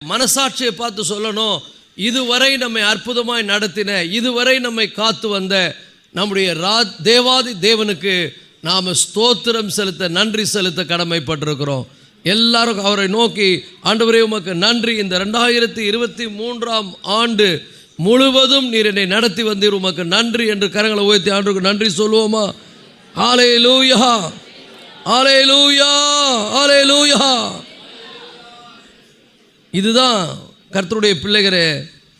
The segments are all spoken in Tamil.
மனசாட்சியை பார்த்து சொல்லணும், இதுவரை நம்மை அற்புதமாய் நடத்தின, இதுவரை நம்மை காத்து வந்த நம்முடைய தேவாதி தேவனுக்கு நாம் ஸ்தோத்திரம் செலுத்த, நன்றி செலுத்த கடமைப்பட்டிருக்கிறோம். எல்லாரும் அவரை நோக்கி, ஆண்டவரே உமக்கு நன்றி, இந்த 2023ஆம் ஆண்டு முழுவதும் நீர் என்னை நடத்தி வந்தீர், உமக்கு நன்றி என்று கரங்களை உயர்த்தி ஆண்டவருக்கு நன்றி சொல்லுவோமா? ஹல்லேலூயா, ஹல்லேலூயா, ஹல்லேலூயா. இதுதான் கர்த்தருடைய பிள்ளைகளே,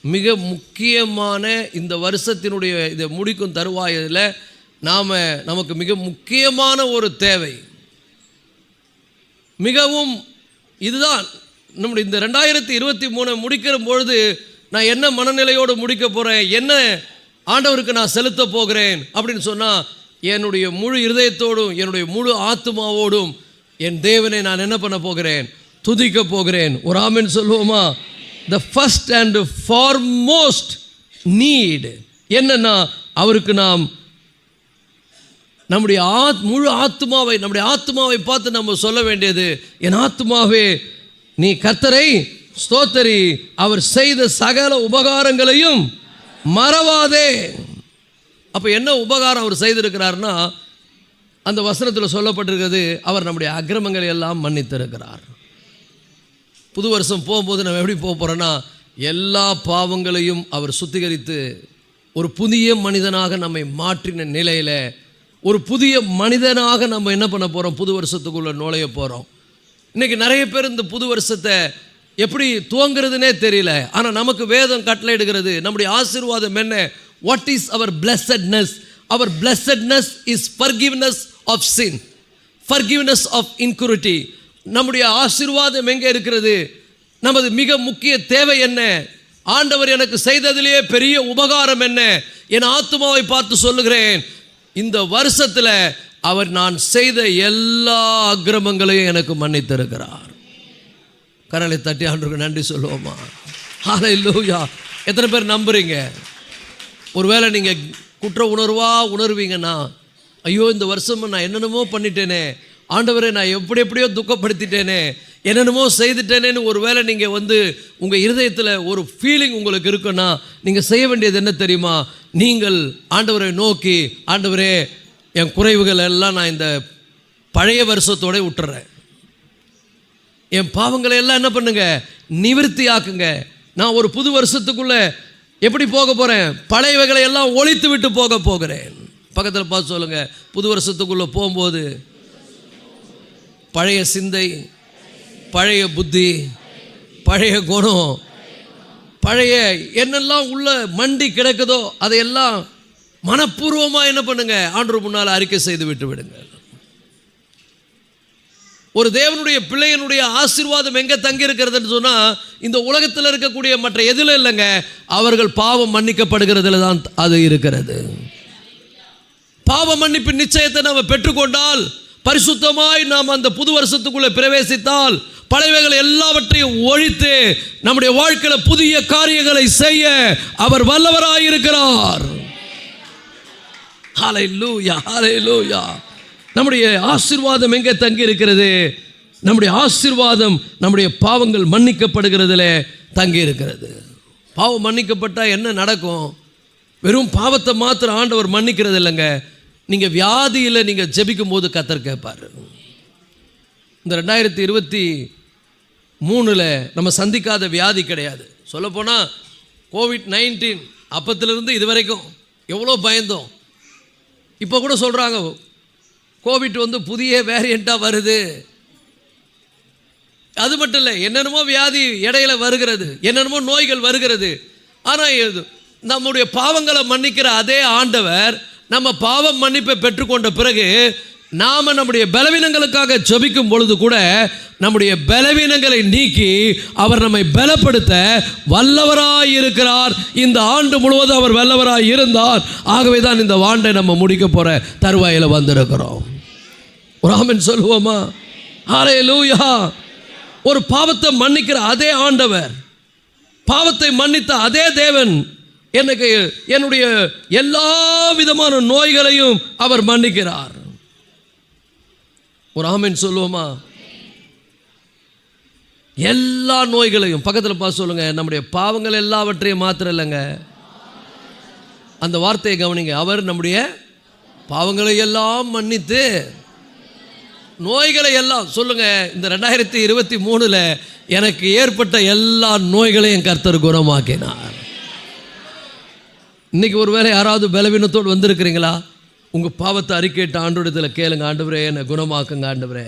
மிக முக்கியமான இந்த வருஷத்தினுடைய இதை முடிக்கும் தருவாயில் நமக்கு மிக முக்கியமான ஒரு தேவை, மிகவும் இதுதான் நம்முடைய இந்த 2023 முடிக்கிற பொழுது நான் என்ன மனநிலையோடு முடிக்க போகிறேன், என்ன ஆண்டவருக்கு நான் செலுத்த போகிறேன் அப்படின்னு சொன்னால், என்னுடைய முழு இருதயத்தோடும் என்னுடைய முழு ஆத்மாவோடும் என் தேவனை நான் என்ன பண்ண போகிறேன், துதிக்க போகிறேன். ஒரு ஆமென் சொல்லுவோமா? the first and foremost need என்னன்னா, அவருக்கு நாம் நம்முடைய முழு ஆத்மாவை, நம்முடைய ஆத்மாவை பார்த்து நம்ம சொல்ல வேண்டியது, என் ஆத்மாவே நீ கர்த்தரை ஸ்தோத்தரி, அவர் செய்த சகல உபகாரங்களையும் மறவாதே. அப்போ என்ன உபகாரம் அவர் செய்திருக்கிறார்னா, அந்த வசனத்தில் சொல்லப்பட்டிருக்கிறது, அவர் நம்முடைய அக்கிரமங்களை எல்லாம் மன்னித்திருக்கிறார். புது வருஷம் போகும்போது நம்ம எப்படி போக போகிறோன்னா, எல்லா பாவங்களையும் அவர் சுத்திகரித்து ஒரு புதிய மனிதனாக நம்மை மாற்றின நிலையில் ஒரு புதிய மனிதனாக நம்ம என்ன பண்ண போகிறோம், புது வருஷத்துக்குள்ளே நுழைய போகிறோம். இன்றைக்கி நிறைய பேர் இந்த புது வருஷத்தை எப்படி துவங்குறதுனே தெரியல. ஆனால் நமக்கு வேதம் கட்டளையிடுகிறது, நம்முடைய ஆசீர்வாதம் என்ன? What is our blessedness? Our blessedness is forgiveness of sin, forgiveness of iniquity. நம்முடைய ஆசீர்வாதம் எங்கே இருக்கிறது? நமது மிக முக்கிய தேவை என்ன? ஆண்டவர் எனக்கு செய்ததிலேயே பெரிய உபகாரம் என்ன? என் ஆத்மாவை பார்த்து சொல்லுகிறேன், இந்த வருஷத்தில் அவர் நான் செய்த எல்லா அக்கிரமங்களையும் எனக்கு மன்னித்திருக்கிறார். கரலை தட்டி ஆண்டவருக்கு நன்றி சொல்லுவோமா? ஹல்லேலூயா. எத்தனை பேர் நம்புறீங்க? ஒருவேளை நீங்கள் குற்ற உணர்வீங்கன்னா, ஐயோ இந்த வருஷம் நான் என்னென்னமோ பண்ணிட்டேனே, ஆண்டவரை நான் எப்படியோ துக்கப்படுத்திட்டேனே, என்னென்னமோ செய்துட்டேனேன்னு ஒருவேளை நீங்கள் உங்கள் இருதயத்தில் ஒரு ஃபீலிங் உங்களுக்கு இருக்குன்னா, நீங்கள் செய்ய வேண்டியது என்ன தெரியுமா? நீங்கள் ஆண்டவரை நோக்கி, ஆண்டவரே என் குறைவுகள் எல்லாம் நான் இந்த பழைய வருஷத்தோடு விட்டுறேன், என் பாவங்களை எல்லாம் என்ன பண்ணுங்க, நிவர்த்தி ஆக்குங்க. நான் ஒரு புது வருஷத்துக்குள்ளே எப்படி போக போகிறேன்? பழையவைகளை எல்லாம் ஒழித்து விட்டு போக போகிறேன். பக்கத்தில் பார்த்து சொல்லுங்கள், புது வருஷத்துக்குள்ளே போகும்போது பழைய சிந்தை, பழைய புத்தி, பழைய குணம், பழைய என்னெல்லாம் உள்ள மண்டி கிடக்குதோ அதையெல்லாம் மனப்பூர்வமாக என்ன பண்ணுங்க, ஆண்டவர் முன்னால் அறிக்கை செய்து விட்டு விடுங்க. ஒரு தேவனுடைய பிள்ளையனுடைய ஆசீர்வாதம் எங்கே தங்கி இருக்கிறதுன்னு சொன்னால், இந்த உலகத்தில் இருக்கக்கூடிய மற்ற எதில் இல்லைங்க, அவர்கள் பாவம் மன்னிக்கப்படுகிறதுல தான் அது இருக்கிறது. பாவ மன்னிப்பு நிச்சயத்தை நாம் பெற்றுக்கொண்டால், பரிசுத்தமாய் நாம் அந்த புது வருஷத்துக்குள்ளே பிரவேசித்தால், பழையவைகளை எல்லாவற்றையும் ஒழித்து நம்முடைய வாழ்க்கையில் புதிய காரியங்களை செய்ய அவர் வல்லவராயிருக்கிறார். ஹல்லேலூயா, ஹல்லேலூயா. நம்முடைய ஆசீர்வாதம் எங்கே தங்கி இருக்கிறது? நம்முடைய ஆசீர்வாதம் நம்முடைய பாவங்கள் மன்னிக்கப்படுகிறதுல தங்கி இருக்கிறது. பாவம் மன்னிக்கப்பட்டால் என்ன நடக்கும்? வெறும் பாவத்தை மாத்திரம் ஆண்டவர் மன்னிக்கிறது இல்லைங்க. நீங்கள் வியாதியில் நீங்கள் ஜெபிக்கும் போது கர்த்தர் கேட்பார். இந்த 2023 நம்ம சந்திக்காத வியாதி கிடையாது. சொல்லப்போனால் COVID-19 அப்பத்திலிருந்து இது வரைக்கும் எவ்வளோ பயந்தோம். இப்போ கூட சொல்கிறாங்க, கோவிட் புதிய வேரியண்ட்டாக வருது. அது மட்டும் இல்லை, என்னென்னமோ வியாதி இடையில வருகிறது, என்னென்னமோ நோய்கள் வருகிறது. ஆனால் நம்முடைய பாவங்களை மன்னிக்கிற அதே ஆண்டவர் நம்ம பாவம் மன்னிப்பை பெற்றுக்கொண்ட பிறகு நாம் நம்முடைய பலவீனங்களுக்காக ஜெபிக்கும் பொழுது கூட நம்முடைய பலவீனங்களை நீக்கி அவர் நம்மை பலப்படுத்த வல்லவராய் இருக்கிறார். இந்த ஆண்டு முழுவதும் அவர் வல்லவராய் இருந்தார். ஆகவே தான் இந்த ஆண்டை நம்ம முடிக்க போகிற தருவாயில் வந்திருக்கிறோம். ஒரு ஆமென் சொல்லுவோமா? ஹல்லேலூயா. ஒரு பாவத்தை மன்னிக்கிற அதே ஆண்டவர், பாவத்தை மன்னித்த அதே தேவன் எனக்கு என்னுடைய எல்லா விதமான நோய்களையும் அவர் மன்னிக்கிறார். ஒரு ஆமென் சொல்லுவோமா? எல்லா நோய்களையும். பக்கத்தில் பார்த்து சொல்லுங்க, நம்முடைய பாவங்கள் எல்லாவற்றையும் மாத்திரம் இல்லைங்க, அந்த வார்த்தையை கவனிங்க. அவர் நம்முடைய பாவங்களை எல்லாம் மன்னித்து நோய்களை எல்லாம் சொல்லுங்க. இந்த 2023 எனக்கு ஏற்பட்ட எல்லா நோய்களையும் கர்த்தர் குணமாக்கினார். இன்னைக்கு ஒருவேளை யாராவது பலவீனத்தோடு வந்திருக்கிறீங்களா? உங்கள் பாவத்தை அறிக்கையிட்ட ஆண்டவரிடத்தில் கேளுங்க. ஆண்டவரே, என்னை குணமாக்குங்க ஆண்டவரே,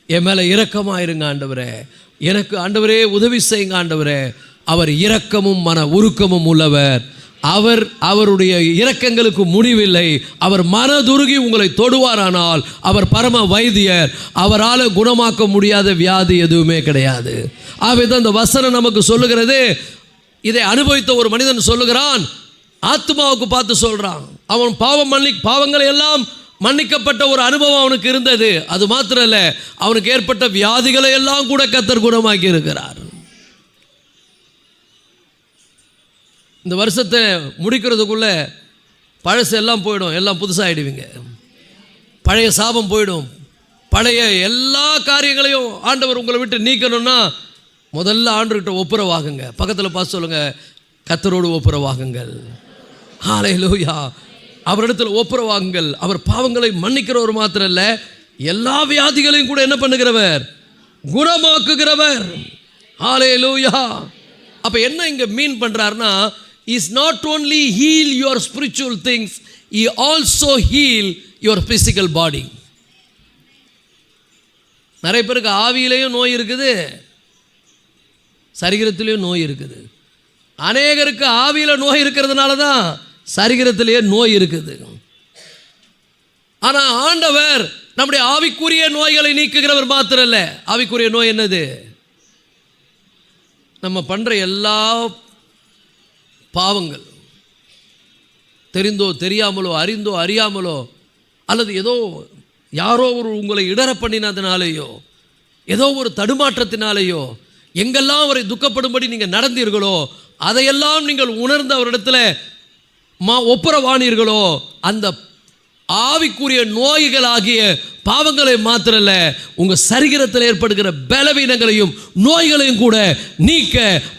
என் மேலே இரக்கமாயிருங்க ஆண்டவரே, எனக்கு ஆண்டவரே உதவி செய்யுங்க ஆண்டவரே. அவர் இரக்கமும் மன உருக்கமும் உள்ளவர். அவருடைய இரக்கங்களுக்கு முடிவில்லை. அவர் மனதுருகி உங்களை தொடுவாரானால் அவர் பரம வைத்தியர். அவரால் குணமாக்க முடியாத வியாதி எதுவுமே கிடையாது. ஆகவேதான் இந்த வசனம் நமக்கு சொல்லுகிறது. இதை அனுபவித்த ஒரு மனிதன் சொல்லுகிறான், ஆத்மாவுக்கு பார்த்து சொல்றான். அவன் பாவங்களை எல்லாம் மன்னிக்கப்பட்ட ஒரு அனுபவம் அவனுக்கு இருந்தது. அது மாத்திரம் இல்லை, அவனுக்கு ஏற்பட்ட வியாதிகளை எல்லாம் கூட கர்த்தர் குணமாக்கி இருக்கிறார். இந்த வருஷத்தை முடிக்கிறதுக்குள்ள பழசு எல்லாம் போயிடும், எல்லாம் புதுசாகிடுவீங்க. பழைய சாபம் போயிடும். பழைய எல்லா காரியங்களையும் ஆண்டவர் உங்களை விட்டு நீக்கணும்னா முதல்ல ஆண்டவர்கிட்ட ஒப்புரவாகுங்க. பக்கத்தில் பார்த்து சொல்லுங்க, கர்த்தரோடு ஒப்புரவாகுங்கள். ஹல்லேலூயா. அவரிடத்தில் ஒப்புரவாகுங்கள். அவர் பாவங்களை மன்னிக்கிறவர் மாத்திரம் இல்லை, எல்லா வியாதிகளையும் கூட என்ன பண்ணுகிறவர்? குணமாக்குகிறவர். ஹல்லேலூயா. அப்போ என்ன இங்கே மீன் பண்ணுறாருன்னா, is not only heal your spiritual things, he also heal your physical body. நிறைய பேருக்கு ஆவியிலையும் நோய் இருக்குது, சரீரத்திலையும் நோய் இருக்குது. அநேகருக்கு ஆவியில் நோய் இருக்கிறதுனால தான் சரீரத்திலேயே நோய் இருக்குது. ஆனால் ஆண்டவர் நம்முடைய ஆவிக்குரிய நோய்களை நீக்குகிறவர் மாத்திரம் இல்லை. ஆவிக்குரிய நோய் என்னது? நம்ம பண்ணுற எல்லா பாவங்கள், தெரிந்தோ தெரியாமலோ, அறிந்தோ அறியாமலோ, அல்லது ஏதோ யாரோ ஒரு உங்களை இடர பண்ணினதுனாலேயோ, ஏதோ ஒரு தடுமாற்றத்தினாலேயோ, எங்கெல்லாம் அவரை துக்கப்படும்படி நீங்கள் நடந்தீர்களோ, அதையெல்லாம் நீங்கள் உணர்ந்த அவரிடத்தில் ஒப்புரவானீர்களோ, அந்த ஆவிக்குரிய நோய்களாகிய பாவங்களை மாத்திரல்ல, உங்க சரீரத்தில் ஏற்படுகிற பலவீனங்களையும் நோய்களையும் கூட நீக்க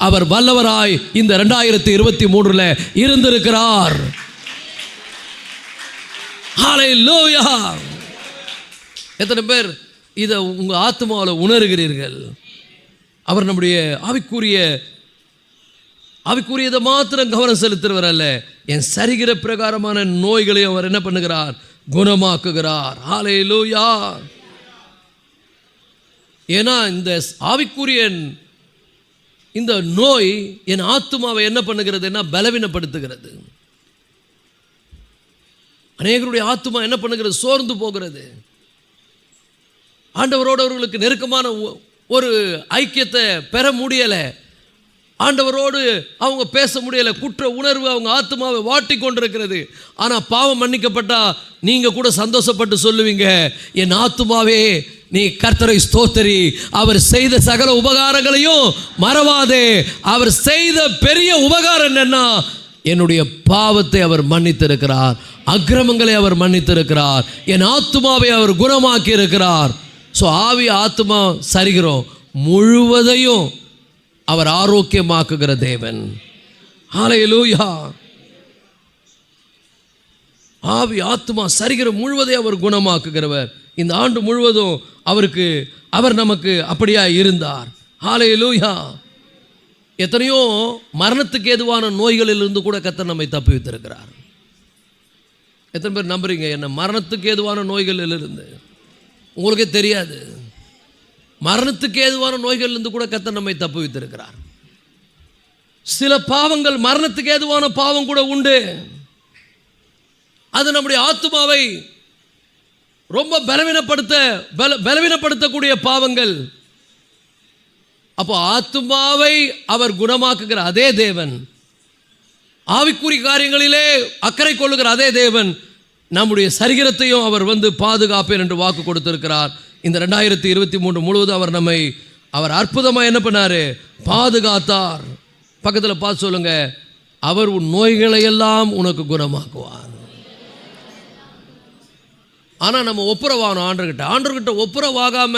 அவர் வல்லவராய் இந்த 2023 இருந்திருக்கிறார். ஹல்லேலூயா. எத்தனை பேர் இதை உங்க ஆத்மாவில் உணர்கிறீர்கள்? அவர் நம்முடைய ஆவிக்குரியதை மாத்திரம் கவனம் செலுத்துறவர் அல்ல, என் சரீர பிரகாரமான நோய்களை அவர் என்ன பண்ணுகிறார்? குணமாக்குகிறார். ஹல்லேலூயா. ஏன்னா இந்த ஆவிக்குரிய இந்த நோய் என் ஆத்துமாவை என்ன பண்ணுகிறதுன்னா பலவீனப்படுத்துகிறது. அநேகருடைய ஆத்துமா என்ன பண்ணுகிறது? சோர்ந்து போகிறது. ஆண்டவரோடு அவர்களுக்கு நெருக்கமான ஒரு ஐக்கியத்தை பெற முடியலை. ஆண்டவரோடு அவங்க பேச முடியலை. குற்ற உணர்வு அவங்க ஆத்மாவை வாட்டி கொண்டிருக்கிறது. ஆனால் பாவம் மன்னிக்கப்பட்டா நீங்கள் கூட சந்தோஷப்பட்டு சொல்லுவீங்க, என் ஆத்மாவே நீ கர்த்தரை ஸ்தோத்திரி, அவர் செய்த சகல உபகாரங்களையும் மறவாதே. அவர் செய்த பெரிய உபகாரம் என்னன்னா, என்னுடைய பாவத்தை அவர் மன்னித்திருக்கிறார், அக்கிரமங்களை அவர் மன்னித்திருக்கிறார், என் ஆத்மாவை அவர் குணமாக்கி இருக்கிறார். ஸோ ஆவி ஆத்மா சரீரம் முழுவதையும் அவர் ஆரோக்கியமாக்குகிற தேவன். ஹல்லேலூயா. ஆவி ஆத்மா சரீரம் முழுவதை அவர் குணமாக்குகிறவர். இந்த ஆண்டு முழுவதும் அவர் நமக்கு அப்படியா இருந்தார். ஹல்லேலூயா. எத்தனையோ மரணத்துக்கு ஏதுவான நோய்களிலிருந்து கூட கர்த்தர் நம்மை தப்புவித்திருக்கிறார். எத்தனை பேர் நம்புறீங்க? என்ன மரணத்துக்கு ஏதுவான நோய்களிலிருந்து உங்களுக்கே தெரியாது. மரணத்துக்கு ஏதுவான நோய்களிலிருந்து கூட கர்த்தர் நம்மை தப்புவித்திருக்கிறார். சில பாவங்கள் மரணத்துக்கு ஏதுவான பாவம் கூட உண்டு. அது நம்முடைய ஆத்துமாவை ரொம்ப பலவீனப்படுத்தக்கூடிய பாவங்கள். அப்போ ஆத்துமாவை அவர் குணமாக்குகிற அதே தேவன், ஆவிக்குரிய காரியங்களிலே அக்கறை கொள்ளுகிற அதே தேவன், நம்முடைய சரீரத்தையும் அவர் பாதுகாப்பேன் என்று வாக்கு கொடுத்திருக்கிறார். இந்த 2023 முழுவதும் அவர் அற்புதமாக என்ன பண்ணாரு? பாதுகாத்தார். பக்கத்தில் பார்த்து சொல்லுங்க, அவர் உன் நோய்களை எல்லாம் உனக்கு குணமாக்குவார். ஆனால் நம்ம ஒப்புரவாகணும் ஆண்டர்கிட்ட. ஒப்புரவாகாம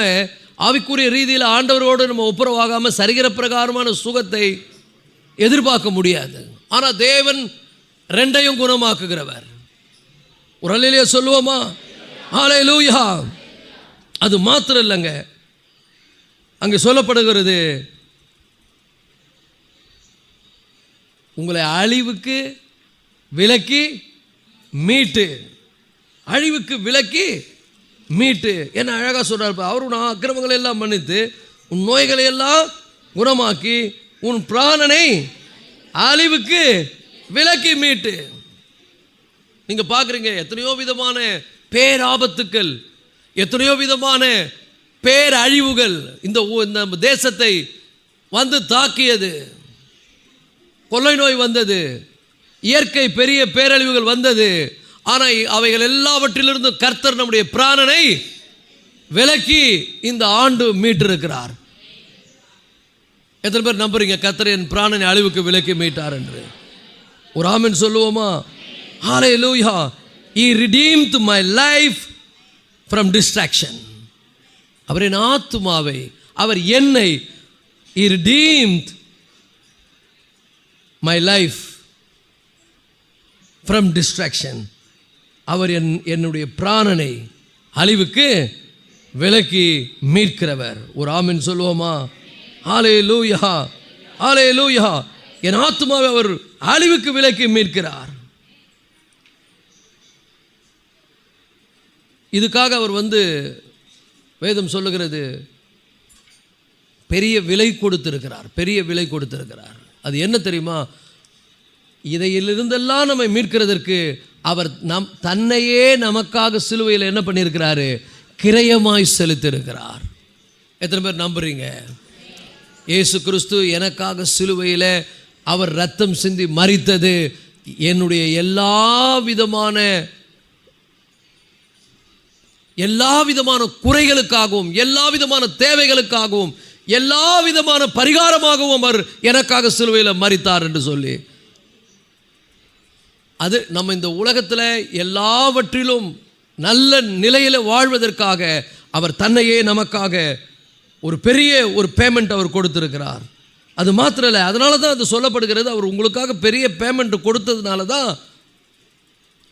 ஆவிக்குரிய ரீதியில் ஆண்டவரோடு நம்ம ஒப்புரவாகாமல் சரிகிற பிரகாரமான சுகத்தை எதிர்பார்க்க முடியாது. ஆனால் தேவன் ரெண்டையும் குணமாக்குகிறவர். ஒரு அல்லேலூயா சொல்லுவோமா? ஹல்லேலூயா. அது மாத்திரம் இல்லைங்க, அங்கே சொல்லப்படுகிறது, உங்களை அழிவுக்கு விலக்கி மீட்டு, அழிவுக்கு விலக்கி மீட்டு. என்ன அழகாக சொல்கிறார். அவர் உன் அக்கிரமங்களை எல்லாம் மன்னித்து உன் நோய்களை எல்லாம் குணமாக்கி உன் பிராணனை அழிவுக்கு விலக்கி மீட்டு. நீங்கள் பார்க்குறீங்க எத்தனையோ விதமான பேராபத்துக்கள், எத்தனையோ விதமான பேரழிவுகள் இந்த தேசத்தை வந்து தாக்கியது. கொள்ளை நோய் வந்தது, இயற்கை பெரிய பேரழிவுகள் வந்தது. ஆனால் அவைகள் எல்லாவற்றிலிருந்து கர்த்தர் நம்முடைய பிராணனை விலக்கி இந்த ஆண்டு மீட்டிருக்கிறார். எத்தனை பேர் நம்புறீங்க கர்த்தர் என் பிராணனை அழிவுக்கு விலக்கி மீட்டார் என்று? ஒரு ஆமென் சொல்லுவோமா? ஹல்லேலூயா. He redeemed my life from distraction. அவர் என் ஆத்துமாவை, அவர் என்னை, He redeemed my life from distraction. அவர் என்னுடைய பிராணனை அழிவுக்கு விலக்கி மீட்கிறவர். ஒரு ஆமென் சொல்லுவோமா? ஹல்லேலூயா, ஹல்லேலூயா. என் ஆத்துமாவை அவர் அழிவுக்கு விலக்கி மீட்கிறார். இதுக்காக அவர் வேதம் சொல்லுகிறது பெரிய விலை கொடுத்திருக்கிறார், பெரிய விலை கொடுத்திருக்கிறார். அது என்ன தெரியுமா? இதையிலிருந்தெல்லாம் நம்மை மீட்கிறதற்கு அவர் தன்னையே நமக்காக சிலுவையில் என்ன பண்ணியிருக்கிறாரு? கிரயமாய் செலுத்தியிருக்கிறார். எத்தனை பேர் நம்புறீங்க? இயேசு கிறிஸ்து எனக்காக சிலுவையில் அவர் ரத்தம் சிந்தி மரித்தது என்னுடைய எல்லா விதமான குறைகளுக்காகவும், எல்லா விதமான தேவைகளுக்காகவும், எல்லா விதமான பரிகாரமாகவும் அவர் எனக்காக சிலுவையில் மரித்தார் என்று சொல்லி, அது நம்ம இந்த உலகத்தில் எல்லாவற்றிலும் நல்ல நிலையில் வாழ்வதற்காக அவர் தன்னையே நமக்காக ஒரு பெரிய பேமெண்ட் அவர் கொடுத்திருக்கிறார். அது மாத்திரம் இல்லை, அதனால தான் அது சொல்லப்படுகிறது. அவர் உங்களுக்காக பெரிய பேமெண்ட் கொடுத்ததுனால தான்,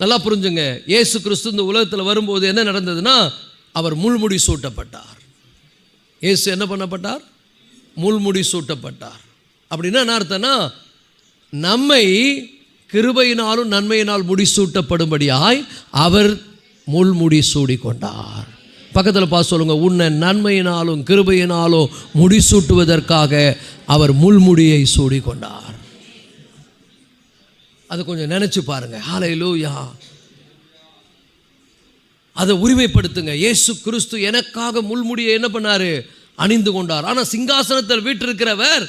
நல்லா புரிஞ்சுங்க, இயேசு கிறிஸ்து இந்த உலகத்தில் வரும்போது என்ன நடந்ததுன்னா, அவர் முள்முடி சூட்டப்பட்டார். இயேசு என்ன பண்ணப்பட்டார்? முள்முடி சூட்டப்பட்டார். அப்படின்னா என்ன அர்த்தம்னா, நம்மை கிருபையினாலும் நன்மையினால் முடிசூட்டப்படும்படியாய் அவர் முள்முடி சூடிக்கொண்டார். பக்கத்தில் பார்த்து சொல்லுங்க, உன்னை நன்மையினாலும் கிருபையினாலும் முடிசூட்டுவதற்காக அவர் முள்முடியை சூடிக்கொண்டார். அதை கொஞ்சம் நினைச்சு பாருங்க. ஹல்லேலூயா. அதை உரிமைப்படுத்துங்க. இயேசு கிறிஸ்து எனக்காக முள்முடியை என்ன பண்ணாரு? அணிந்து கொண்டார். ஆனால் சிங்காசனத்தில் வீற்றிருக்கிறவர்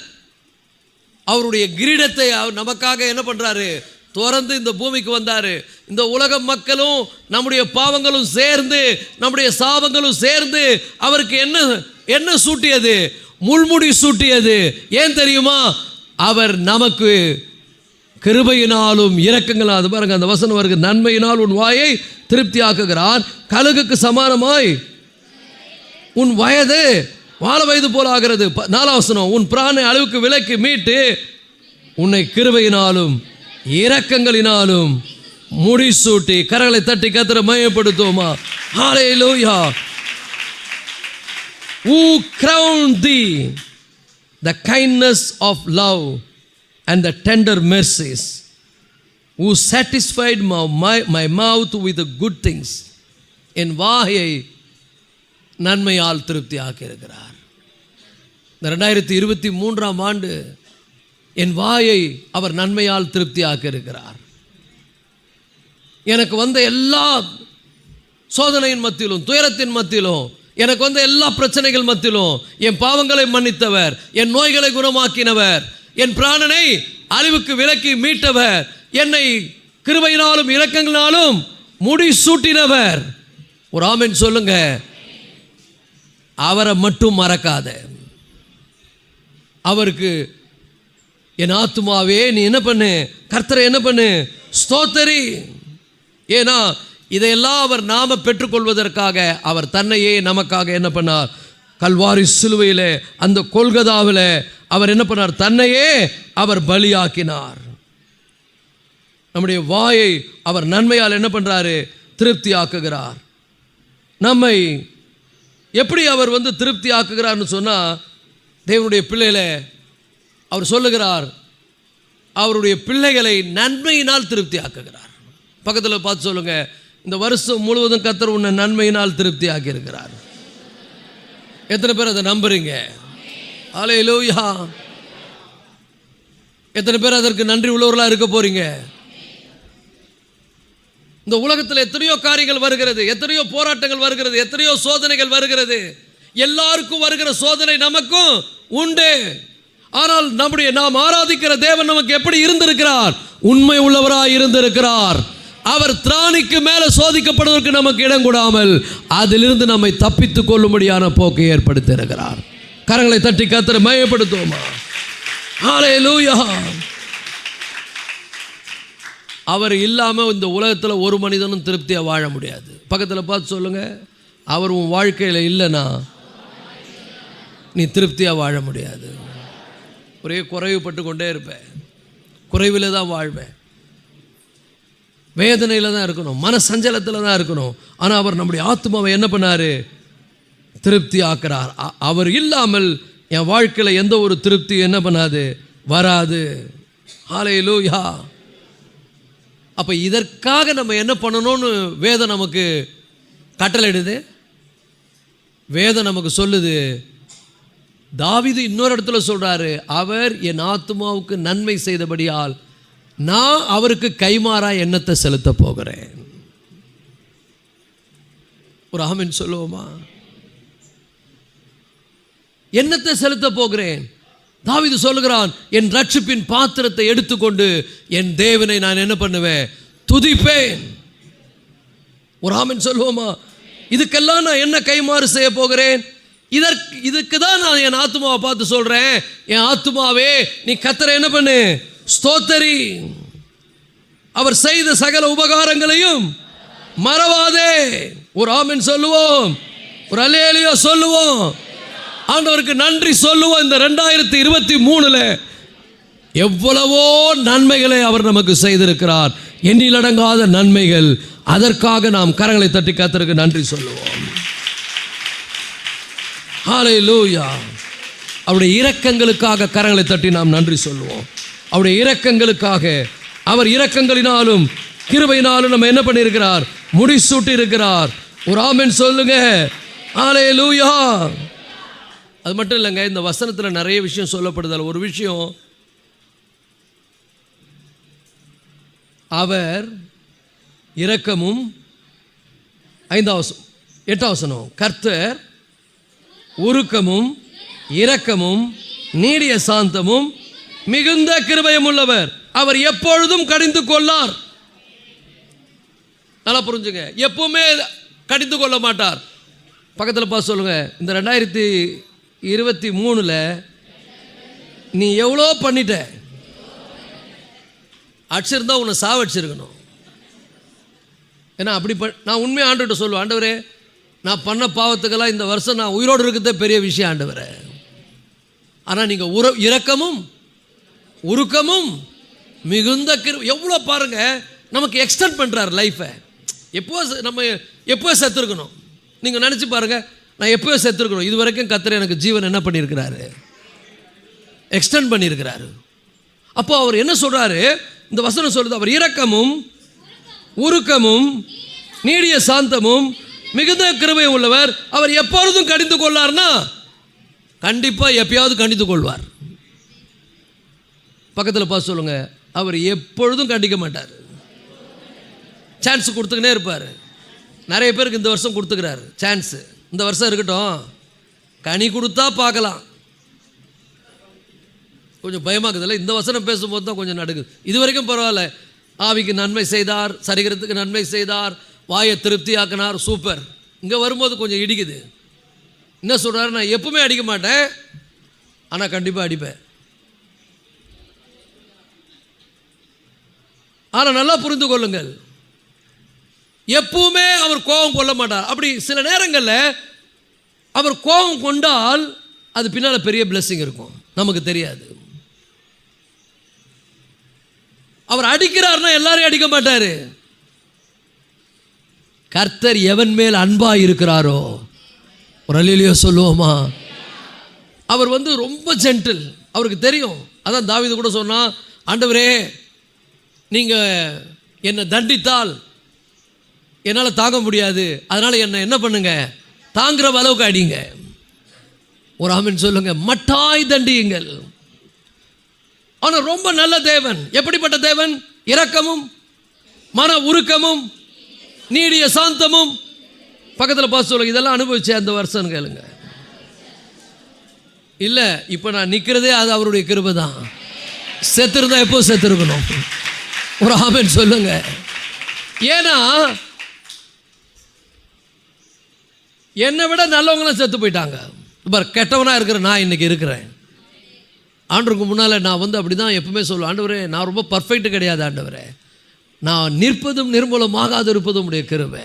அவருடைய கிரீடத்தை அவர் நமக்காக என்ன பண்றாரு? துறந்து இந்த பூமிக்கு வந்தாரு. இந்த உலக மக்களும் நம்முடைய பாவங்களும் சேர்ந்து, நம்முடைய சாபங்களும் சேர்ந்து அவருக்கு என்ன சூட்டியது? முள்முடி சூட்டியது. ஏன் தெரியுமா? அவர் நமக்கு கிருபையினாலும் இரக்கங்களால், அது பாருங்க அந்த வசனம் வருது, நன்மையினால் உன் வாயை திருப்தியாக்குகிறார், கழுகுக்கு சமானமாய் உன் வயது வாழ வயது போல ஆகிறது. 4ஆம் வசனம், உன் பிராணனை அழிவுக்கு விலக்கி மீட்டு உன்னை கிருபையினாலும் இரக்கங்களினாலும் முடிசூட்டி. கரங்களை தட்டி கர்த்தரை மகிமைப்படுத்துவோமா? ஹல்லேலூயா. Who crowned thee the kindness of love and the tender mercies, who satisfied my mouth with the good things. என் வாயை நன்மையால் திருப்தி ஆக்கியிருக்கிறார். இந்த 2023ஆம் ஆண்டு என் வாயை அவர் நன்மையால் திருப்தி ஆக்கியிருக்கிறார். எனக்கு வந்த எல்லா சோதனையின் மத்தியிலும், துயரத்தின் மத்தியிலும், எனக்கு வந்த எல்லா பிரச்சனைகள் மத்தியிலும் என் பாவங்களை மன்னித்தவர், என் நோய்களை குணமாக்கினவர், என் பிராணனை அழிவுக்கு விலக்கி மீட்டவர், என்னை கிருபையினாலும் இரக்கங்களினாலும் முடி சூட்டினவர். ஒரு ஆமென் சொல்லுங்க. அவரை மட்டும் மறக்காத. அவருக்கு என் ஆத்துமாவே நீ என்ன பண்ணு? கர்த்தரை என்ன பண்ணு? ஸ்தோத்தரி. ஏன்னா இதையெல்லாம் அவர் நாம பெற்றுக்கொள்வதற்காக அவர் தன்னையே நமக்காக என்ன பண்ணார்? கல்வாரி சிலுவையில் அந்த கொல்கதாவில் அவர் என்ன பண்ணார்? தன்னையே அவர் பலியாக்கினார். நம்முடைய வாயை அவர் நன்மையால் என்ன பண்ணுறாரு? திருப்தி ஆக்குகிறார். நம்மை எப்படி அவர் திருப்தி ஆக்குகிறார்னு சொன்னால், தேவனுடைய பிள்ளைகளை அவர் சொல்லுகிறார், அவருடைய பிள்ளைகளை நன்மையினால் திருப்தி ஆக்குகிறார். பக்கத்தில் பார்த்து சொல்லுங்க, இந்த வருஷம் முழுவதும் கர்த்தர் உன்னை நன்மையினால் திருப்தி ஆக்கியிருக்கிறார். எத்தனை பேர் அதை நம்புறீங்க? அல்லேலூயா. எத்தனை பேர் அதற்கு நன்றி உள்ளவர்களாக இருக்க போறீங்க? இந்த உலகத்தில் எத்தனையோ காரியங்கள் வருகிறது, எத்தனையோ போராட்டங்கள் வருகிறது, எத்தனையோ சோதனைகள் வருகிறது. எல்லாருக்கும் வருகிற சோதனை நமக்கும் உண்டு. ஆனால் நாம் ஆராதிக்கிற தேவன் நமக்கு எப்படி இருந்திருக்கிறார்? உண்மை உள்ளவராய் இருந்திருக்கிறார். அவர் திராணிக்கு மேலே சோதிக்கப்படுவதற்கு நமக்கு இடம் கொடாமல் அதிலிருந்து நம்மை தப்பித்துக் கொள்ளும்படியான போக்கை ஏற்படுத்தி இருக்கிறார். கரங்களை தட்டி கர்த்தரை மகிமைப்படுத்துவோமா? ஹல்லேலூயா. அவர் இல்லாமல் இந்த உலகத்தில் ஒரு மனிதனும் திருப்தியாக வாழ முடியாது. பக்கத்தில் பார்த்து சொல்லுங்க, அவர் உன் வாழ்க்கையில் இல்லைன்னா நீ திருப்தியாக வாழ முடியாது. ஒரே குறைவுபட்டு கொண்டே இருப்பேன், குறைவில் தான் வாழ்வேன், வேதனையில் தான் இருக்கணும், மன சஞ்சலத்தில் தான் இருக்கணும். ஆனால் அவர் நம்முடைய ஆத்மாவை என்ன பண்ணார்? திருப்தி ஆக்குறார். அவர் இல்லாமல் என் வாழ்க்கையில் எந்த ஒரு திருப்தி என்ன பண்ணாது? வராது. ஹல்லேலூயா. அப்போ இதற்காக நம்ம என்ன பண்ணணும்னு வேதம் நமக்கு கட்டளையிடுது. வேதம் நமக்கு சொல்லுது. தாவீது இன்னொரு இடத்துல சொல்றாரு, அவர் என் ஆத்துமாவுக்கு நன்மை செய்தபடியால் நான் அவருக்கு கைமாறா எண்ணத்தை செலுத்த போகிறேன். ஒரு ஆமென் சொல்லுவோமா? எண்ணத்தை செலுத்த போகிறேன். தாவீது சொல்லுகிறான், என் ரட்சிப்பின் பாத்திரத்தை எடுத்துக்கொண்டு என் தேவனை நான் என்ன பண்ணுவேன்? துதிப்பேன். ஒரு ஆமென் சொல்லுவோமா? இதுக்கெல்லாம் நான் என்ன கைமாறு செய்ய போகிறேன்? இதுக்கு தான் நான் என் ஆத்துமாவை பார்த்து சொல்றேன், என் ஆத்துமாவே நீ கர்த்தரை என்ன பண்ணு? ஸ்தோத்தரி. அவர் செய்த சகல உபகாரங்களையும் மறவாதே. ஒரு ஆமென் சொல்லுவோம், ஒரு அல்லேலூயா சொல்லுவோம். ஆண்டவருக்கு நன்றி சொல்லுவோம். இந்த 2023 எவ்வளவோ நன்மைகளை அவர் நமக்கு செய்திருக்கிறார், எண்ணிலடங்காத நன்மைகள். அதற்காக நாம் கரங்களை தட்டி கர்த்தருக்கு நன்றி சொல்லுவோம். ஹல்லேலூயா. அவருடைய இரக்கங்களுக்காக கரங்களை தட்டி நாம் நன்றி சொல்லுவோம். அவருடைய இரக்கங்களுக்காக, அவர் இரக்கங்களினாலும் கிருபையினாலும் நம்ம என்ன பண்ணியிருக்கிறார்? முடிசூட்டி இருக்கிறார். ஒரு ஆமென் சொல்லுங்க. ஹல்லேலூயா. அது மட்டும் இல்லைங்க, இந்த வசனத்தில் நிறைய விஷயம் சொல்லப்படுதல். ஒரு விஷயம், அவர் இரக்கமும், 8ஆம் வசனம், கர்த்தர் உருக்கமும் இரக்கமும் நீடிய சாந்தமும் மிகுந்த கிருபையும் உள்ளவர், அவர் எப்பொழுதும் கடிந்து கொள்ளார். நல்லா புரிஞ்சுங்க, எப்பவுமே கடிந்து கொள்ள மாட்டார். பக்கத்தில் பார்த்து சொல்லுங்க, இந்த 2023 நீ எவ்வளோ பண்ணிட்ட? அடிச்சிருந்தா உன்னை சாவடிச்சிருக்கணும். ஏன்னா அப்படி நான் உண்மையாக ஆண்டவர்கிட்ட சொல்லுவேன், ஆண்டவரே நான் பண்ண பாவத்துக்கெல்லாம் இந்த வருஷம் நான் உயிரோடு இருக்கிறதே பெரிய விஷயம் ஆண்டவரே. ஆனால் நீங்கள் இரக்கமும் உருக்கமும் மிகுந்த எவ்வளோ பாருங்க, நமக்கு எக்ஸ்டெண்ட் பண்ணுறார் லைஃப்பை. எப்போ செத்துருக்கணும் நீங்கள் நினச்சி பாருங்கள். நான் எப்போ செத்துருக்கணும், இது வரைக்கும் கர்த்தர் எனக்கு ஜீவன் என்ன பண்ணியிருக்கிறாரு? எக்ஸ்டெண்ட் பண்ணியிருக்கிறாரு. அப்போ அவர் என்ன சொல்கிறாரு? இந்த வசனம் சொல்லுது, அவர் இரக்கமும் உருக்கமும் நீடிய சாந்தமும் மிகுந்த கிருபை உள்ளவர், அவர் எப்பொழுதும் கடிந்து கொள்ளார்னா கண்டிப்பாக எப்பயாவது கண்டித்து கொள்வார். பக்கத்தில் பார்த்து சொல்லுங்க, அவர் எப்பொழுதும் கண்டிக்க மாட்டார். சான்ஸ் கொடுத்துக்கினே இருப்பார். நிறைய பேருக்கு இந்த வருஷம் கொடுத்துக்கிறாரு சான்ஸு. இந்த வருஷம் இருக்கட்டும், கனி கொடுத்தா பார்க்கலாம். கொஞ்சம் பயமாக்குதில்ல, இந்த வசனம் பேசும்போது தான் கொஞ்சம் நடுக்குது. இது வரைக்கும் பரவாயில்ல, ஆவிக்கு நன்மை செய்தார், சரீரத்துக்கு நன்மை செய்தார், வாயை திருப்தியாக்கினார், சூப்பர். இங்கே வரும்போது கொஞ்சம் இடிக்குது. என்ன சொல்கிறாரு? நான் எப்பவுமே அடிக்க மாட்டேன், ஆனால் கண்டிப்பாக அடிப்பேன். ஆனால் நல்லா புரிந்து கொள்ளுங்கள், எப்பவுமே அவர் கோபம் கொள்ள மாட்டார். அப்படி சில நேரங்களில் அவர் கோபம் கொண்டால் அது பின்னால் பெரிய பிளெஸிங் இருக்கும், நமக்கு தெரியாது. அவர் அடிக்கிறார்னா எல்லாரையும் அடிக்க மாட்டார். கர்த்தர் எவன் மேல் அன்பா இருக்கிறாரோ, ஒரு அல்லேலூயா சொல்லுவோமா? அவர் ரொம்ப ஜென்டில், அவருக்கு தெரியும். அதான் தாவீது கூட சொன்னா, ஆண்டவரே நீங்கள் என்னை தண்டித்தால் என்னால் தாங்க முடியாது, அதனால் என்ன பண்ணுங்க, தாங்குற அளவுக்கு அடிங்க. ஒரு ஆமென் சொல்லுங்க. மட்டாய் தண்டியுங்கள். ஆனால் ரொம்ப நல்ல தேவன். எப்படிப்பட்ட தேவன்? இரக்கமும் மன உருக்கமும் நீடிய சாந்தமும். பக்கத்தில் பார்த்து சொல்லுங்க, இதெல்லாம் அனுபவிச்சேன் அந்த வருஷம் கேளுங்க. இல்லை, இப்போ நான் நிற்கிறதே அது அவருடைய கிருபை தான். செத்துருந்தா எப்போ செத்துருக்கணும். ஒரு ஆமென் சொல்லுங்க. ஏன்னா என்னை விட நல்லவங்களாம் செத்து போயிட்டாங்க. இப்போ கெட்டவனாக இருக்கிற நான் இன்னைக்கு இருக்கிறேன். ஆண்டவருக்கு முன்னால் நான் அப்படி தான் எப்பவுமே சொல்லுவேன், ஆண்டவரே நான் ரொம்ப பர்ஃபெக்ட் கிடையாது ஆண்டவரே, நான் நிற்பதும் நிர்மூலமாகாது இருப்பதும் உடைய கிருபை.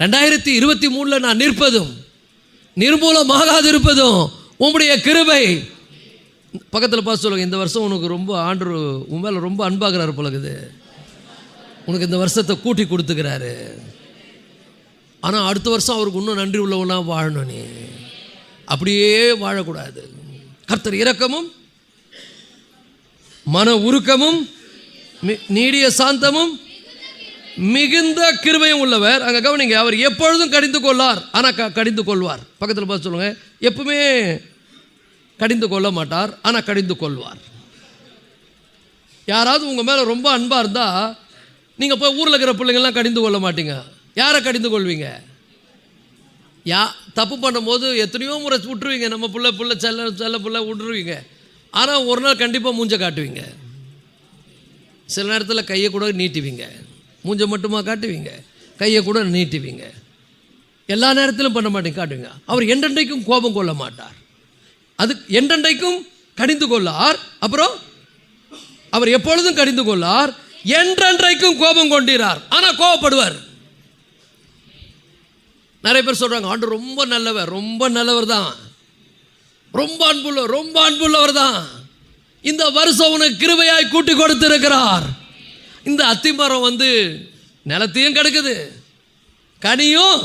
2023 நான் நிற்பதும் நிர்மூலமாகாது இருப்பதும் உங்களுடைய கிருபை. பக்கத்தில் பார்த்து சொல்லுங்க, இந்த வருஷம் உனக்கு ரொம்ப ஆண்டவர் உன் மேலே ரொம்ப அன்பாகிறாரு போலகுது, உனக்கு இந்த வருஷத்தை கூட்டி கொடுத்துக்கிறாரு. ஆனால் அடுத்த வருஷம் அவருக்கு இன்னும் நன்றி உள்ளவனா வாழணும். நீ அப்படியே வாழக்கூடாது. கர்த்தர் இரக்கமும் மன உருக்கமும் நீடிய சாந்தமும் மிகுந்த கிருபையும் உள்ளவர். அங்கே கவனிங்க, அவர் எப்பொழுதும் கடிந்து கொள்ளார், ஆனால் கடிந்து கொள்வார். பக்கத்தில் பார்த்து சொல்லுங்க, எப்பவுமே கடிந்து கொள்ள மாட்டார், ஆனால் கடிந்து கொள்வார். யாராவது உங்கள் மேலே ரொம்ப அன்பாக இருந்தால் நீங்கள் போய் ஊரில் இருக்கிற பிள்ளைங்கள்லாம் கடிந்து கொள்ள மாட்டீங்க. யாரை கடிந்து கொள்வீங்க? தப்பு பண்ணும்போது எத்தனையோ முறை விட்டுருவீங்க, நம்ம புள்ள செல்ல புள்ள விட்டுருவீங்க. ஆனால் ஒரு நாள் கண்டிப்பாக மூஞ்ச காட்டுவீங்க. சில நேரத்தில் கையை கூட நீட்டுவீங்க. மூஞ்ச மட்டுமா காட்டுவீங்க, கையை கூட நீட்டுவீங்க. எல்லா நேரத்திலும் பண்ண மாட்டீங்க, காட்டுவீங்க. அவர் என்றென்றைக்கும் கோபம் கொள்ள மாட்டார், அது என்றென்றைக்கும் கடிந்து கொள்ளார். அப்புறம் அவர் எப்பொழுதும் கடிந்து கொள்ளார், என்றென்றைக்கும் கோபம் கொண்டிறார், ஆனால் கோபப்படுவார். நிறைய பேர் சொல்கிறாங்க, ஆண்டு ரொம்ப நல்லவர், ரொம்ப நல்லவர் தான், ரொம்ப அன்புள்ளவர் தான், இந்த வருஷம் உனக்கு கிருபையாய் கூட்டி கொடுத்திருக்கிறார். இந்த அத்திமரம் நிலத்தையும் கிடக்குது, கனியும்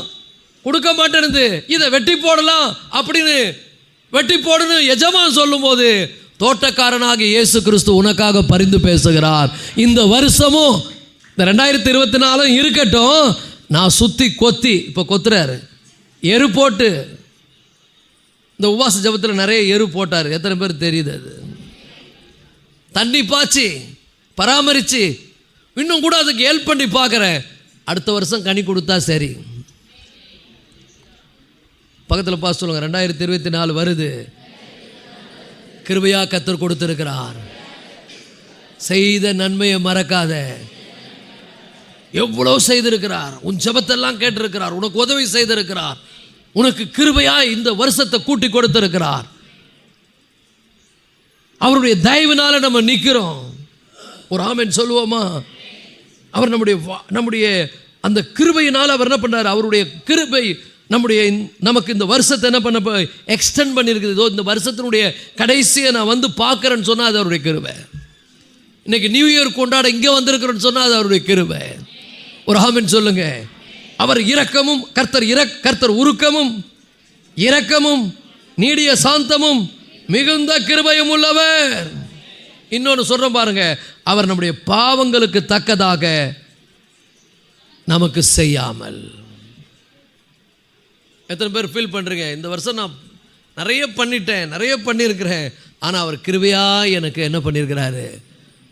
கொடுக்க மாட்டேனுது, இதை வெட்டி போடலாம் அப்படின்னு வெட்டி போடணும் எஜமான் சொல்லும்போது, தோட்டக்காரனாக இயேசு கிறிஸ்து உனக்காக பரிந்து பேசுகிறார். இந்த வருஷமும் இந்த 2024 இருக்கட்டும், நான் சுற்றி கொத்தி, இப்போ கொத்துறாரு, எரு போட்டு, இந்த உபவாச ஜபத்தில் நிறைய எரு போட்டார், எத்தனை பேர் தெரியுது? அது தண்ணி பாய்ச்சி பராமரித்து இன்னும் கூட அதுக்கு ஹெல்ப் பண்ணி பார்க்குறேன். அடுத்த வருஷம் கனி கொடுத்தா சரி. பக்கத்தில் பார்த்து சொல்லுங்க, 2024 வருது, கிருபையாக கர்த்தர் கொடுத்திருக்கிறார். செய்த நன்மையை மறக்காத. எவ்வளோ செய்திருக்கிறார், உன் ஜெபத்தெல்லாம் கேட்டிருக்கிறார், உனக்கு உதவி செய்திருக்கிறார், உனக்கு கிருபையாய் இந்த வருஷத்தை கூட்டி கொடுத்திருக்கிறார். அவருடைய தயவினால நம்ம நிற்கிறோம். ஒரு ஆமென் சொல்லுவோமா? அவர் நம்முடைய அந்த கிருபையினால் அவர் என்ன பண்ணார்? அவருடைய கிருபை நமக்கு இந்த வருஷத்தை என்ன பண்ண எக்ஸ்டெண்ட் பண்ணியிருக்குது. இந்த வருஷத்தினுடைய கடைசியை நான் பார்க்குறேன்னு சொன்னால் அது அவருடைய கிருபை. இன்னைக்கு நியூ இயர் கொண்டாட இங்கே வந்திருக்கிறேன்னு சொன்னால் அது அவருடைய கிருபை. ஒரு ஆமென் சொல்லுங்க. அவர் இரக்கமும் கர்த்தர் உருக்கமும் இரக்கமும் நீடிய சாந்தமும் மிகுந்த கிருபையும் உள்ளவர். இன்னொன்று சொல்கிறோம் பாருங்க, அவர் நம்முடைய பாவங்களுக்கு தக்கதாக நமக்கு செய்யாமல். எத்தனை பேர் ஃபீல் பண்ணுறீங்க, இந்த வருஷம் நான் நிறைய பண்ணியிருக்கிறேன், ஆனால் அவர் கிருபையாக எனக்கு என்ன பண்ணியிருக்கிறாரு?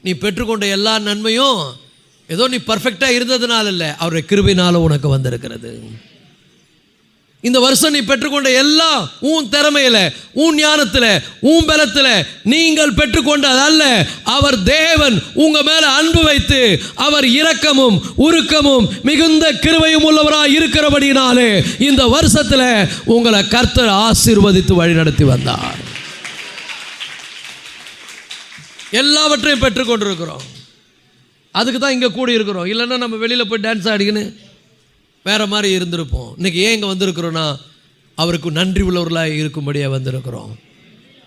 நீ பெற்றுக்கொண்ட எல்லா நன்மையும் ஏதோ நீ பர்ஃபெக்டாக இருந்ததுனால இல்லை, அவருடைய கிருபையினால உனக்கு வந்திருக்கிறது. இந்த வருஷம் நீ பெற்றுக்கொண்ட எல்லாம் உன் திறமையில, உன் ஞானத்தில், உன் பலத்தில் நீங்கள் பெற்றுக்கொண்டதல்ல. அவர் தேவன் உங்க மேல அன்பு வைத்து அவர் இரக்கமும் உருக்கமும் மிகுந்த கிருபையும் உள்ளவராய் இருக்கிறபடினாலே இந்த வருஷத்தில் உங்களை கர்த்தர் ஆசீர்வதித்து வழி நடத்தி வந்தார். எல்லாவற்றையும் பெற்றுக்கொண்டிருக்கிறோம். அதுக்கு தான் இங்கே கூடி இருக்கிறோம். இல்லைன்னா நம்ம வெளியில் போய் டான்ஸ் ஆடிக்கின்னு வேறு மாதிரி இருந்திருப்போம். இன்றைக்கி ஏன் இங்கே வந்திருக்கிறோன்னா, அவருக்கு நன்றி உள்ளவர்களாக இருக்கும்படியாக வந்திருக்கிறோம்.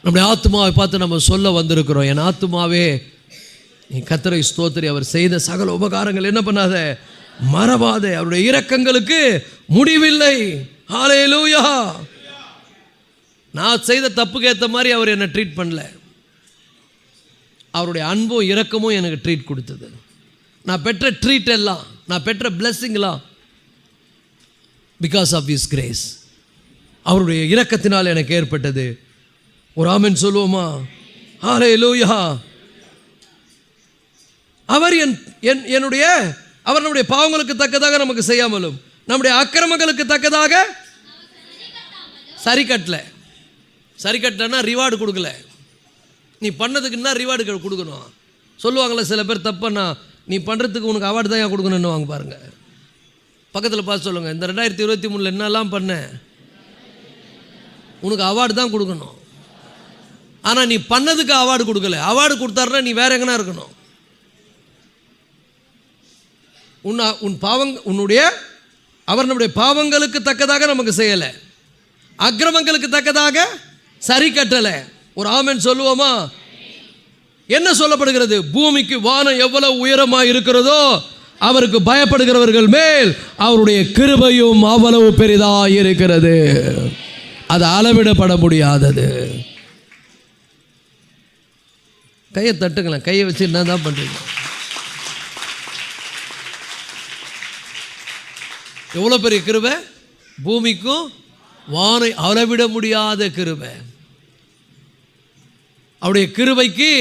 நம்முடைய ஆத்துமாவை பார்த்து நம்ம சொல்ல வந்திருக்கிறோம், என் ஆத்துமாவே நீ கர்த்தரை ஸ்தோத்திரி, அவர் செய்த சகல உபகாரங்கள் என்ன பண்ணாத, மறவாதே, அவருடைய இரக்கங்களுக்கு முடிவில்லை. ஹல்லேலூயா. நான் செய்த தப்புக்கு ஏற்ற மாதிரி அவர் என்னை ட்ரீட் பண்ணல, அவருடைய அன்பும் இரக்கமும் எனக்கு ட்ரீட் கொடுத்தது. நான் பெற்ற ட்ரீட் எல்லாம், நான் பெற்ற பிளெஸ்ஸிங்லாம் பிகாஸ் ஆஃப் ஹிஸ் கிரேஸ், அவருடைய இரக்கத்தினால் எனக்கு ஏற்பட்டது. ஒரு ஆமென் சொல்லுவோமா? ஹல்லேலூயா. அவர் என்னுடைய அவர் நம்முடைய பாவங்களுக்கு தக்கதாக நமக்கு செய்யாமலும் நம்முடைய அக்கிரமங்களுக்கு தக்கதாக சரி கட்டல. சரி கட்டலன்னா ரிவார்டு கொடுக்கல. நீ பண்ணதுக்குன்னா ரிவார்டு கொடுக்கணும். சொல்லுவாங்களே சில பேர் தப்புன்னா, நீ பண்ணுறதுக்கு உனக்கு அவார்டு தான் ஏன் கொடுக்கணும்னு வாங்க பாருங்க. பக்கத்தில் பார்த்து சொல்லுங்கள், இந்த 2023 என்னெல்லாம் பண்ண, உனக்கு அவார்டு தான் கொடுக்கணும். ஆனால் நீ பண்ணதுக்கு அவார்டு கொடுக்கல. அவார்டு கொடுத்தாருன்னா நீ வேற எங்கன்னா இருக்கணும். அவர் நம்முடைய பாவங்களுக்கு தக்கதாக நமக்கு செய்யலை, அக்கிரமங்களுக்கு தக்கதாக சரி கட்டலை. ஒரு ஆமென் சொல்லுவோமா? என்ன சொல்லப்படுகிறது? பூமிக்கு வானம் எவ்வளவு உயரமாக இருக்கிறதோ அவருக்கு பயப்படுகிறவர்கள் மேல் அவருடைய கிருபையும் அவ்வளவு பெரிதாக இருக்கிறது. அது அளவிடப்பட முடியாதது. கையை தட்டுங்களேன், கையை வச்சு என்ன தான் பண்ணுறீங்க? எவ்வளோ பெரிய கிருபை! பூமிக்கும் வானை அளவிட முடியாத கிருபை. அவருடைய கிருபைக்கு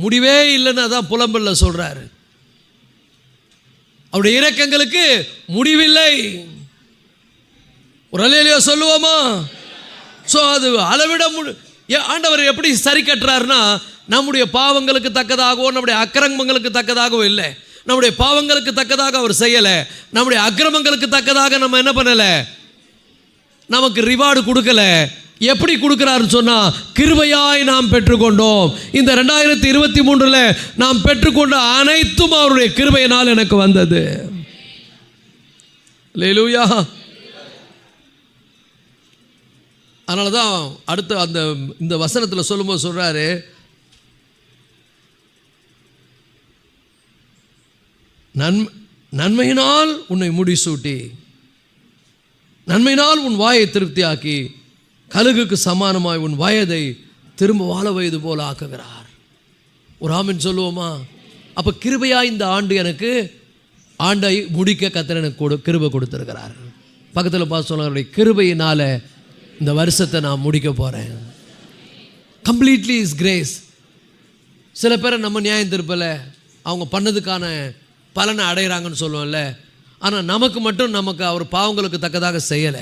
முடிவே இல்லைன்னு அதான் புலம்பல்ல சொல்றாரு. அவருடைய இரக்கங்களுக்கு முடிவில்லை. ஒரு அல்லேலூயா சொல்லுவோமா? ஸோ அது அளவிட ஆண்டவர் எப்படி சரி கட்டுறாருன்னா, நம்முடைய பாவங்களுக்கு தக்கதாகவோ நம்முடைய அக்கிரமங்களுக்கு தக்கதாகவோ இல்லை. நம்முடைய பாவங்களுக்கு தக்கதாக அவர் செய்யலை, நம்முடைய அக்கிரமங்களுக்கு தக்கதாக நம்ம என்ன பண்ணலை, நமக்கு ரிவார்டு கொடுக்கல. எப்படி கொடுக்கிறாருன்னு சொன்னா, கிருபையாய் நாம் பெற்றுக்கொண்டோம். இந்த 2023 நாம் பெற்றுக்கொண்ட அனைத்தும் அவருடைய கிருபையினால் எனக்கு வந்தது. அல்லேலூயா. அதனால தான் அடுத்த இந்த வசனத்தில் சொல்லும்போது சொல்றாரு, நன்மையினால் உன்னை முடிசூட்டி, நன்மையினால் உன் வாயை திருப்தியாக்கி, கழுகுக்கு சமானமாய் உன் வயதை திரும்ப வாழ வயது போல ஆக்குகிறார். ஒரு ஆமென் சொல்லுவோமா? அப்போ கிருபையா இந்த ஆண்டு எனக்கு ஆண்டை முடிக்க கர்த்தர் எனக்கு கிருபை கொடுத்துருக்கிறார். பக்கத்தில் பார்த்து சொல்லுங்க, கிருபையினால இந்த வருஷத்தை நான் முடிக்க போகிறேன். Completely is grace. சில பேரை நம்ம நியாயம் திருப்பலை, அவங்க பண்ணதுக்கான பலனை அடைகிறாங்கன்னு சொல்லுவோம்ல. ஆனால் நமக்கு மட்டும் நமக்கு அவர் பாவங்களுக்கு தக்கதாக செய்யலை,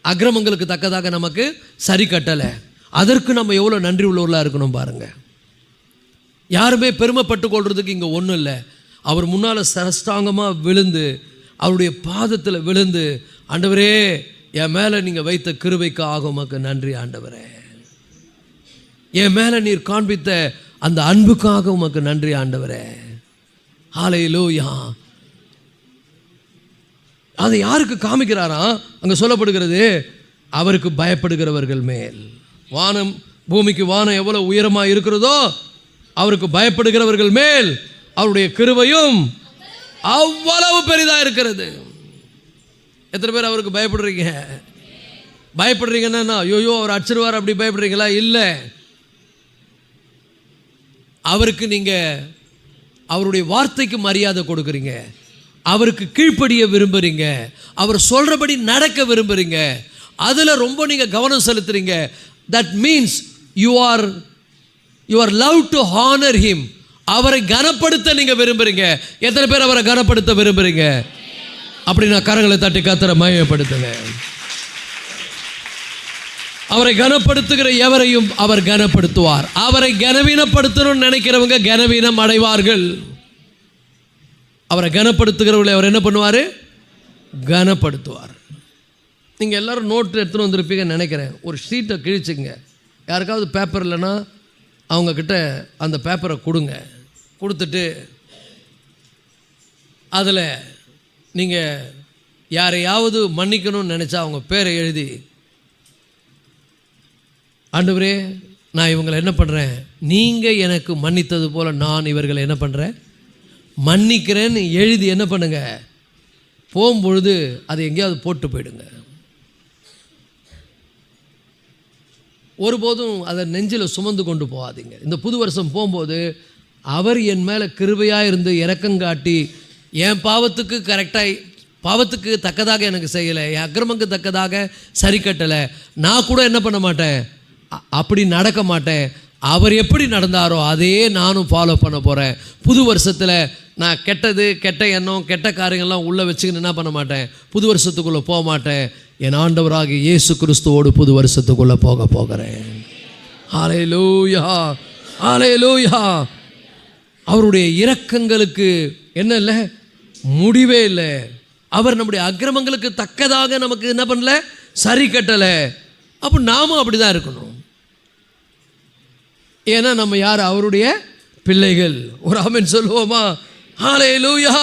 அக்கிரமங்களுக்கு தக்கதாக நமக்கு சரி கட்டலை. அதற்கு நம்ம எவ்வளோ நன்றி உள்ளவர்களாக இருக்கணும் பாருங்கள். யாருமே பெருமைப்பட்டு கொள்றதுக்கு இங்கே ஒன்றும் இல்லை. அவர் முன்னால் சரஸ்டாங்கமாக விழுந்து, அவருடைய பாதத்தில் விழுந்து, ஆண்டவரே என் மேலே நீங்கள் வைத்த கிருபைக்கு ஆகுமக்கு நன்றி ஆண்டவரே, என் மேலே நீர் காண்பித்த அந்த அன்புக்காக உமக்கு நன்றி ஆண்டவரே. ஹல்லேலூயா. அதை யாருக்கு காமிக்கிறாரா? அங்கே சொல்லப்படுகிறது, அவருக்கு பயப்படுகிறவர்கள் மேல். வானம், பூமிக்கு வானம் எவ்வளோ உயரமாக இருக்கிறதோ அவருக்கு பயப்படுகிறவர்கள் மேல் அவருடைய கிருபையும் அவ்வளவு பெரிதாக இருக்கிறது. எத்தனை பேர் அவருக்கு பயப்படுறீங்க? பயப்படுறீங்கன்னா ஐயோ அவர் அடிச்சிருவார் அப்படி பயப்படுறீங்களா? இல்லை, அவருக்கு நீங்கள் அவருடைய வார்த்தைக்கு மரியாதை கொடுக்குறீங்க, அவருக்கு கீழ்ப்படிய விரும்புகிறீங்க, அவர் சொல்கிறபடி நடக்க விரும்புகிறீங்க, அதில் ரொம்ப நீங்கள் கவனம் செலுத்துறீங்க. That means you are love to honour him. அவரை கனப்படுத்த நீங்கள் விரும்புகிறீங்க. எத்தனை பேர் அவரை கனப்படுத்த விரும்புகிறீங்க? அப்படின்னா கரங்களை தட்டி கர்த்தரை மகிமைப்படுத்துங்க. அவரை கனப்படுத்துகிற எவரையும் அவர் கனப்படுத்துவார். அவரை கனவீனப்படுத்தணும்னு நினைக்கிறவங்க கனவீனம் அடைவார்கள். அவரை கனப்படுத்துகிறவர்களை அவர் என்ன பண்ணுவார்? கனப்படுத்துவார். நீங்கள் எல்லோரும் நோட்டு எடுத்துகிட்டு வந்திருப்பீங்கன்னு நினைக்கிறேன். ஒரு ஷீட்டை கிழிச்சுங்க. யாருக்காவது பேப்பர் இல்லைன்னா அவங்கக்கிட்ட அந்த பேப்பரை கொடுங்க. கொடுத்துட்டு அதில் நீங்கள் யாரையாவது மன்னிக்கணும்னு நினச்சா அவங்க பேரை எழுதி ஆண்டவரே, நான் இவங்களை என்ன பண்ணுறேன், நீங்கள் எனக்கு மன்னித்தது போல் நான் இவர்களை என்ன பண்ணுறேன், மன்னிக்கிறேன்னு எழுதி என்ன பண்ணுங்க, போகும்பொழுது அதை எங்கேயாவது போட்டு போயிடுங்க. ஒருபோதும் அதை நெஞ்சில் சுமந்து கொண்டு போகாதீங்க. இந்த புது வருஷம் போகும்போது அவர் என் மேலே கிருபையாக இருந்து இரக்கங்காட்டி என் பாவத்துக்கு தக்கதாக எனக்கு செய்யலை, என் அக்கிரமக்கு தக்கதாக சரி கட்டலை, நான் கூட என்ன பண்ண மாட்டேன், அப்படி நடக்க மாட்டேன். அவர் எப்படி நடந்தாரோ அதையே நானும் ஃபாலோ பண்ண போகிறேன். புது வருஷத்தில் நான் கெட்ட எண்ணம் கெட்ட காரியங்கள்லாம் உள்ளே வச்சுக்கின்னு என்ன பண்ண மாட்டேன், புது வருஷத்துக்குள்ளே போக மாட்டேன். என் ஆண்டவராகிய இயேசு கிறிஸ்துவோடு புது வருஷத்துக்குள்ளே போகிறேன். ஹல்லேலூயா, ஹல்லேலூயா. அவருடைய இரக்கங்களுக்கு என்ன இல்லை, முடிவே இல்லை. அவர் நம்முடைய அக்கிரமங்களுக்கு தக்கதாக நமக்கு என்ன பண்ணல, சரி கட்டலை. அப்போ நாமும் அப்படி தான் இருக்கணும். ஏன்னா நம்ம யார், அவருடைய பிள்ளைகள். ஒரு ஆமென் சொல்லுவோமா? ஹல்லேலூயா.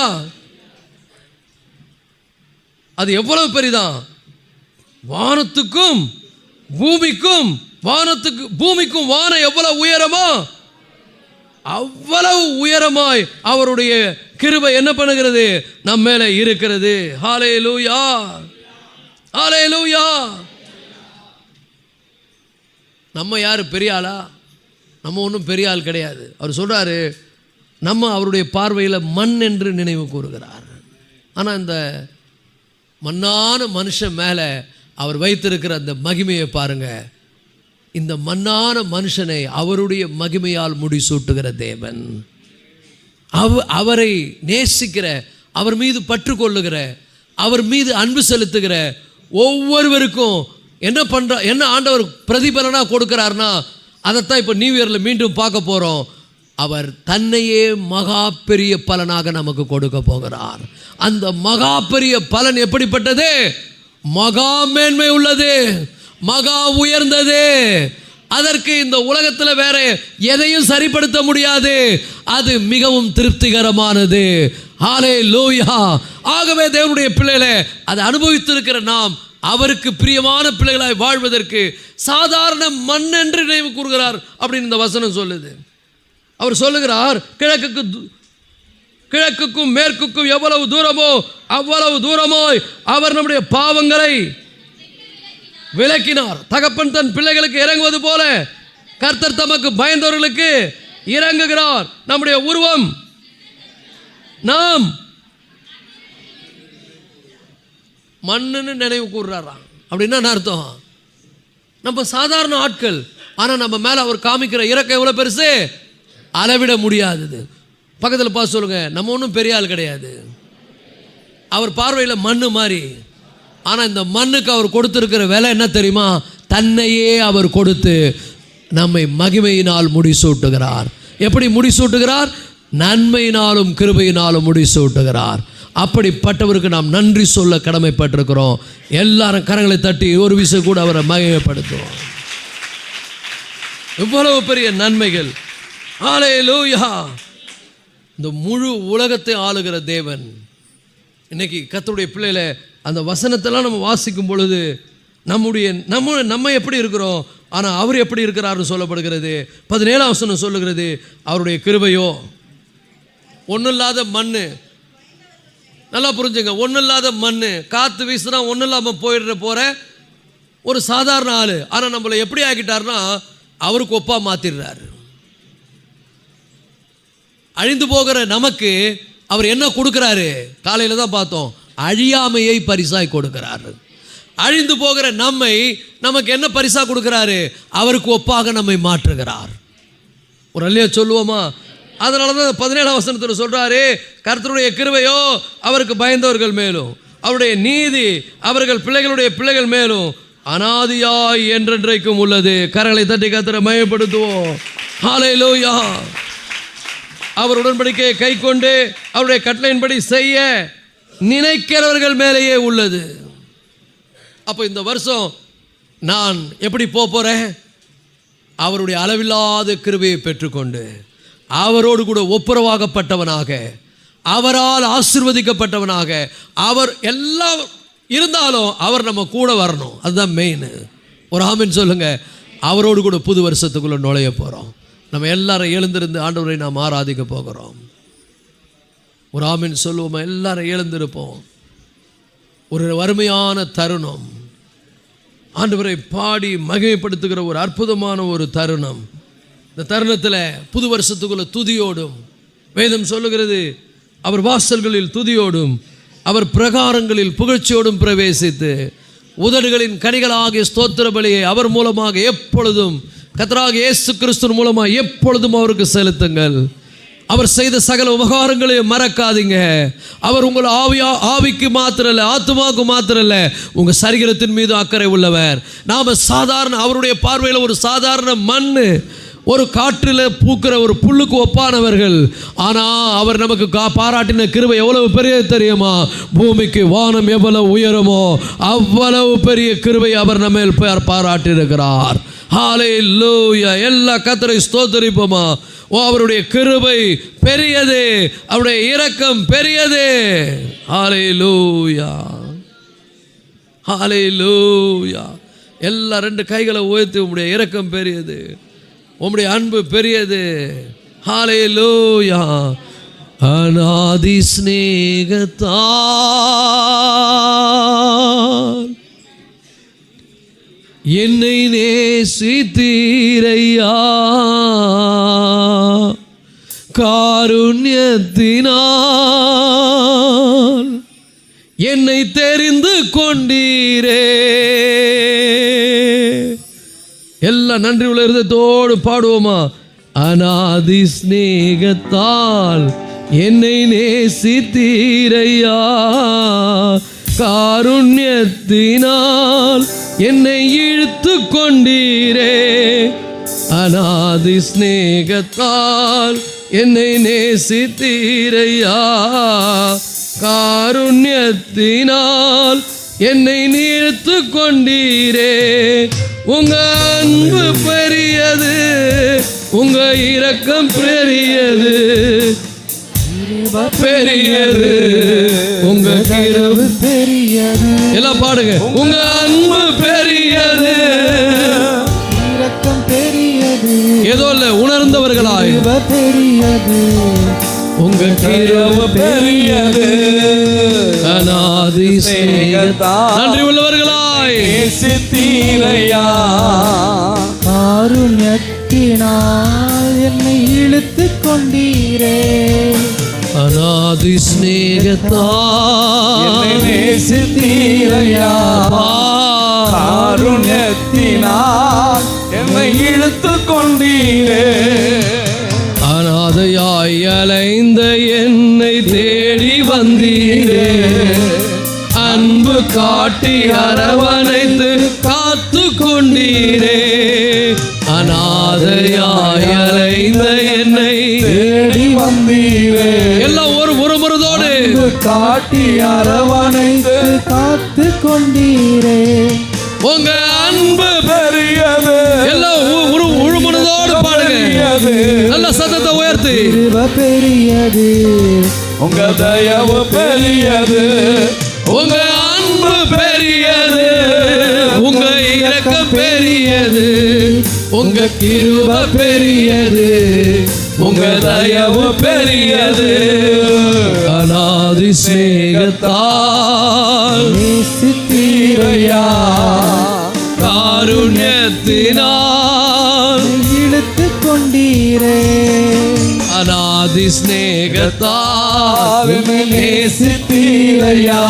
அது எவ்வளவு பெரிதான், வானத்துக்கும் பூமிக்கும், பூமிக்கும் வானம் எவ்வளவு உயரமோ அவ்வளவு உயரமாய் அவருடைய கிருபை என்ன பண்ணுகிறது, நம்ம மேலே இருக்கிறது. ஹல்லேலூயா, ஹல்லேலூயா. நம்ம யார், பெரிய ஆளா? நம்ம ஒன்றும் பெரிய ஆள் கிடையாது. அவர் சொல்கிறாரு, நம்ம அவருடைய பார்வையில் மண் என்று நினைவு கூறுகிறார். ஆனால் இந்த மண்ணான மனுஷன் மேலே அவர் வைத்திருக்கிற அந்த மகிமையை பாருங்கள். இந்த மண்ணான மனுஷனை அவருடைய மகிமையால் முடிசூட்டுகிற தேவன், அவரை நேசிக்கிற, அவர் மீது பற்று கொள்ளுகிற, அவர் மீது அன்பு செலுத்துகிற ஒவ்வொருவருக்கும் என்ன ஆண்டவர் பிரதிபலனாக கொடுக்கிறார்னா, அதைத்தான் இப்போ நியூ இயரில் மீண்டும் பார்க்க போகிறோம். அவர் தன்னையே மகா பெரிய பலனாக நமக்கு கொடுக்க போகிறார். அந்த மகா பெரிய பலன் எப்படிப்பட்டது, மகா மேன்மை உள்ளது, மகா உயர்ந்தது. அதற்கு இந்த உலகத்தில் வேற எதையும் சரிப்படுத்த முடியாது. அது மிகவும் திருப்திகரமானது. ஹல்லேலூயா. ஆகவே தேவனுடைய பிள்ளைகளே, அதை அனுபவித்திருக்கிற நாம் அவருக்கு பிரியமான பிள்ளைகளாய் வாழ்வதற்கு சாதாரண மண் என்று நினைவு கூறுகிறார் அப்படின்னு இந்த வசனம் சொல்லுது. அவர் சொல்லுகிறார், கிழக்குக்கும் மேற்குக்கும் எவ்வளவு தூரமோ அவ்வளவு தூரமாய் அவர் நம்முடைய பாவங்களை விலக்கினார். தகப்பன் தன் பிள்ளைகளுக்கு இறங்குவது போல கர்த்தர் தமக்கு பயந்தவர்களுக்கு இறங்குகிறார். நம்முடைய உருவம் நாம் மண்ணுன்னு நினைவு கூறுறாராம். அப்படின்னா என்ன அர்த்தம், நம்ம சாதாரண ஆட்கள், ஆனால் நம்ம மேலே அவர் காமிக்கிற இறக்கம் எவ்வளோ பெருசு, அளவிட முடியாதது. பக்கத்தில் பார்த்து சொல்லுங்க, நம்ம ஒன்றும் பெரிய ஆள் கிடையாது. அவர் பார்வையில் மண்ணு மாதிரி. ஆனால் இந்த மண்ணுக்கு அவர் கொடுத்திருக்கிற விலை என்ன தெரியுமா, தன்னையே அவர் கொடுத்து நம்மை மகிமையினால் முடிசூட்டுகிறார். எப்படி முடிசூட்டுகிறார், நன்மையினாலும் கிருபையினாலும் முடிசூட்டுகிறார். அப்படிப்பட்டவருக்கு நாம் நன்றி சொல்ல கடமைப்பட்டிருக்கிறோம். எல்லாரும் கரங்களை தட்டி ஒரு விஷயம் கூட அவரை மகிமைப்படுத்துவோம். இவ்வளவு பெரிய நன்மைகள். ஹல்லேலூயா. இந்த முழு உலகத்தை ஆளுகிற தேவன். இன்னைக்கு கர்த்தருடைய பிள்ளையில அந்த வசனத்தெல்லாம் நம்ம வாசிக்கும் பொழுது நம்ம எப்படி இருக்கிறோம், ஆனால் அவர் எப்படி இருக்கிறார்னு சொல்லப்படுகிறது. 17ஆம் வசனம் சொல்லுகிறது, அவருடைய கிருபையோ ஒன்றும் இல்லாத மண்ணு. நல்லா புரிஞ்சுங்க, ஒன்றும் இல்லாத மண்ணு, காற்று வீசுனா ஒன்றும் இல்லாமல் போகிற ஒரு சாதாரண ஆள். ஆனால் நம்மளை எப்படி ஆக்கிட்டார்னா அவருக்கு ஒப்பா மாற்றிடுறாரு. அழிந்து போகிற நமக்கு அவர் என்ன கொடுக்குறாரு, காலையில் தான் பார்த்தோம், அழியாமையை பரிசாய் கொடுக்கிறாரு. அழிந்து போகிற நம்மை நமக்கு என்ன பரிசா கொடுக்கிறாரு, அவருக்கு ஒப்பாக நம்மை மாற்றுகிறார். ஒரு அல்லையா சொல்லுவோமா? அதனால தான் 17ஆம் வசனத்தில் சொல்றாரு, கர்த்தருடைய கிருபையோ அவருக்கு பயந்தவர்கள் மேலும், அவருடைய நீதி அவர்கள் பிள்ளைகளுடைய பிள்ளைகள் மேலும் அனாதியாய் என்றென்றைக்கும் உள்ளது. கரங்களை தட்டி கர்த்தரை மகிமைப்படுத்துவோம். ஹல்லேலூயா. அவர் உடன்படிக்கையை கை கொண்டு அவருடைய கட்டளையின்படி செய்ய நினைக்கிறவர்கள் மேலேயே உள்ளது. அப்போ இந்த வருஷம் நான் எப்படி போகிறேன், அவருடைய அளவில்லாத கிருபையை பெற்றுக்கொண்டு அவரோடு கூட ஒப்புரவாகப்பட்டவனாக, அவரால் ஆசீர்வதிக்கப்பட்டவனாக, அவர் எல்லாம் இருந்தாலும் அவர் நம்ம கூட வரணும். அதுதான் மெயின். ஒரு ஆமென் சொல்லுங்க. அவரோடு கூட புது வருஷத்துக்குள்ளே நுழைய போகிறோம். நம்ம எல்லாரும் எழுந்திருந்து ஆண்டவரை நாம் ஆராதிக்க போகிறோம். ஒரு ஆமீன் சொல்லுவோமா? எல்லாரும் எழுந்திருப்போம். ஒரு வறுமையான தருணம், ஆண்டவரை பாடி மகிமைப்படுத்துகிற ஒரு அற்புதமான ஒரு தருணம். இந்த தருணத்தில் புது வருஷத்துக்குள்ள துதியோடும், வேதம் சொல்லுகிறது அவர் வாசல்களில் துதியோடும் அவர் பிரகாரங்களில் புகழ்ச்சியோடும் பிரவேசித்து உதடுகளின் கனிகளாகிய ஸ்தோத்திர பலியை அவர் மூலமாக எப்பொழுதும் கர்த்தராகிய இயேசு கிறிஸ்து மூலமாக எப்பொழுதும் அவருக்கு செலுத்துங்கள். அவர் செய்த சகல உபகாரங்களையும் மறக்காதீங்க. அவர் உங்கள் ஆவிக்கு மாத்திரம் இல்லை, ஆத்துமாவுக்கு மாத்திரம் இல்லை, உங்கள் சரீரத்தின் மீது அக்கறை உள்ளவர். நாம் சாதாரண, அவருடைய பார்வையில் ஒரு சாதாரண மண், ஒரு காற்றில் பூக்கிற ஒரு புல்லுக்கு ஒப்பானவர்கள். ஆனால் அவர் நமக்கு பாராட்டின கிருபை எவ்வளவு பெரிய தெரியுமா? பூமிக்கு வானம் எவ்வளவு உயரமோ அவ்வளவு பெரிய கிருபை அவர் நம்ம பாராட்டியிருக்கிறார். ஹல்லேலூயா! எல்லா கர்த்தரை ஸ்தோத்திரிப்போமா? அவருடைய கிருபை பெரியது, அவருடைய இரக்கம் பெரியது. ஹல்லேலூயா, ஹல்லேலூயா! எல்லா ரெண்டு கைகளை உயர்த்தி, உம்முடைய இரக்கம் பெரியது, உம்முடைய அன்பு பெரியது. ஹல்லேலூயா! அநாதி ஸ்நேகத்தால் என்னை நேசித்தீரையா, காருண்யத்தினால் என்னை தெரிந்து கொண்டீரே. எல்லாம் நன்றி உள்ள இருதயத்தோடு பாடுவோமா? அநாதி ஸ்நேகத்தால் என்னை நேசித்தீரையா, காருண்யத்தினால் என்னை இழுத்து கொண்டீரே. அநாதி ஸ்நேகத்தால் என்னை நேசித்தீரையா, காருண்யத்தினால் என்னை இழுத்து கொண்டீரே. உங்க அன்பு பெரியது, உங்க இரக்கம் பெரியது, பெரியது, உங்க கிருபை பெரியது. எல்லாம் பாடுங்க. உங்க அன்பு பெரியது, இரக்கம் பெரியது, ஏதோ இல்ல, உணர்ந்தவர்களாய் பெரியது, உங்க கிருபை பெரியது. அநாதி ஸ்நேகத்தால் நன்றி உள்ளவர்களாய் நேசித்தீரையா, காருண்யத்தினால் என்னை இழுத்து கொண்டீரே. அநாதி ஸ்நேகத்தால் என்னை நேசித்தீரையா, காருண்யத்தினால் என்னை இழுத்து கொண்டீரே. அநாதையாய் அலைந்த என்னை தேடி வந்தீரே, அன்பு காட்டி அரவணைத்து காத்து கொண்டீரே. அநாதையாய் அலைந்த என்னை தேடி வந்தீரே, எல்லாம் ஒரு முறைதோடு காட்டி அரவணைத்து காத்து கொண்டீரே. உங்க அன்பு பெரியது, எல்லாம் முழுமனதோடு பாடுங்க. நல்ல சத்தத்தை உயர்த்தி, பெரியது, உங்க தயவு பெரியது, உங்க அன்பு பெரியது, உங்க இரக்கம் பெரியது, உங்க கிருபை பெரியது, உங்க தயவு பெரியது. அநாதி ஸ்நேகத்தால் நேசித்தீரையா, காருண்யத்தினால் இழுத்து கொண்டீரே. அநாதி ஸ்நேகத்தால் நேசித்தீரையா,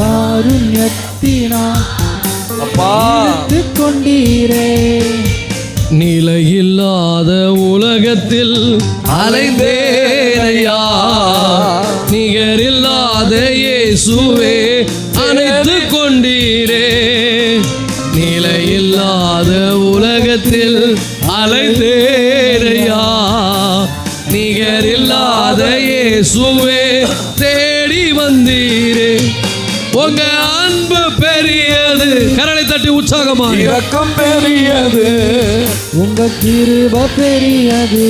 காருண்யத்தினால் இழுத்து கொண்டீரே. நிலையில்லாத உலகத்தில் அலைந்தேனையா, நிகரில்லாத இயேசுவே அணைத்து கொண்டீரே. நிலையில்லாத உலகத்தில் அலைந்தேனையா, நிகரில்லாத இயேசுவே தேடி வந்தீரே. உங்க அன்பு பெரியது, கரலை தட்டி உற்சாகமா. இரக்கம் பெரியது, உங்க கிருபை பெரியது,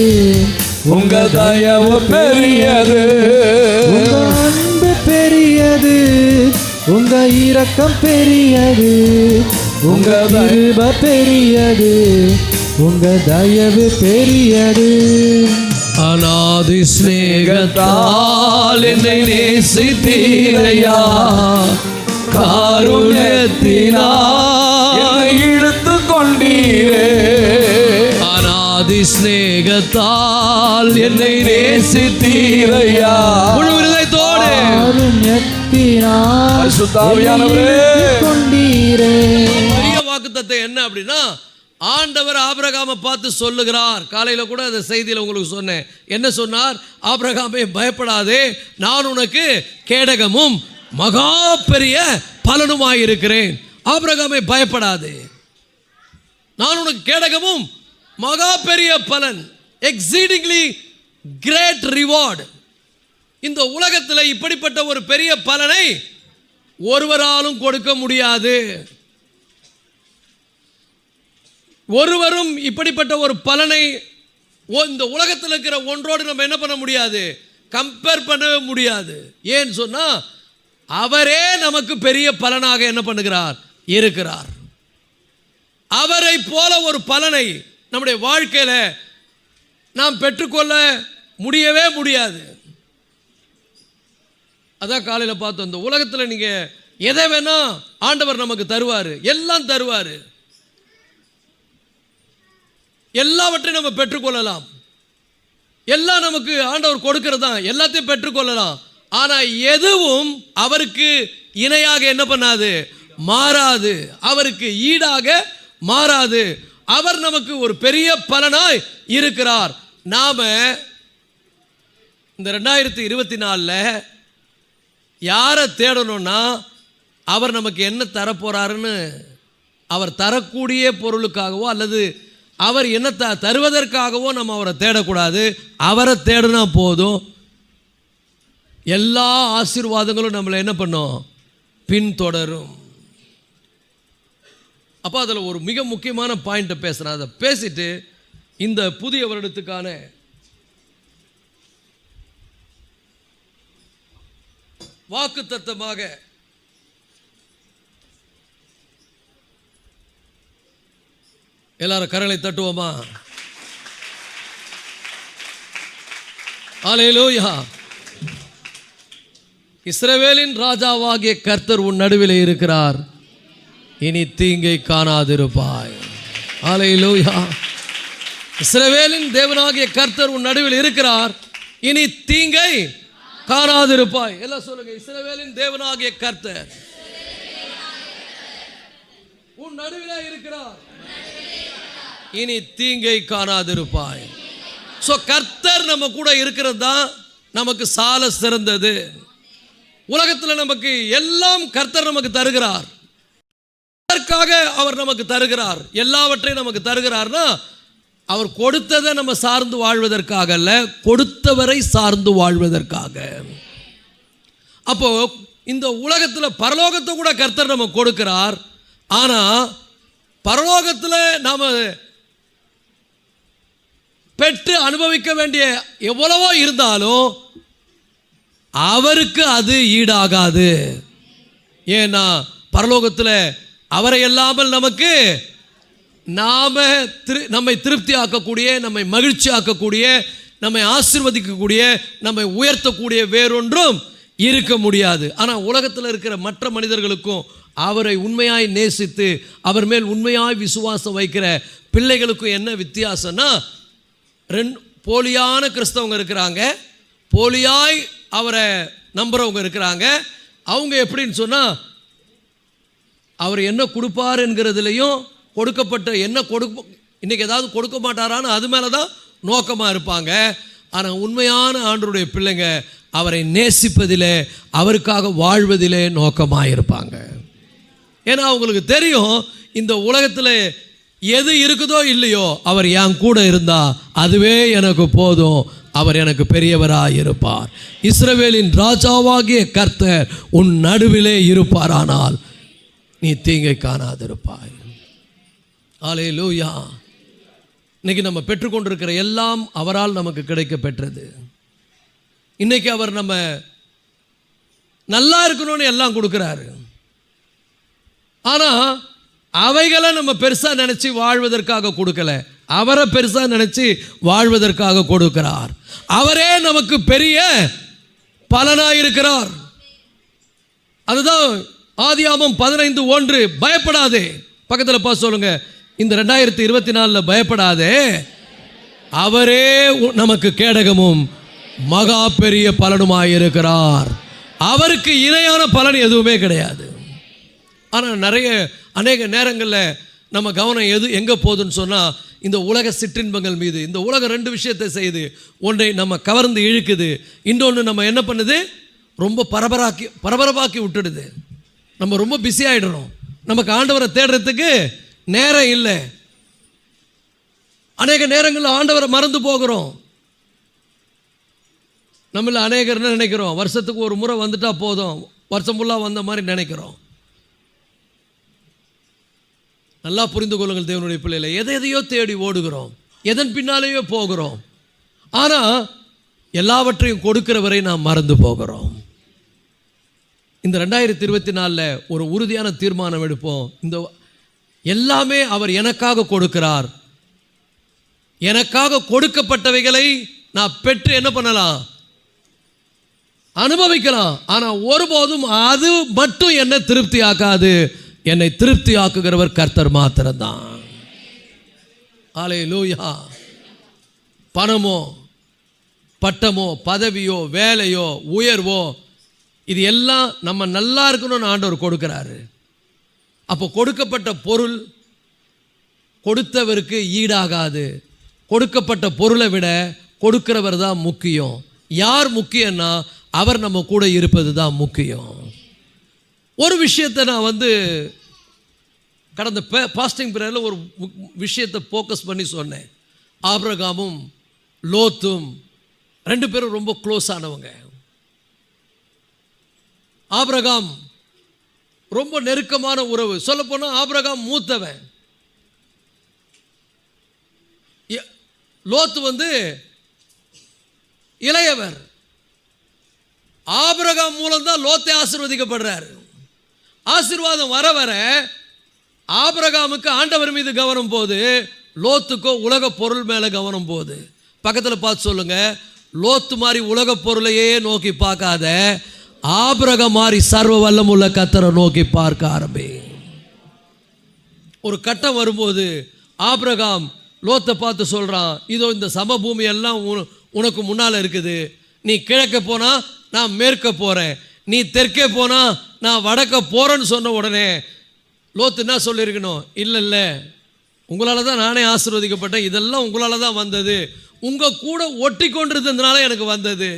உங்க தயவு பெரியது, உங்க அன்பு பெரியது, உங்க இரக்கம் பெரியது, உங்க கிருபை பெரியது, உங்க தயவு பெரியது. அநாதி சிநேகத்தால் என்னை நேசித்தீரையா, காருண்யத்தினால் இழுத்து கொண்டீரே. அநாதி சிநேகத்தால் என்னை நேசித்தீரையா, முழு இருதயத்தோடு காருண்யத்தினால் பரிசுத்தாவியானவரே கொண்டீரே. பெரிய வாக்குத்தத்தம் என்ன அப்படின்னா, ஆண்டவர் ஆபிரகாமை பார்த்து சொல்லுகிறார். காலையில கூட அந்த செய்தியில் உங்களுக்கு சொன்னேன். என்ன சொன்னார்? ஆபிரகாமே பயப்படாதே, நான் உனக்கு கேடகமும் மகா பெரிய பலனுமாயிருக்கிறேன். ஆபிரகாமே பயப்படாதே, நான் உனக்கு கேடகமும் மகா பெரிய பலன், எக்ஸீடிங்லி கிரேட் ரிவார்டு. இந்த உலகத்தில் இப்படிப்பட்ட ஒரு பெரிய பலனை ஒருவராலும் கொடுக்க முடியாது. ஒருவரும் இப்படிப்பட்ட ஒரு பலனை இந்த உலகத்தில் இருக்கிற ஒன்றோடு நம்ம என்ன பண்ண முடியாது, கம்பேர் பண்ணவே முடியாது. ஏன்னு சொன்னா அவரே நமக்கு பெரிய பலனாக என்ன பண்ணுகிறார், இருக்கிறார். அவரை போல ஒரு பலனை நம்முடைய வாழ்க்கையில நாம் பெற்றுக்கொள்ள முடியவே முடியாது. அதான் காலையில் பார்த்தோம், இந்த உலகத்தில் நீங்க எதை வேணா ஆண்டவர் நமக்கு தருவாரு, எல்லாம் தருவாரு, எல்லாவற்றையும் நம்ம பெற்றுக்கொள்ளலாம். எல்லாம் நமக்கு ஆண்டவர் கொடுக்கிறதா, எல்லாத்தையும் பெற்றுக்கொள்ளலாம். ஆனா எதுவும் அவருக்கு இணையாக என்ன பண்ணாது, மாறாது, அவருக்கு ஈடாக மாறாது. அவர் நமக்கு ஒரு பெரிய பலனாய் இருக்கிறார். நாம இந்த 2024 யாரை தேடணும்னா, அவர் நமக்கு என்ன தரப்போறாருன்னு, அவர் தரக்கூடிய பொருளுக்காகவோ அல்லது அவர் என்ன தருவதற்காகவோ நம்ம அவரை தேடக்கூடாது. அவரை தேடினா போதும், எல்லா ஆசீர்வாதங்களும் நம்மளை என்ன பண்ணும், பின்தொடரும். அப்போ அதில் ஒரு மிக முக்கியமான பாயிண்ட்டை பேசுகிறேன். அதை பேசிட்டு இந்த புதிய வருடத்துக்கான வாக்குத்தத்தமாக எல்லாரும் கரங்களை தட்டுவோமா? அல்லேலூயா. இஸ்ரவேலின் ராஜாவாகிய கர்த்தர் உன் நடுவிலே இருக்கிறார், இனி தீங்கை காணாதிருப்பாய். அல்லேலூயா. இஸ்ரவேலின் தேவனாகிய கர்த்தர் உன் நடுவில் இருக்கிறார், இனி தீங்கை காணாதிருப்பாய். எல்லாம் சொல்லுங்க, இஸ்ரவேலின் தேவனாகிய கர்த்தர் உன் நடுவிலே இருக்கிறார், இனி தீங்கை காணாதிருப்பாய். ஸோ கர்த்தர் நம்ம கூட இருக்கிறது தான் நமக்கு சால சிறந்தது. உலகத்தில் நமக்கு எல்லாம் கர்த்தர் நமக்கு தருகிறார். அதற்காக அவர் நமக்கு தருகிறார், எல்லாவற்றையும் நமக்கு தருகிறார்னா அவர் கொடுத்ததை நம்ம சார்ந்து வாழ்வதற்காக அல்ல, கொடுத்தவரை சார்ந்து வாழ்வதற்காக. அப்போ இந்த உலகத்தில் பரலோகத்தை கூட கர்த்தர் நம்ம கொடுக்கிறார். ஆனால் பரலோகத்தில் நாம் பெற்று அனுபவிக்க வேண்டிய எவ்வளவோ இருந்தாலும் அவருக்கு அது ஈடாகாது. ஏன்னா பரலோகத்தில் அவரை இல்லாமல் நமக்கு நம்மை திருப்தி ஆக்கக்கூடிய, நம்மை மகிழ்ச்சி ஆக்கக்கூடிய, நம்மை ஆசீர்வதிக்கக்கூடிய, நம்மை உயர்த்தக்கூடிய வேறொன்றும் இருக்க முடியாது. ஆனால் உலகத்தில் இருக்கிற மற்ற மனிதர்களுக்கும் அவரை உண்மையாய் நேசித்து அவர் மேல் உண்மையாய் விசுவாசம் வைக்கிற பிள்ளைகளுக்கும் என்ன வித்தியாசம்னா, போலியான கிறிஸ்தவங்க இருக்கிறாங்க, போலியாய் அவரை நம்புறவங்க இருக்கிறாங்க. அவங்க எப்படின்னு சொன்னால், அவர் என்ன கொடுப்பார் என்கிறதுலையும் கொடுக்கப்பட்ட என்ன இன்னைக்கு ஏதாவது கொடுக்க மாட்டாரான்னு அது மேலே தான் நோக்கமாக இருப்பாங்க. ஆனால் உண்மையான ஆண்டவருடைய பிள்ளைங்க அவரை நேசிப்பதிலே, அவருக்காக வாழ்வதிலே நோக்கமாக இருப்பாங்க. ஏன்னா அவங்களுக்கு தெரியும், இந்த உலகத்தில் எது இருக்குதோ இல்லையோ அவர் என் கூட இருந்தா அதுவே எனக்கு போதும், அவர் எனக்கு பெரியவராய் இருப்பார். இஸ்ரவேலின் ராஜாவாகிய கர்த்தர் உன் நடுவிலே இருப்பாரானால் நீ தீங்கை காணாதிருப்பாய். அல்லேலூயா. இன்னைக்கு நம்ம பெற்றுக்கொண்டிருக்கிற எல்லாம் அவரால் நமக்கு கிடைக்க பெற்றது. இன்னைக்கு அவர் நம்ம நல்லா இருக்கணும்னு எல்லாம் கொடுக்குறாரு. ஆனால் அவைகளை நம்ம பெருசாக நினச்சி வாழ்வதற்காக கொடுக்கல, அவரை பெருசாக நினச்சி வாழ்வதற்காக கொடுக்கிறார். அவரே நமக்கு பெரிய பலனாயிருக்கிறார். அதுதான் ஆதியாகமம் 15:1, பயப்படாதே. பக்கத்தில் பார்த்து சொல்லுங்க, இந்த 2024 பயப்படாதே, அவரே நமக்கு கேடகமும் மகா பெரிய பலனுமாயிருக்கிறார். அவருக்கு இணையான பலன் எதுவுமே கிடையாது. ஆனால் அநேக நேரங்களில் நம்ம கவனம் எங்கே போகுதுன்னு சொன்னால், இந்த உலக சிற்றின்பங்கள் மீது. இந்த உலகம் 2 விஷயத்தை செய்யுது. ஒன்றை நம்ம கவர்ந்து இழுக்குது, இன்னொன்று நம்ம என்ன பண்ணுது, ரொம்ப பரபரப்பாக்கி விட்டுடுது. நம்ம ரொம்ப பிஸி ஆகிடுறோம், நமக்கு ஆண்டவரை தேடுறதுக்கு நேரம் இல்லை. அநேக நேரங்களில் ஆண்டவரை மறந்து போகிறோம். நம்மள அநேகர் என்ன நினைக்கிறோம், வருஷத்துக்கு ஒரு முறை வந்துட்டா போதும், வருஷம் ஃபுல்லாக வந்த மாதிரி நினைக்கிறோம். நல்லா புரிந்து கொள்ளுங்கள் தேவனுடைய பிள்ளைகளை, எதையோ தேடி ஓடுகிறோம், எதன் பின்னாலேயோ போகிறோம். ஆனால் எல்லாவற்றையும் கொடுக்கிறவரை நாம் மறந்து போகிறோம். இந்த 2024 ஒரு உறுதியான தீர்மானம் எடுப்போம். இந்த எல்லாமே அவர் எனக்காக கொடுக்கிறார். எனக்காக கொடுக்கப்பட்டவைகளை நான் பெற்று என்ன பண்ணலாம், அனுபவிக்கலாம். ஆனால் ஒருபோதும் அது மட்டும் என்னை திருப்தி ஆக்காது. என்னை திருப்தி ஆக்குகிறவர் கர்த்தர் மாத்திரம்தான். அல்லேலூயா. பணமோ பட்டமோ பதவியோ வேலையோ உயர்வோ, இது எல்லாம் நம்ம நல்லா இருக்கணும்னு ஆண்டவர் கொடுக்கிறாரு. அப்போ கொடுக்கப்பட்ட பொருள் கொடுத்தவருக்கு ஈடாகாது. கொடுக்கப்பட்ட பொருளை விட கொடுக்கிறவர் தான் முக்கியம். யார் முக்கியம்னா அவர் நம்ம கூட இருப்பது தான் முக்கியம். ஒரு விஷயத்தை நான் கடந்த பாஸ்டிங் பிரேயரில் ஒரு விஷயத்தை ஃபோக்கஸ் பண்ணி சொன்னேன். ஆபிரகாமும் லோத்தும் 2 பேரும் ரொம்ப க்ளோஸ் ஆனவங்க. ஆபிரகாம் ரொம்ப நெருக்கமான உறவு. சொல்லப்போனால் ஆபிரகாம் மூத்தவன், லோத்து இளையவர். ஆபிரகாம் மூலம்தான் லோத்தை ஆசீர்வதிக்கப்படுறாரு. ஆசீர்வாதம் வர வர ஆபிரகாமுக்கு ஆண்டவர் மீது கவனம் போகுது, லோத்துக்கோ உலக பொருள் மேலே கவனம் போகுது. பக்கத்தில் பார்த்து சொல்லுங்க, லோத்து மாதிரி உலக பொருளையே நோக்கி பார்க்காத, ஆபிரகாம் மாதிரி சர்வ வல்லமுள்ள கர்த்தரை நோக்கி பார்க்க ஆரம்பி. ஒரு கட்டம் வரும்போது ஆபிரகாம் லோத்தை பார்த்து சொல்கிறான், இதோ இந்த சமபூமி எல்லாம் உனக்கு முன்னால் இருக்குது. நீ கிழக்க போனால் நான் மேற்க போகிறேன், நீ தெற்கே போனால் நான் வடக்க போகிறேன்னு சொன்ன உடனே லோத்து என்ன சொல்லியிருக்கணும், இல்லை உங்களால் தான் நானே ஆசீர்வதிக்கப்பட்டேன், இதெல்லாம் உங்களால் தான் வந்தது, உங்கள் கூட ஒட்டி கொண்டிருந்ததுனால எனக்கு வந்தது.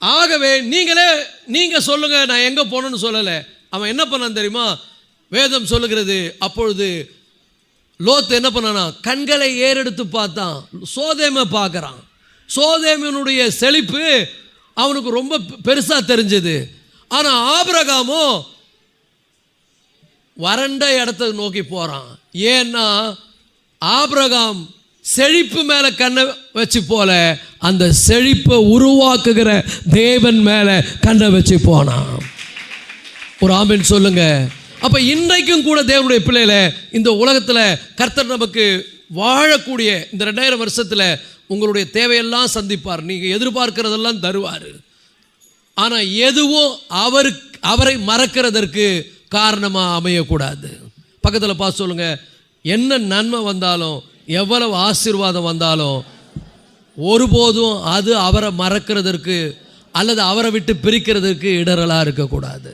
ஆகவே நீங்கள் சொல்லுங்கள், நான் எங்கே போகணுன்னு சொல்லலை. அவன் என்ன பண்ணான் தெரியுமா, வேதம் சொல்லுகிறது, அப்பொழுது லோத்து என்ன பண்ணானா, கண்களை ஏறெடுத்து பார்த்தான், சோதேமை பார்க்குறான். சோதேமனுடைய செழிப்பு அவனுக்கு ரொம்ப பெருசாக தெரிஞ்சது. ஆனால் ஆபிரகாமோ வறண்ட இடத்தை நோக்கி போகிறான். ஏன்னா ஆபிரகாம் செழிப்பு மேலே கண்ணை வச்சு போல, அந்த செழிப்பை உருவாக்குகிற தேவன் மேலே கண்ணை வச்சு போனான். ஒரு ஆமென் சொல்லுங்க. அப்போ இன்றைக்கும் கூட தேவனுடைய பிள்ளைகளை இந்த உலகத்தில் கர்த்தர் நமக்கு வாழக்கூடிய இந்த 2000 வருஷத்தில் உங்களுடைய தேவையெல்லாம் சந்திப்பார். நீங்கள் எதிர்பார்க்கிறதெல்லாம் தருவார். ஆனால் எதுவும் அவரை மறக்கிறதற்கு காரணமாக அமையக்கூடாது. பக்கத்தில் பார்த்து சொல்லுங்கள், என்ன நன்மை வந்தாலும் எவ்வளவு ஆசீர்வாதம் வந்தாலும் ஒருபோதும் அது அவரை மறக்கிறதற்கு அல்லது அவரை விட்டு பிரிக்கிறதுக்கு இடரலாக இருக்கக்கூடாது.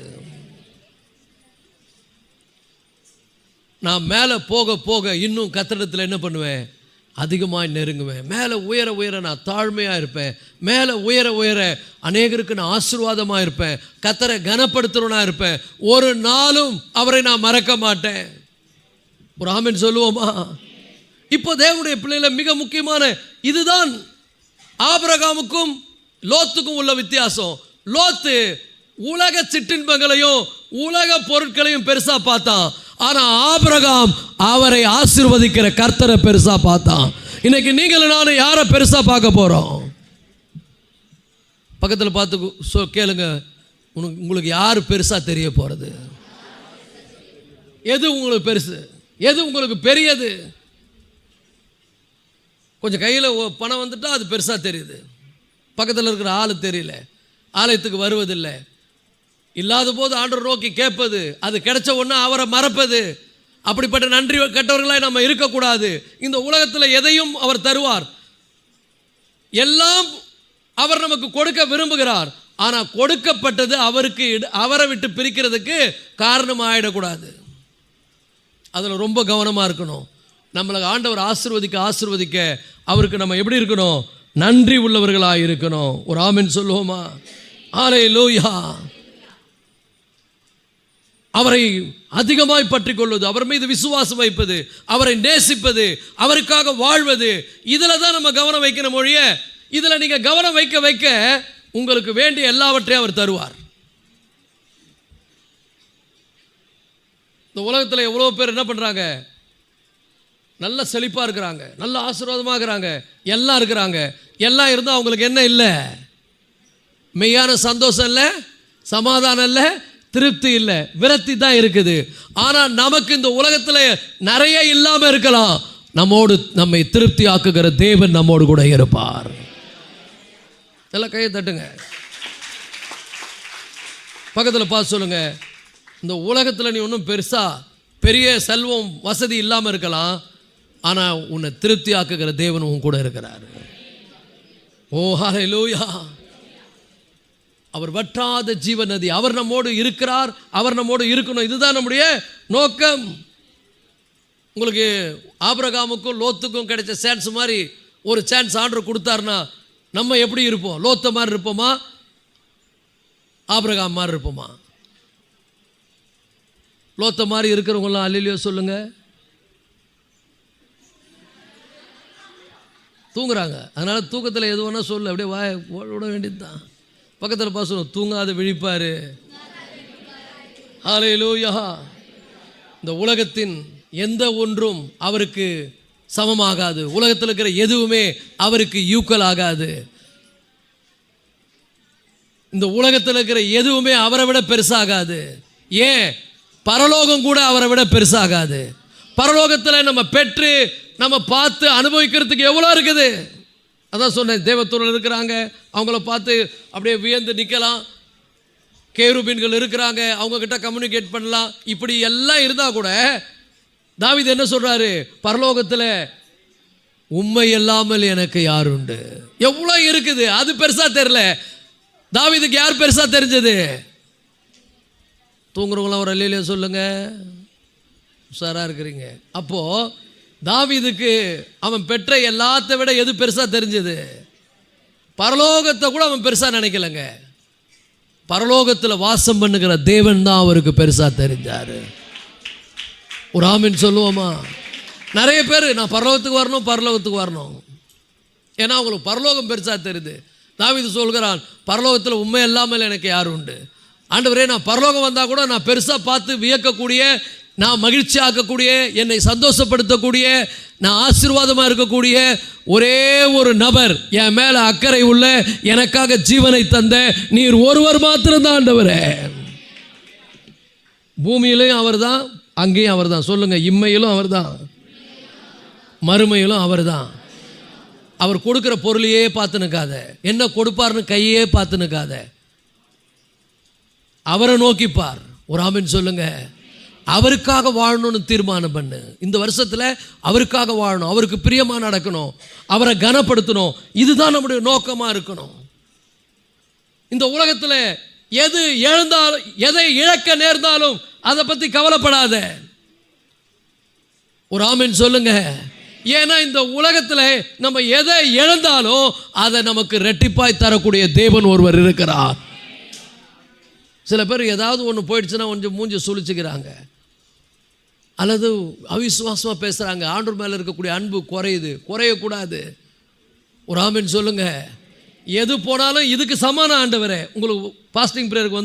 நான் மேலே போக போக இன்னும் கர்த்தரிடத்தில் என்ன பண்ணுவேன், அதிகமாக நெருங்குவேன். மேலே உயர உயர நான் தாழ்மையாக இருப்பேன். மேலே உயர உயர அநேகருக்கு நான் ஆசீர்வாதமாக இருப்பேன். கர்த்தரை கனப்படுத்துகிறவனா இருப்பேன். ஒரு நாளும் அவரை நான் மறக்க மாட்டேன். ஒரு ஆமென் சொல்லுவோமா? இப்போ தேவனுடைய பிள்ளைகளை மிக முக்கியமான இதுதான் ஆபிரகாமுக்கும் லோத்துக்கும் உள்ள வித்தியாசம். லோத்து உலக சிற்றின்பங்களையும் உலக பொருட்களையும் பெருசாக பார்த்தான். ஆனால் ஆபிரகாம் அவரை ஆசீர்வதிக்கிற கர்த்தரை பெருசாக பார்த்தான். இன்னைக்கு நீங்களும் நானும் யாரை பெருசாக பார்க்க போகிறோம்? பக்கத்தில் பார்த்து கேளுங்க, உங்களுக்கு யார் பெருசாக தெரிய போகிறது? எது உங்களுக்கு பெருசு? எது உங்களுக்கு பெரியது? கொஞ்சம் கையில் பணம் வந்துட்டா அது பெருசாக தெரியுது, பக்கத்தில் இருக்கிற ஆள் தெரியல, ஆலயத்துக்கு வருவதில்லை, இல்லாத போது ஆண்டவர் நோக்கி கேட்பது, அது கிடைச்ச உடனே அவரை மறப்பது. அப்படிப்பட்ட நன்றி கெட்டவர்களாய் நம்ம இருக்கக்கூடாது. இந்த உலகத்தில் எதையும் அவர் தருவார், எல்லாம் அவர் நமக்கு கொடுக்க விரும்புகிறார். ஆனால் கொடுக்கப்பட்டது அவருக்கு அவரை விட்டு பிரிக்கிறதுக்கு காரணம் ஆகிடக்கூடாது. அதில் ரொம்ப கவனமாக இருக்கணும். நம்மளை ஆண்டவர் ஆசீர்வதிக்க அவருக்கு நம்ம எப்படி இருக்கணும்? நன்றி உள்ளவர்களாக இருக்கணும். ஒரு ஆமென் சொல்லுவோமா? ஹல்லேலூயா. அவரை அதிகமாய் பற்றி கொள்வது, அவர் மீது விசுவாசம் வைப்பது, அவரை நேசிப்பது, அவருக்காக வாழ்வது, இதில் தான் நம்ம கவனம் வைக்கணும் மொழிய. இதில் நீங்கள் கவனம் வைக்க வைக்க உங்களுக்கு வேண்டிய எல்லாவற்றையும் அவர் தருவார். இந்த உலகத்தில் எவ்வளோ பேர் என்ன பண்ணுறாங்க? நல்ல செழிப்பாக இருக்கிறாங்க, நல்ல ஆசீர்வாதமாக இருக்கிறாங்க, எல்லாம் இருக்கிறாங்க. எல்லாம் இருந்தால் அவங்களுக்கு என்ன இல்லை? மெய்யான சந்தோஷம் இல்லை, சமாதானம் இல்லை, திருப்தி இல்லை, விரக்தி தான் இருக்குது. ஆனால் நமக்கு இந்த உலகத்தில் நிறைய இல்லாமல் இருக்கலாம், நம்மை திருப்தி ஆக்குகிற தேவன் நம்மோடு கூட இருப்பார். எல்லாம் கையை தட்டுங்க, பக்கத்தில் பார்த்து சொல்லுங்க, இந்த உலகத்தில் நீ ஒன்றும் பெரிய செல்வம் வசதி இல்லாமல் இருக்கலாம், ஆனால் உன்னை திருப்தி ஆக்குகிற தேவன் உன் கூட இருக்கிறார். ஓ ஹல்லேலூயா. அவர் வற்றாத ஜீவ நதி, அவர் நம்மோடு இருக்கிறார், அவர் நம்மோடு இருக்கணும். இதுதான் நம்முடைய நோக்கம். உங்களுக்கு ஆபிரகாமுக்கும் லோத்துக்கும் கிடைச்ச சான்ஸ் மாதிரி ஒரு சான்ஸ் ஆண்டவர் கொடுத்தாருன்னா நம்ம எப்படி இருப்போம்? லோத்த மாதிரி இருப்போமா? ஆபிரகாம் மாதிரி இருப்போமா? லோத்த மாதிரி இருக்கிறவங்களாம் அல்லேலூயா சொல்லுங்க. தூங்குறாங்க, அதனால தூக்கத்தில் எது வேணா சொல்லு, அப்படியே விட வேண்டியது தான். பக்கத்தில் பார்த்து தூங்காத விழிப்பாரு. ஹல்லேலூயா. இந்த உலகத்தின் எந்த ஒன்றும் அவருக்கு சமமாகாது, உலகத்தில் இருக்கிற எதுவுமே அவருக்கு ஈக்குவல் ஆகாது. இந்த உலகத்தில் இருக்கிற எதுவுமே அவரை விட பெருசாகாது. ஏன்? பரலோகம் கூட அவரை விட பெருசாகாது. பரலோகத்தில் நம்ம பெற்று நம்ம பார்த்து அனுபவிக்கிறதுக்கு எவ்வளோ இருக்குது. அதான் சொன்னேன், தேவத்தூரில் இருக்கிறாங்க, அவங்கள பார்த்து அப்படியே வியந்து நிற்கலாம். கேருபீன்கள் இருக்கிறாங்க, அவங்கக்கிட்ட கம்யூனிகேட் பண்ணலாம். இப்படி எல்லாம் இருந்தால் கூட தாவீது என்ன சொல்கிறாரு? பரலோகத்தில் உம்மை இல்லாமல் எனக்கு யார் உண்டு. எவ்வளோ இருக்குது, அது பெருசாக தெரியல. தாவீதுக்கு யார் பெருசாக தெரிஞ்சது? தூங்குறவங்களாம் ஒரு அல்லேலூயா சொல்லுங்க, உஷாராக இருக்கிறீங்க. அப்போது தாவீதுக்கு அவன் பெற்ற எல்லாத்தை விட எது பெருசாக தெரிஞ்சது? பரலோகத்தை கூட அவன் பெருசாக நினைக்கலங்க. பரலோகத்தில் வாசம் பண்ணுகிற தேவன் தான் அவருக்கு பெருசாக தெரிஞ்சார். ஒரு ஆமென் சொல்லுவோமா? நிறைய பேர் நான் பரலோகத்துக்கு வரணும், ஏன்னா அவங்களுக்கு பரலோகம் பெருசாக தெரியுது. தாவீது சொல்கிறான், பரலோகத்தில் உண்மை இல்லாமல் எனக்கு யார் உண்டு? ஆண்டவரே, நான் பரலோகம் வந்தால் கூட நான் பெருசாக பார்த்து வியக்கக்கூடிய, நான் மகிழ்ச்சி ஆக்கக்கூடிய, என்னை சந்தோஷப்படுத்தக்கூடிய, நான் ஆசீர்வாதமாக இருக்கக்கூடிய ஒரே ஒரு நபர், என் மேலே அக்கறை உள்ள, எனக்காக ஜீவனை தந்த நீர் ஒருவர் மாத்திரம்தான் ஆண்டவரே. பூமியிலையும் அவர் தான், அங்கேயும் அவர் தான். சொல்லுங்க, இம்மையிலும் அவர் தான், மறுமையிலும் அவர் தான். அவர் கொடுக்குற பொருளையே பார்த்து நிற்காத, என்ன கொடுப்பார்னு கையே பார்த்து நிற்காத, அவரை நோக்கிப்பார். ஒரு ஆமென் சொல்லுங்க. அவருக்காக வாழணும்னு தீர்மானம் பண்ணு. இந்த வருஷத்தில் அவருக்காக வாழணும், அவருக்கு பிரியமாக நடக்கணும், அவரை கனப்படுத்தணும். இதுதான் நம்முடைய நோக்கமாக இருக்கணும். இந்த உலகத்தில் எது இழந்தாலும், எதை இழக்க நேர்ந்தாலும் அதை பற்றி கவலைப்படாத. ஒரு ஆமென் சொல்லுங்க. ஏன்னா இந்த உலகத்தில் நம்ம எதை இழந்தாலும் அதை நமக்கு ரெட்டிப்பாய் தரக்கூடிய தேவன் ஒருவர் இருக்கிறார். சில பேர் ஏதாவது ஒன்று போயிடுச்சுன்னா கொஞ்சம் மூஞ்சி சுழிச்சுக்கிறாங்க, அல்லது அவிசுவாசமாக பேசுகிறாங்க. ஆண்டவர் மேலே இருக்கக்கூடிய அன்பு குறையக்கூடாது. ஒரு ஆமென் சொல்லுங்க. எது போனாலும் இதுக்கு சமான ஆண்டவரே. உங்களுக்கு பாஸ்டிங் ப்ரேயருக்கு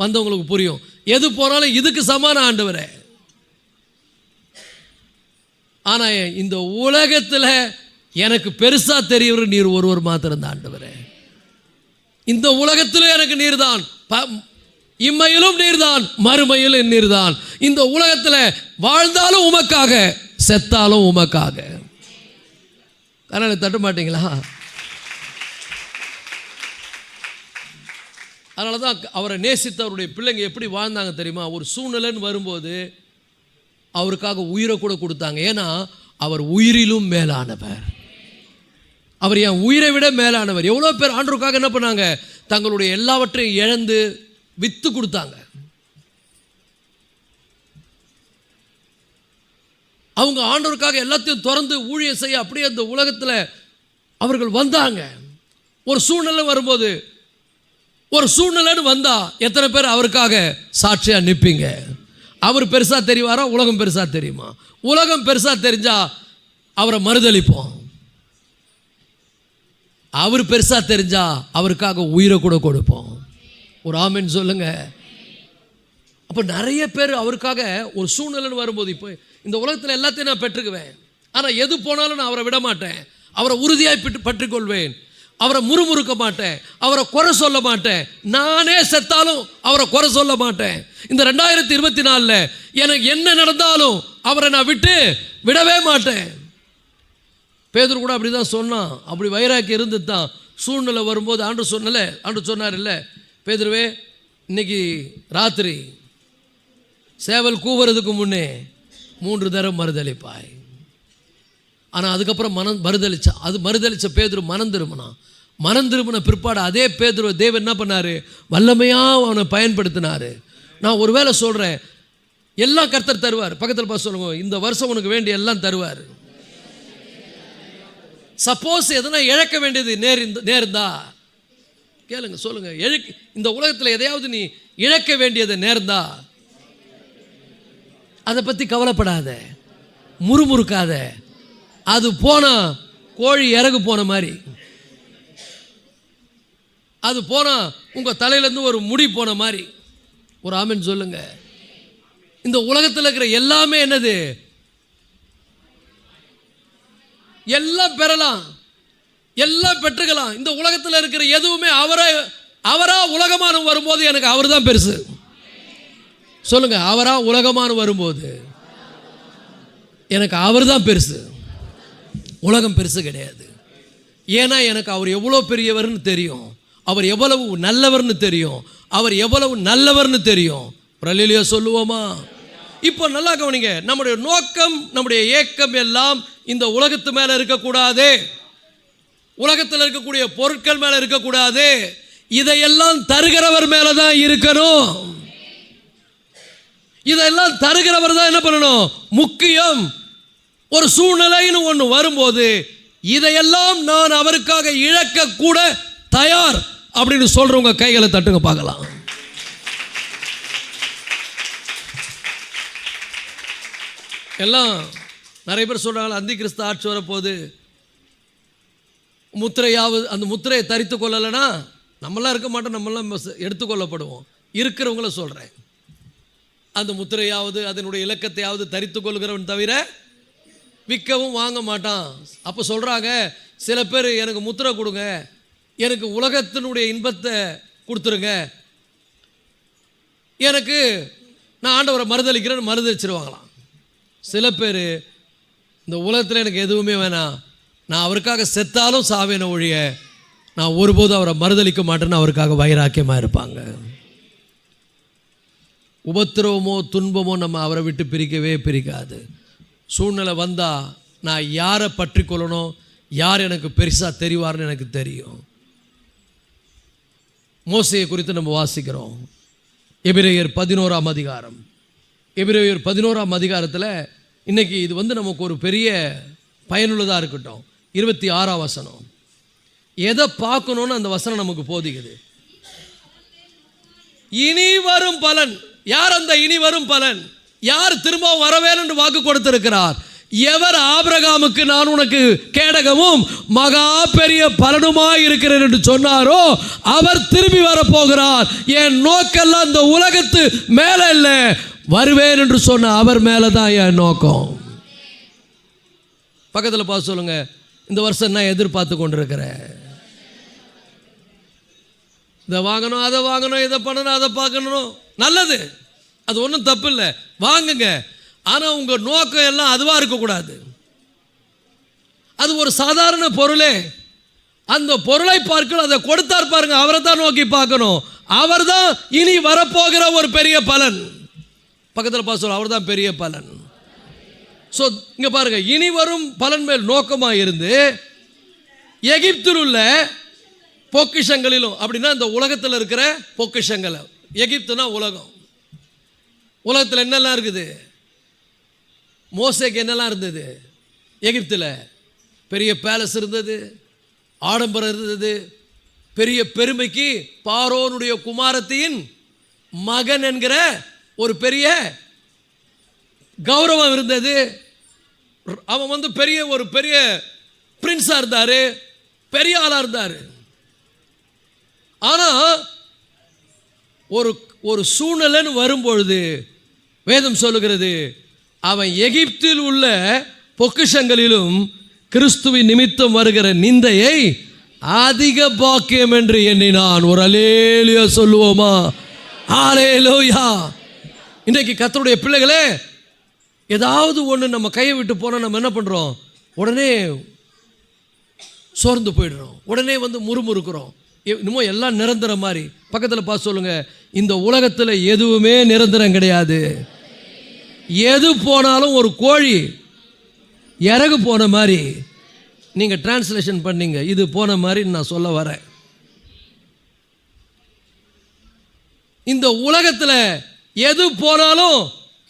வந்தவங்களுக்கு புரியும். எது போனாலும் இதுக்கு சமான ஆண்டவரே. ஆனால் இந்த உலகத்தில் எனக்கு பெருசாக தெரியவர் நீர் ஒருவர் மாத்திரம் தான் ஆண்டவரே. இந்த உலகத்தில் எனக்கு நீர் தான். இம்மையிலும் நீர்தான், மறுமையிலும் நீர்தான். இந்த உலகத்தில் வாழ்ந்தாலும் உமக்காக, செத்தாலும் உமக்காக. அதனால தட்ட மாட்டீங்களா? அதனால தான் அவரை நேசித்தவருடைய பிள்ளைங்க எப்படி வாழ்ந்தாங்க தெரியுமா? ஒரு சூழ்நிலைன்னு வரும்போது அவருக்காக உயிரை கூட கொடுத்தாங்க. ஏன்னா அவர் உயிரிலும் மேலானவர். அவர் என் உயிரை விட மேலானவர். எவ்வளோ பேர் ஆண்டவருக்காக என்ன பண்ணாங்க? தங்களுடைய எல்லாவற்றையும் இழந்து வித்து கொடுத்தாங்க. அவங்க ஆண்டவருக்காக எல்லாத்தையும் திறந்து ஊழியம் செய்ய அப்படியே அந்த உலகத்தில் அவர்கள் வந்தாங்க. ஒரு சூழ்நிலை வரும்போது, ஒரு சூழ்நிலைன்னு வந்தா எத்தனை பேர் அவருக்காக சாட்சியா நிற்பீங்க? அவர் பெருசா தெரிவாரா? உலகம் பெருசா தெரியுமா? உலகம் பெருசா தெரிஞ்சா அவரை மறுதளிப்போம். அவர் பெருசா தெரிஞ்சா அவருக்காக உயிரை கூட கொடுப்போம். ஒரு ஆமென் சொல்லுங்க. அப்போ நிறைய பேர் அவருக்காக ஒரு சூழ்நிலைன்னு வரும்போது, இப்போ இந்த உலகத்தில் எல்லாத்தையும் நான் பெற்றுக்குவேன், ஆனால் எது போனாலும் நான் அவரை விட மாட்டேன். அவரை உறுதியாய் பற்றிக்கொள்வேன். அவரை முறுமுறுக்க மாட்டேன். அவரை குறை சொல்ல மாட்டேன். நானே செத்தாலும் அவரை குறை சொல்ல மாட்டேன். இந்த 2024 எனக்கு என்ன நடந்தாலும் அவரை நான் விடவே மாட்டேன். பேதுரு கூட அப்படி தான் சொன்னான். அப்படி வைராக்கி இருந்து தான் சூழ்நிலை வரும்போது ஆண்டு சொன்னார் இல்லை, பேதுருவே இன்னைக்கு ராத்திரி சேவல் கூவுறதுக்கு முன்னே 3 தடவை மறுதளிப்பாய். ஆனால் அதுக்கப்புறம் மறுதளிச்ச பேதுரு மனம் திரும்பின பிற்பாடு அதே பேதுரு தேவன் என்ன பண்ணார்? வல்லமையாக அவனை பயன்படுத்தினார். நான் ஒரு வேளை சொல்கிறேன், எல்லாம் கர்த்தர் தருவார். பக்கத்தில் பார்த்து சொல்லுங்க, இந்த வருஷம் உனக்கு வேண்டிய எல்லாம் தருவார். சப்போஸ் எதனா இழக்க வேண்டியது நேர்ந்தா கேளுங்க, சொல்லுங்க. இந்த உலகத்தில் எதையாவது நீ இழக்க வேண்டியது நேர்ந்தா அதை பற்றி கவலைப்படாத, முறுமுறுக்காத. அது போனா கோழி இறகு போன மாதிரி, அது போனா உங்க தலையிலேருந்து ஒரு முடி போன மாதிரி. ஒரு ஆமென் சொல்லுங்க. இந்த உலகத்தில் இருக்கிற எல்லாமே என்னது? எல்லாம் பெறலாம், எல்லாம் பெற்றுக்கலாம். இந்த உலகத்தில் இருக்கிற எதுவுமே அவரா உலகமான வரும்போது எனக்கு அவர் தான் பெருசு. சொல்லுங்க, அவரா உலகமான வரும்போது எனக்கு அவர் தான் பெருசு. உலகம் பெருசு கிடையாது. ஏன்னா எனக்கு அவர் எவ்வளோ பெரியவர்னு தெரியும், அவர் எவ்வளவு நல்லவர்னு தெரியும், அவர் எவ்வளவு நல்லவர்னு தெரியும். அல்லேலூயா சொல்லுவோமா? இப்போ நல்லா கவனிங்க. நம்முடைய நோக்கம், நம்முடைய ஏக்கம் எல்லாம் இந்த உலகத்து மேலே இருக்கக்கூடாது, உலகத்தில் இருக்கக்கூடிய பொருட்கள் மேலே இருக்கக்கூடாது. இதையெல்லாம் தருகிறவர் மேலே தான் இருக்கணும். இதெல்லாம் தருகிறவர் தான் என்ன பண்ணணும்? முக்கியம். ஒரு சூழ்நிலைன்னு ஒன்று வரும்போது இதையெல்லாம் நான் அவருக்காக இழக்க கூட தயார் அப்படின்னு சொல்றவங்க கைகளை தட்டுங்க பார்க்கலாம். எல்லாம் நிறைய பேர் சொல்றாங்க, அந்தி கிறிஸ்து ஆட்சி வரப்போகுது, முத்திரையாவது அந்த முத்திரையை தரித்து கொள்ளலைன்னா நம்மளாம் இருக்க மாட்டோம், நம்மளாம் எடுத்துக்கொள்ளப்படுவோம். இருக்கிறவங்கள சொல்கிறேன், அந்த முத்திரையாவது அதனுடைய இலக்கத்தையாவது தரித்து கொள்கிறவன் தவிர விற்கவும் வாங்க மாட்டான். அப்போ சொல்கிறாங்க சில பேர், எனக்கு முத்திரை கொடுங்க, எனக்கு உலகத்தினுடைய இன்பத்தை கொடுத்துருங்க, எனக்கு நான் ஆண்டவரை மறுதளிக்கிறேன்னு மறுதளிச்சிருவாங்களாம். சில பேர் இந்த உலகத்தில் எனக்கு எதுவுமே வேணாம், நான் அவருக்காக செத்தாலும் சாவேன ஒழிய நான் ஒருபோதும் அவரை மறுதளிக்க மாட்டேன்னு அவருக்காக வைராக்கியமாக இருப்பாங்க. உபத்திரவமோ துன்பமோ நம்ம அவரை விட்டு பிரிக்காது. சூழ்நிலை வந்தால் நான் யாரை பற்றி கொள்ளணும், யார் எனக்கு பெருசாக தெரிவார்னு எனக்கு தெரியும். மோசேயை குறித்து நம்ம வாசிக்கிறோம். எபிரேயர் 11ஆம் அதிகாரம். எபிரேயர் 11ஆம் அதிகாரத்தில் இன்றைக்கி இது நமக்கு ஒரு பெரிய பயனுள்ளதாக இருக்கட்டும். 26ஆம் வசனம். எதை பார்க்கணுன்னு அந்த வசனம் நமக்கு போதிக்குது. இனி வரும் பலன். யார் அந்த இனி வரும் பலன்? யார் திரும்பவும் வரவேன் என்று வாக்கு கொடுத்திருக்கிறார்? எவர் ஆபிரகாமுக்கு நான் உனக்கு கேடகமும் மகா பெரிய பலனுமாய் இருக்கிறேன் என்று சொன்னாரோ அவர் திரும்பி வரப்போகிறார். என் நோக்கெல்லாம் இந்த உலகத்து மேலே இல்லை, வருவேன் என்று சொன்ன அவர் மேலே தான் என் நோக்கம். பக்கத்தில் பார்த்து சொல்லுங்க, இந்த வருஷம் நான் எதிர்பார்த்து கொண்டிருக்கிறேன். இதை வாங்கணும், அதை வாங்கணும், இதை பண்ணணும், அதை பார்க்கணும், நல்லது, அது ஒன்றும் தப்பு இல்லை, வாங்குங்க. ஆனால் உங்கள் நோக்கம் எல்லாம் அதுவாக இருக்கக்கூடாது. அது ஒரு சாதாரண பொருளே. அந்த பொருளை பார்க்கணும், அதை கொடுத்தார் பாருங்க, அவரை தான் நோக்கி பார்க்கணும். அவர் தான் இனி வரப்போகிற ஒரு பெரிய பலன். பக்கத்தில் பார்த்து அவர் தான் பெரிய பலன். ஸோ இங்கே பாருங்க, இனி வரும் பலன் மேல் நோக்கமாக இருந்து எகிப்தில் உள்ள பொக்கிஷங்களிலும், அப்படின்னா இந்த உலகத்தில் இருக்கிற பொக்கிஷங்கள். எகிப்துனா உலகம். உலகத்தில் என்னெல்லாம் இருக்குது? மோசேக்கு என்னெல்லாம் இருந்தது? எகிப்தில் பெரிய பேலஸ் இருந்தது, ஆடம்பரம் இருந்தது, பெரிய பெருமைக்கு பார்வோனுடைய குமாரத்தின் மகன் என்கிற ஒரு பெரிய கௌரவம் இருந்தது. அவன் ஒரு பெரிய பிரின்ஸாக இருந்தார், பெரிய ஆளாக இருந்தார். ஆனால் ஒரு சூழ்நிலைன்னு வரும்பொழுது வேதம் சொல்லுகிறது, அவன் எகிப்தில் உள்ள பொக்கிஷங்களிலும் கிறிஸ்துவின் நிமித்தம் வருகிற நிந்தையை அதிக பாக்கியம் என்று எண்ணினான். ஒரு அல்லேலூயா சொல்லுவோமா? அல்லேலூயா. இன்றைக்கு கர்த்தருடைய பிள்ளைகளே, ஏதாவது ஒன்று நம்ம கையை விட்டு போனால் நம்ம என்ன பண்ணுறோம்? உடனே சோர்ந்து போயிடுறோம், உடனே முறுமுறுக்கிறோம். இன்னமும் எல்லாம் நிரந்தரம் மாதிரி. பக்கத்தில் பார்த்து சொல்லுங்க, இந்த உலகத்தில் எதுவுமே நிரந்தரம் கிடையாது. எது போனாலும் ஒரு கோழி இறகு போன மாதிரி. நீங்கள் டிரான்ஸ்லேஷன் பண்ணீங்க, இது போன மாதிரி நான் சொல்ல வரேன். இந்த உலகத்தில் எது போனாலும்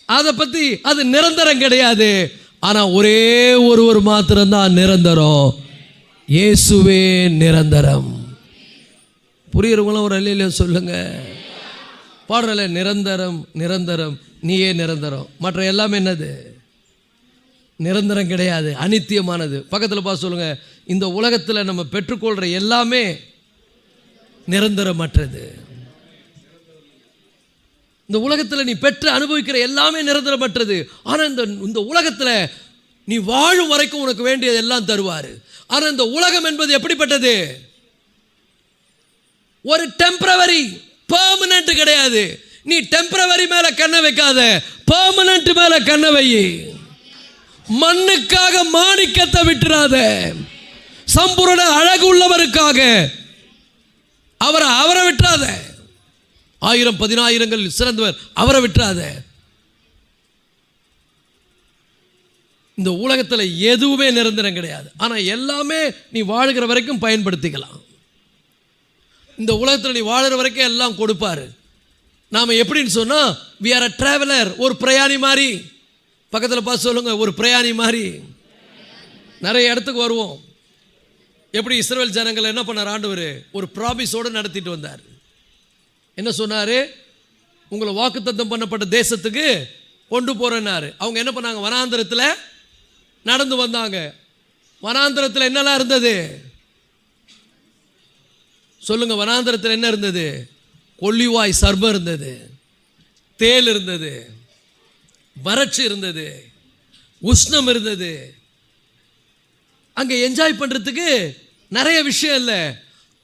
அதை பற்றி அது நிரந்தரம் கிடையாது. ஆனால் ஒரே ஒருவர் மாத்திரம்தான் நிரந்தரம், இயேசுவே நிரந்தரம். புரியுறவங்களும் ஒரு அல்லேலூயா சொல்லுங்க. பாடுறல, நிரந்தரம் நிரந்தரம், நீயே நிரந்தரம். மற்ற எல்லாமே என்னது? நிரந்தரம் கிடையாது, அனித்தியமானது. பக்கத்தில் பார்த்து சொல்லுங்க, இந்த உலகத்தில் நம்ம பெற்றுக்கொள்கிற எல்லாமே நிரந்தரமற்றது. இந்த உலகத்தில் நீ பெற்று அனுபவிக்கிற எல்லாமே நிரந்தரமற்றது. ஆனால் இந்த உலகத்தில் நீ வாழும் வரைக்கும் உனக்கு வேண்டியது எல்லாம் தருவார். ஆனால் இந்த உலகம் என்பது எப்படிப்பட்டது? ஒரு டெம்பரவரி, பெர்மனன்ட் கிடையாது. நீ டெம்பரவரி மேல கண்ணை வைக்காத, பெர்மனன்ட் மேல கண்ணை வை. மண்ணுக்காக மாணிக்கத்தை விட்டுறாத. சம்பூரண அழகு உள்ளவருக்காக அவரை விட்டுறாத. 1000-10,000 சிறந்தவர், அவரை விட்டுறாத. இந்த உலகத்தில் எதுவுமே நிரந்தரம் கிடையாது. ஆனால் எல்லாமே நீ வாழ்கிற வரைக்கும் பயன்படுத்திக்கலாம். இந்த உலகத்தில் நீ வாழுற வரைக்கும் எல்லாம் கொடுப்பாரு. நாம் எப்படின்னு சொன்னால், we are a traveler, ஒரு பிரயாணி மாதிரி. பக்கத்தில் பார்த்து சொல்லுங்க, ஒரு பிரயாணி மாதிரி. நிறைய இடத்துக்கு வருவோம். எப்படி இஸ்ரவேல் ஜனங்கள் என்ன பண்ணார்? ஆண்டவர் ஒரு ப்ராமிஸோடு நடத்திட்டு வந்தார். என்ன சொன்னார்? உங்களை வாக்குத்தத்தம் பண்ணப்பட்ட தேசத்துக்கு கொண்டு போகிறேன்னாரு. அவங்க என்ன பண்ணாங்க? வனாந்திரத்தில் நடந்து வந்தாங்க. வனாந்திரத்தில் என்னெல்லாம் இருந்தது சொல்லுங்க? வனாந்திரத்தில் என்ன இருந்தது? கொள்ளிவாய் சர்பம் இருந்தது, தேல் இருந்தது, வறட்சி இருந்தது, உஷ்ணம் இருந்தது. அங்கே என்ஜாய் பண்ணுறதுக்கு நிறைய விஷயம் இல்லை.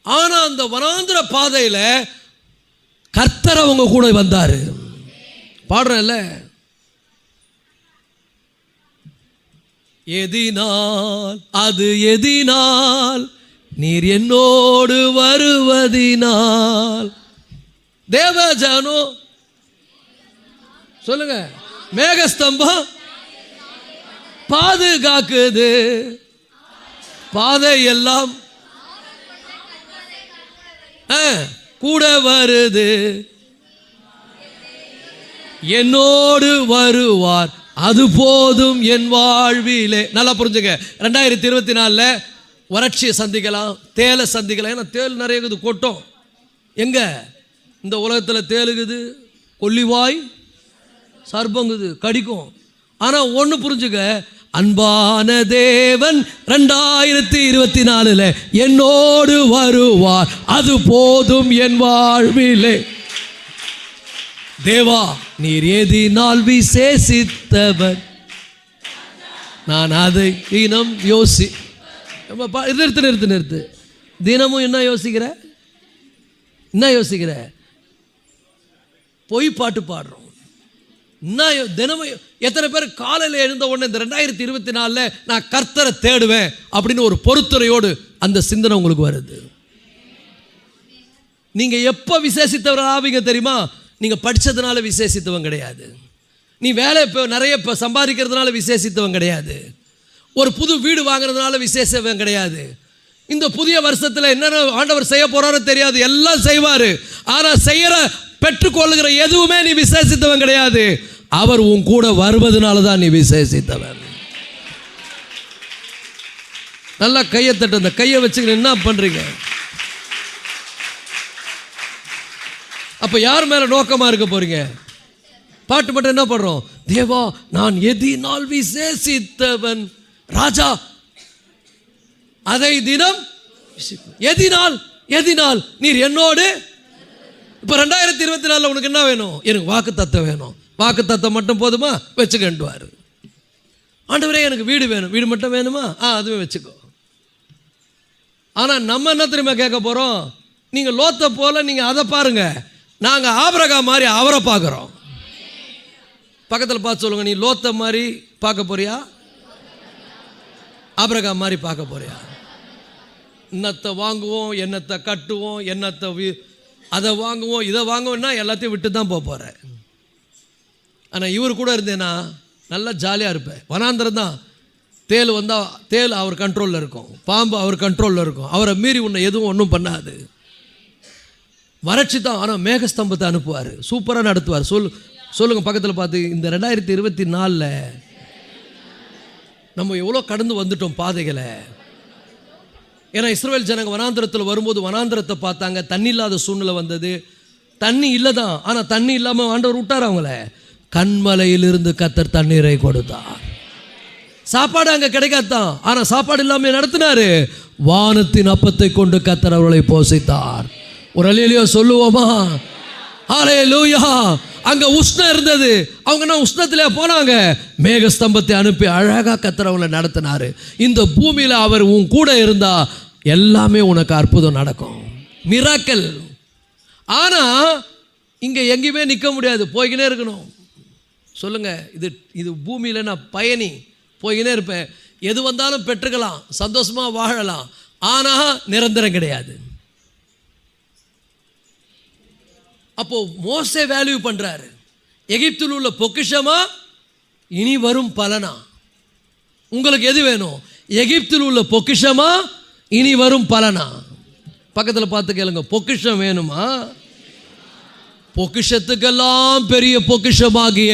ஆனால் அந்த வனாந்திர பாதையில் கர்த்தர் அவங்க கூட வந்தார். பாடுறேன்ல, எதினால் அது எதினால் நீர் என்னோடு வருவதினால். தேவஜானோ சொல்லுங்க, மேகஸ்தம்பம் பாதுகாக்குது, பாதை எல்லாம் கூட வருது, என்னோடு வருவார், அது போதும் என் வாழ்விலே. நல்லா புரிஞ்சுங்க, 2024 வறட்சியை சந்திக்கலாம், தேலை சந்திக்கலாம். ஏன்னா தேல் நிறைய இருக்குது, கொட்டும். எங்க இந்த உலகத்தில் தேலுக்குது, கொல்லிவாய் சர்பங்குது, கடிக்கும். ஆனால் ஒன்று புரிஞ்சுக்க, அன்பான தேவன் 2024 என்னோடு வருவார், அது போதும் என் வாழ்விலே. தேவா நீர் ஏதினால் விசேஷித்தவர், நான் அதை தினம் நிறுத்து. தினமும் என்ன யோசிக்கிற? என்ன யோசிக்கிற? பொய் பாட்டு பாடுறோம். என்ன தினமும் எத்தனை பேர் காலையில் எழுந்த உடனே இந்த 2024 நான் கர்த்தரை தேடுவேன் அப்படின்னு ஒரு பொறுத்துறையோடு அந்த சிந்தனை உங்களுக்கு வருது? நீங்கள் எப்போ விசேஷித்தவர் ஆவீங்க தெரியுமா? நீங்கள் படித்ததுனால விசேஷித்தவன் கிடையாது. நீ வேலை இப்போ நிறைய இப்போ சம்பாதிக்கிறதுனால விசேஷித்தவன் கிடையாது. ஒரு புது வீடு வாங்குறதுனால விசேஷவன் கிடையாது. இந்த புதிய வருஷத்தில் என்னென்ன ஆண்டவர் செய்ய போகிறாரோ தெரியாது, எல்லாம் செய்வார். ஆனால் செய்கிற பெற்றுக்கொள்ளுகிற எதுவுமே நீ விசேஷித்தவன் கிடையாது. அவர் உன் கூட வருவதனால தான் நீ விசேஷித்தவன். நல்லா கையை தட்டு. அந்த கையை வச்சுக்கிட்டு என்ன பண்ணுறீங்க? அப்போ யார் மேலே நோக்கமாக இருக்க போறீங்க? பாட்டு மட்டும் என்ன பண்ணுறோம்? தேவா நான் எதினால் விசேஷித்தவன் ராஜா, அதை தினம் எதினால் நீர் என்னோடு. இப்போ 2024 உனக்கு என்ன வேணும்? எனக்கு வாக்கு தத்தம் வேணும். வாக்கு தத்தம் மட்டும் போதுமா? வச்சுக்கண்டுவார். ஆண்டவரே எனக்கு வீடு வேணும். வீடு மட்டும் வேணுமா? அதுவே வச்சுக்கோ. ஆனால் நம்ம என்ன தெரியுமா கேட்க போகிறோம்? நீங்கள் லோத்தை போல நீங்கள் அதை பாருங்க, நாங்கள் ஆபிரகாம் மாதிரி அவரை பார்க்குறோம். பக்கத்தில் பார்த்து சொல்லுங்க, நீ லோத்தை மாதிரி பார்க்க போறியா, ஆபிரகாம் மாதிரி பார்க்க போறியா? என்னத்தை வாங்குவோம், என்னத்தை கட்டுவோம், என்னத்தை அதை வாங்குவோம், இதை வாங்குவோம்னா எல்லாத்தையும் விட்டு தான் போகிற. ஆனால் இவர் கூட இருந்தேன்னா நல்லா ஜாலியாக இருப்பேன். வனாந்திரம் தான். தேல் வந்தால் தேல் அவர் கண்ட்ரோலில் இருக்கும், பாம்பு அவர் கண்ட்ரோலில் இருக்கும். அவரை மீறி உன்னை எதுவும் ஒன்றும் பண்ணாது. வறட்சி தான், ஆனால் மேகஸ்தம்பத்தை அனுப்புவார், சூப்பராக நடத்துவார். சொல்லுங்கள் பக்கத்தில் பார்த்து. இந்த 2024 நம்ம எவ்வளோ கடந்து வந்துட்டோம் பாதைகளை. ஏன்னா இஸ்ரவேல் ஜனங்க வனாந்திரத்தில் வரும்போது வனாந்திரத்தை பார்த்தாங்க, தண்ணி இல்லாத சூழ்நிலை வந்தது. தண்ணி இல்லை தான், ஆனால் தண்ணி இல்லாமல் ஆண்டவர் விட்டார் அவங்கள. கண்மலையிலிருந்து கர்த்தர் தண்ணீரை கொடுத்தார். சாப்பாடு அங்கே கிடைக்காதான், ஆனால் சாப்பாடு இல்லாமல் நடத்தினார். வானத்தின் அப்பத்தை கொண்டு கர்த்தர் அவர்களை போஷித்தார். ஒரு அல்லேலூயா சொல்லுவோமா? ஹல்லேலூயா. அங்கே உஷ்ணம் இருந்தது, அவங்க என்ன உஷ்ணத்திலே போனாங்க, மேகஸ்தம்பத்தை அனுப்பி அழகாக கர்த்தர் அவங்களை நடத்தினார். இந்த பூமியில் அவர் உன் கூட இருந்தா எல்லாமே உனக்கு அற்புதம் நடக்கும், மிராக்கல். ஆனால் இங்கே எங்கேயுமே நிற்க முடியாது, போய்கினே இருக்கணும். சொல்லுங்க, இது பூமியில் நான் பயணி, போய்கினே இருப்பேன். எது வந்தாலும் பெற்றுக்கலாம், சந்தோஷமாக வாழலாம், ஆனால் நிரந்தரம் கிடையாது. அப்போ மோசே வேல்யூ பண்றாரு. எகிப்தில் உள்ள பொக்கிஷமா, இனி வரும் பலனா? உங்களுக்கு எது வேணும்? எகிப்தில் உள்ள பொக்கிஷமா, இனி வரும் பலனா? பக்கத்தில் பார்த்து கேளுங்க, பொக்கிஷம் வேணுமா? பொக்கிஷத்துக்கெல்லாம் பெரிய பொக்கிஷமாகிய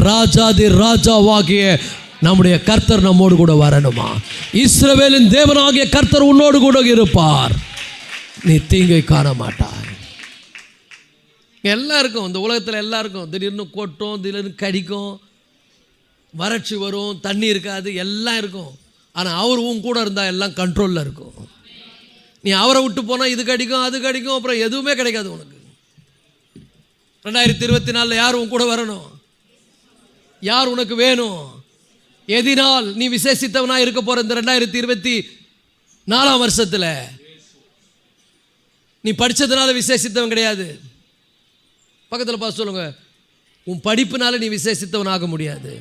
ராஜாதி ராஜாவாகிய நம்முடைய கர்த்தர் நம்மோடு கூட வரணுமா? இஸ்ரவேலின் தேவனாகிய கர்த்தர் உன்னோடு கூட இருப்பார், நீ தீங்கை காண மாட்டார். எல்லாம் இருக்கும், இந்த உலகத்தில் எல்லாம் இருக்கும். திடீர்னு கொட்டும், திடீர்னு கடிக்கும், வறட்சி வரும், தண்ணி இருக்காது, எல்லாம் இருக்கும். ஆனால் அவர் உன் கூட இருந்தால் எல்லாம் கண்ட்ரோலில் இருக்கும். நீ அவரை விட்டு போனால் இது கடிக்கும், அது கடிக்கும், அப்புறம் எதுவுமே கிடைக்காது உனக்கு. 2024 யார் உன் கூட வரணும்? யார் உனக்கு வேணும்? எதினால் நீ விசேஷித்தவனாக இருக்க போகிற இந்த 2024 வருஷத்தில் நீ படித்ததுனால விசேஷித்தவன் கிடையாது. பக்கத்தில் பார்த்து சொல்லுங்க, உன் படிப்புனால நீ விசேஷித்தவன் ஆக முடியாது.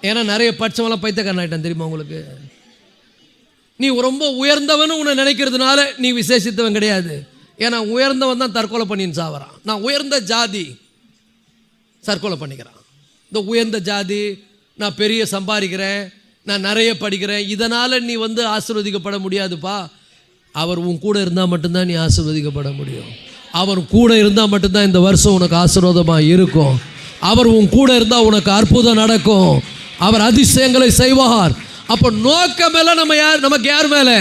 ஏன்னா நிறைய படித்தவங்களாம் பைத்தியக்காரன் ஆகிட்டான் தெரியுமா உங்களுக்கு? நீ ரொம்ப உயர்ந்தவனு உன்னை நினைக்கிறதுனால நீ விசேஷித்தவன் கிடையாது. ஏன்னா உயர்ந்தவன் தான் தற்கொலை பண்ணின்னு சாவறான். நான் உயர்ந்த ஜாதி, தற்கொலை பண்ணிக்கிறான். இந்த உயர்ந்த ஜாதி, நான் பெரிய சம்பாதிக்கிறேன், நான் நிறைய படிக்கிறேன், இதனால் நீ ஆசீர்வதிக்கப்பட முடியாதுப்பா. அவர் உன் கூட இருந்தால் மட்டும்தான் நீ ஆசீர்வதிக்கப்பட முடியும். அவர் கூட இருந்தால் மட்டும்தான் இந்த வருஷம் உனக்கு ஆசீர்வாதமாக இருக்கும். அவர் உன் கூட இருந்தால் உனக்கு அற்புதம் நடக்கும். அவர் அதிசயங்களை செய்வார். அப்போ நோக்கம் எல்லாம் நமக்கு யார் மேலே?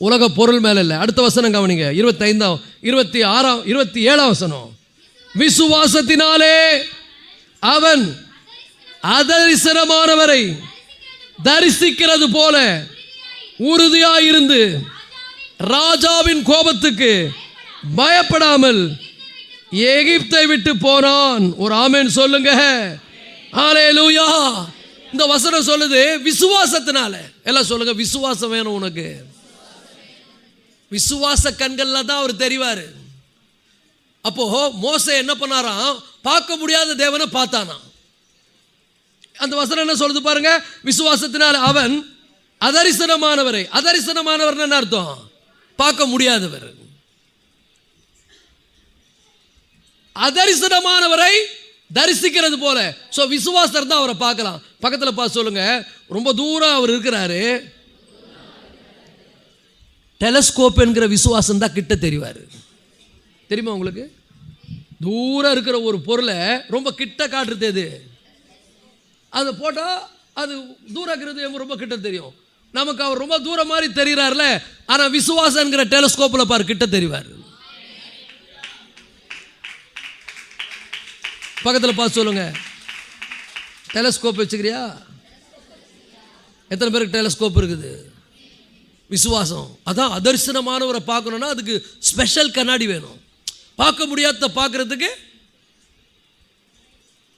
உலக பொருள் மேலே இல்லை. அடுத்த வசனம் கவனிங்க, 25, 26, 27 வசனம். விசுவாசத்தினாலே அவன் அதரிசனமானவரை தரிசிக்கிறது போல உறுதியாயிருந்து ராஜாவின் கோபத்துக்கு பயப்படாமல் எகிப்தை விட்டு போனான். ஒரு ஆமென் சொல்லுங்க. ஹல்லேலூயா. இந்த வசனம் சொல்லுது விசுவாசத்தினால. எல்லாம் சொல்லுங்க, விசுவாசம் வேணும் உனக்கு. விசுவாச கண்கள்ல தான் அவர் தெரிவார். அப்போ மோசே என்ன பண்ணாராம்? பார்க்க முடியாத தேவனை பார்த்தானாம். அந்த வசனம் என்ன சொல்லுது பாருங்க, விசுவாசத்தினால் அவன் அதரிசனமானவரை, அதரிசனமானவர் என்ன அர்த்தம்? பார்க்க முடியாதவர். அதரிசனமானவரை தரிசிக்கிறது போல. ஸோ விசுவாசம் தான் அவரை பார்க்கலாம். பக்கத்தில் பார்த்து சொல்லுங்க, ரொம்ப தூரம் அவர் இருக்கிறாரு. டெலஸ்கோப் என்கிற விசுவாசம் தான் கிட்ட தெரிவார். தெரியுமா உங்களுக்கு? தூரம் இருக்கிற ஒரு பொருளை ரொம்ப கிட்ட காட்டுறது எது? அதை போட்டால் அது தூரம் இருக்கிறது ரொம்ப கிட்ட தெரியும். நமக்கு அவர் ரொம்ப தூரம் மாதிரி தெரிகிறார்ல, ஆனால் விசுவாசங்கிற டெலஸ்கோப்பில் பாரு கிட்ட தெரிவார். பக்கத்தில் பார்த்து சொல்லுங்க, டெலஸ்கோப் வச்சுக்கிறியா? எத்தனை பேருக்கு டெலஸ்கோப் இருக்குது? விசுவாசம். அதான் அதர்சனமானவரை பார்க்கணுன்னா அதுக்கு ஸ்பெஷல் கண்ணாடி வேணும். பார்க்க முடியாத பார்க்கறதுக்கு,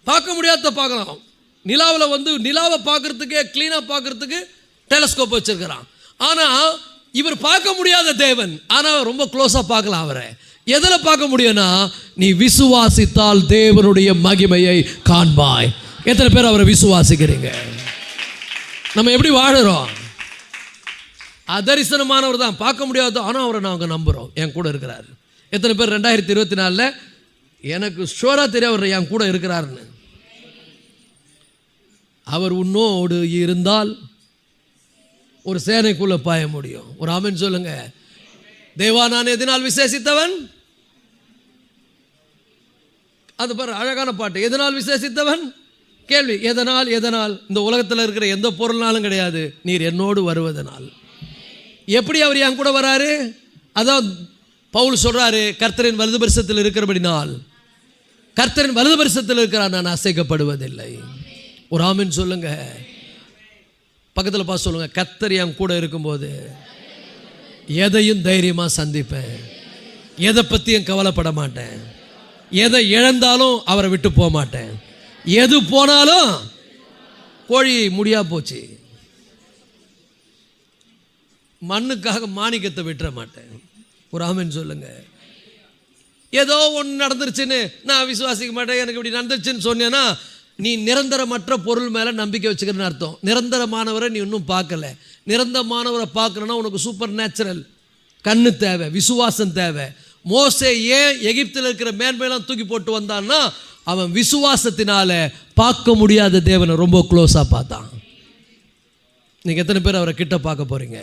பார்க்க முடியாத பார்க்கலாம். நிலாவில் வந்து நிலாவை பார்க்கறதுக்கே கிளீனாக பார்க்கறதுக்கு டெலஸ்கோப் வச்சிருக்கிறான். ஆனால் இவர் பார்க்க முடியாத தேவன், ஆனால் ரொம்ப க்ளோஸாக பார்க்கலாம். அவரை எதில் பார்க்க முடியும்னா, நீ விசுவாசித்தால் தேவனுடைய மகிமையை காண்பாய். எத்தனை பேர் அவரை விசுவாசிக்கிறீங்க? நம்ம எப்படி வாழுறோம்? அதரிசனமானவர் தான், பார்க்க முடியாது, ஆனால் அவரை நாங்கள் நம்புகிறோம். என் கூட இருக்கிறார். எத்தனை பேர் 2024 எனக்கு ஷோராக தெரியும் அவர் என் கூட இருக்கிறாருன்னு? அவர் உன்னோடு இருந்தால் ஒரு சேனைக்குள்ள பாய முடியும். ஒரு ஆமென் சொல்லுங்க. தேவா, நான் எதனால் விசேஷித்தவன்? அது பாரு, அழகான பாட்டு. எதனால் விசேஷித்தவன்? கேள்வி. எதனால்? எதனால்? இந்த உலகத்தில் இருக்கிற எந்த பொருள்னாலும் கிடையாது, நீர் என்னோடு வருவதனால். எப்படி அவர் என் கூட வராரு? அதான் பவுல் சொல்றாரு, கர்த்தரின் வலது பரிசத்தில் இருக்கிறபடினால், கர்த்தரின் வலது பரிசத்தில் இருக்கிறார், நான் அசைக்கப்படுவதில்லை. ஒரு ஆமென் சொல்லுங்க. பக்கத்தில் பார்த்து சொல்லுங்க, கர்த்தர் என் கூட இருக்கும்போது எதையும் தைரியமாக சந்திப்பேன், எதை பற்றியும் கவலைப்பட மாட்டேன், எதை இழந்தாலும் அவரை விட்டு போக மாட்டேன், எது போனாலும் கோழி முடியா போச்சு, மண்ணுக்காக மாணிக்கத்தை விட்டுற மாட்டேன். ஒரு ஆமென் சொல்லுங்க. ஏதோ ஒன்று நடந்துருச்சுன்னு நான் விசுவாசிக்க மாட்டேன், எனக்கு இப்படி நடந்துருச்சுன்னு சொன்னேன்னா நீ நிரந்தரமற்ற பொருள் மேலே நம்பிக்கை வச்சுக்கிறன்னு அர்த்தம். நிரந்தரமானவரை நீ இன்னும் பார்க்கல. நிரந்தரமானவரை பார்க்கணுன்னா உனக்கு சூப்பர் நேச்சுரல் கண்ணு தேவை, விசுவாசம் தேவை. மோசே ஏன் எகிப்தில் இருக்கிற மேன்மையெல்லாம் தூக்கி போட்டு வந்தான்னா, அவன் விசுவாசத்தினால பார்க்க முடியாத தேவனை ரொம்ப க்ளோஸாக பார்த்தான். நீங்கள் எத்தனை பேர் அவரை கிட்ட பார்க்க போகிறீங்க?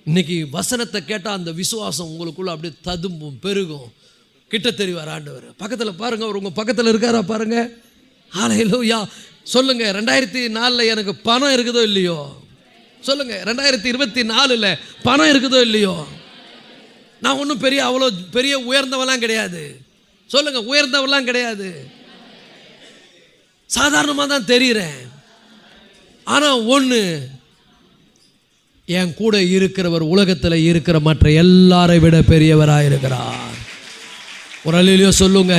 இன்னைக்கு வசனத்தை கேட்டால் அந்த விசுவாசம் உங்களுக்குள்ள அப்படியே ததும்பும், பெருகும். கிட்ட தெரிவார் ஆண்டவர். பக்கத்தில் பாருங்கள், அவர் உங்கள் பக்கத்தில் இருக்காரா பாருங்க. ஹல்லேலூயா சொல்லுங்க. 2004 எனக்கு பணம் இருக்குதோ இல்லையோ சொல்லுங்க. 2024 பணம் இருக்குதோ இல்லையோ, நான் ஒன்றும் அவ்வளோ பெரிய உயர்ந்தவெல்லாம் கிடையாது. சொல்லுங்க, உயர்ந்தவெல்லாம் கிடையாது, சாதாரணமாக தான் தெரிகிறேன். ஆனால் ஒன்று, என் கூட இருக்கிறவர் உலகத்தில் இருக்கிற மற்ற எல்லாரை விட பெரியவராக இருக்கிறார். ஒரு அல்லேலூயா சொல்லுங்க.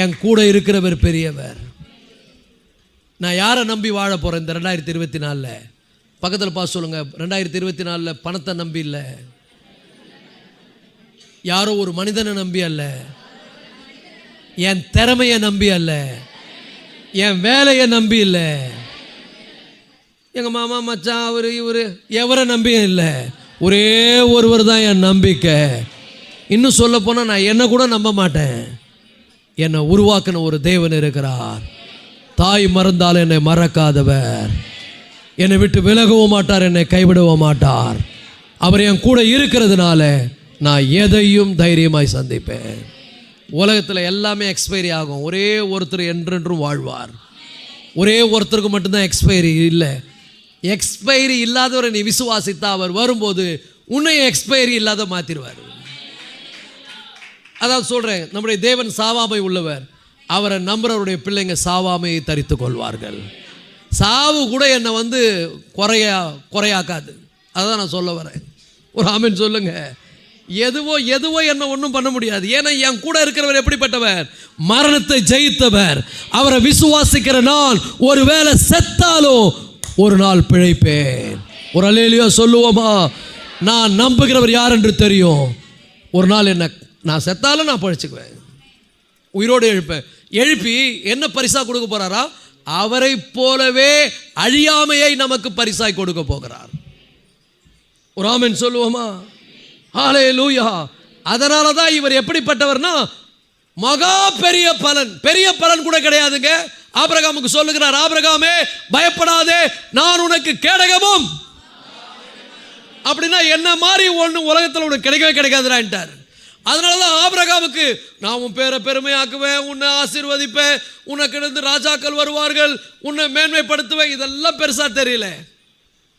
என் கூட இருக்கிறவர் பெரியவர். நான் யாரை நம்பி வாழ போகிறேன் இந்த 2024? பக்கத்தில் பார்த்து சொல்லுங்க. 2024 பணத்தை நம்பி இல்லை, யாரோ ஒரு மனிதனை நம்பி அல்ல, என் திறமையை நம்பி அல்ல, என் வேலையை நம்பி இல்லை, எங்கள் மாமா மச்சான் அவர் இவர் எவரை நம்பியும் இல்லை. ஒரே ஒருவர் தான் என் நம்பிக்கை. இன்னும் சொல்ல போனால் நான் என்னை கூட நம்ப மாட்டேன். என்னை உருவாக்கின ஒரு தேவன் இருக்கிறார். தாய் மறந்தால் என்னை மறக்காதவர், என்னை விட்டு விலகவும் மாட்டார், என்னை கைவிடவும் மாட்டார். அவர் என் கூட இருக்கிறதுனால நான் எதையும் தைரியமாய் சந்திப்பேன். உலகத்தில் எல்லாமே எக்ஸ்பைரி ஆகும். ஒரே ஒருத்தர் என்றென்றும் வாழ்வார். ஒரே ஒருத்தருக்கு மட்டும்தான் எக்ஸ்பைரி இல்லை. எக்ஸ்பைரி இல்லாதவரை நீ விசுவாசித்தா அவர் வரும்போது உன்னை எக்ஸ்பைரி இல்லாத மாற்றிடுவார். அதாவது சொல்கிறேன், நம்முடைய தேவன் சாவாமை உள்ளவர். அவரை நம்புறவருடைய பிள்ளைங்க சாவாமையை தரித்து கொள்வார்கள். சாவு கூட என்னை வந்து குறையாக்காது. அதான் நான் சொல்ல வரேன். ஒரு ஆமென் சொல்லுங்க. எதுவோ என்ன ஒன்றும் பண்ண முடியாது. ஏன்னா என் கூட இருக்கிறவர் எப்படிப்பட்டவர்? மரணத்தை ஜெயித்தவர். அவரை விசுவாசிக்கிற நான் ஒருவேளை செத்தாலும் ஒரு நாள் பிழைப்பேன். ஒரு அல்லேலூயா சொல்லுவோமா? நான் நம்புகிறவர் யார் என்று தெரியும். ஒரு நாள் என்ன நான் செத்தாலும் நான் பழிச்சுக்குவேன், உயிரோடு எழுப்பேன். எழுப்பி என்ன பரிசா கொடுக்க போறாரா? அவரை போலவே அழியாமையை நமக்கு பரிசாய் கொடுக்க போகிறார். ஒரு ஆமென் சொல்லுவோமா? ஹல்லேலூயா. அதனால தான் இவர் எப்படிப்பட்டவர்னா மகா பெரிய பலன். பெரிய பலன் கூட கிடையாதுங்க. ஆபிரகாமுக்கு சொல்லுகிறார், ஆபிரகாமே பயப்படாதே, நான் உனக்கு கேடகமும். அப்படின்னா என்ன மாதிரி ஒன்று உலகத்தில் உனக்கு கிடைக்கவே கிடைக்காதுடான்ட்டார். அதனால தான் ஆபிரகாமுக்கு நான் உன் பேரை பெருமையாக்குவேன், உன்னை ஆசீர்வதிப்பேன், உனக்கு இருந்து ராஜாக்கள் வருவார்கள், உன்னை மேன்மைப்படுத்துவேன். இதெல்லாம் பெருசா தெரியல.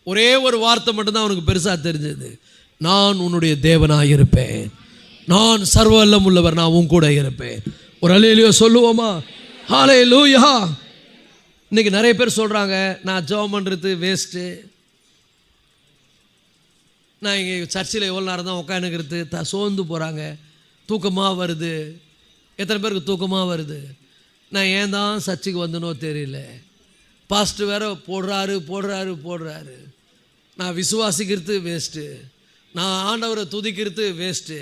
ஒரே ஒரு வார்த்தை மட்டும்தான் அவனுக்கு பெருசா தெரிஞ்சது, நான் உன்னுடைய தேவனாக இருப்பேன், நான் சர்வ வல்லம் உள்ளவர், நான் உன் கூட இருப்பேன். ஒரு அல்லேலூயா சொல்லுவோமா? ஹல்லேலூயா. இன்னைக்கு நிறைய பேர் சொல்றாங்க, நான் ஜெபம் பண்றது வேஸ்ட்டு, நான் இங்கே சர்ச்சில் எவ்வளோ நேரம் தான் உட்காந்துக்கிறது, சோர்ந்து போகிறாங்க, தூக்கமாக வருது. எத்தனை பேருக்கு தூக்கமாக வருது? நான் ஏன் தான் சர்ச்சுக்கு வந்தனோ தெரியல, பாஸ்டர் வேற போடுறாரு. நான் விசுவாசிக்கிறது வேஸ்ட்டு, நான் ஆண்டவரை துதிக்கிறது வேஸ்ட்டு,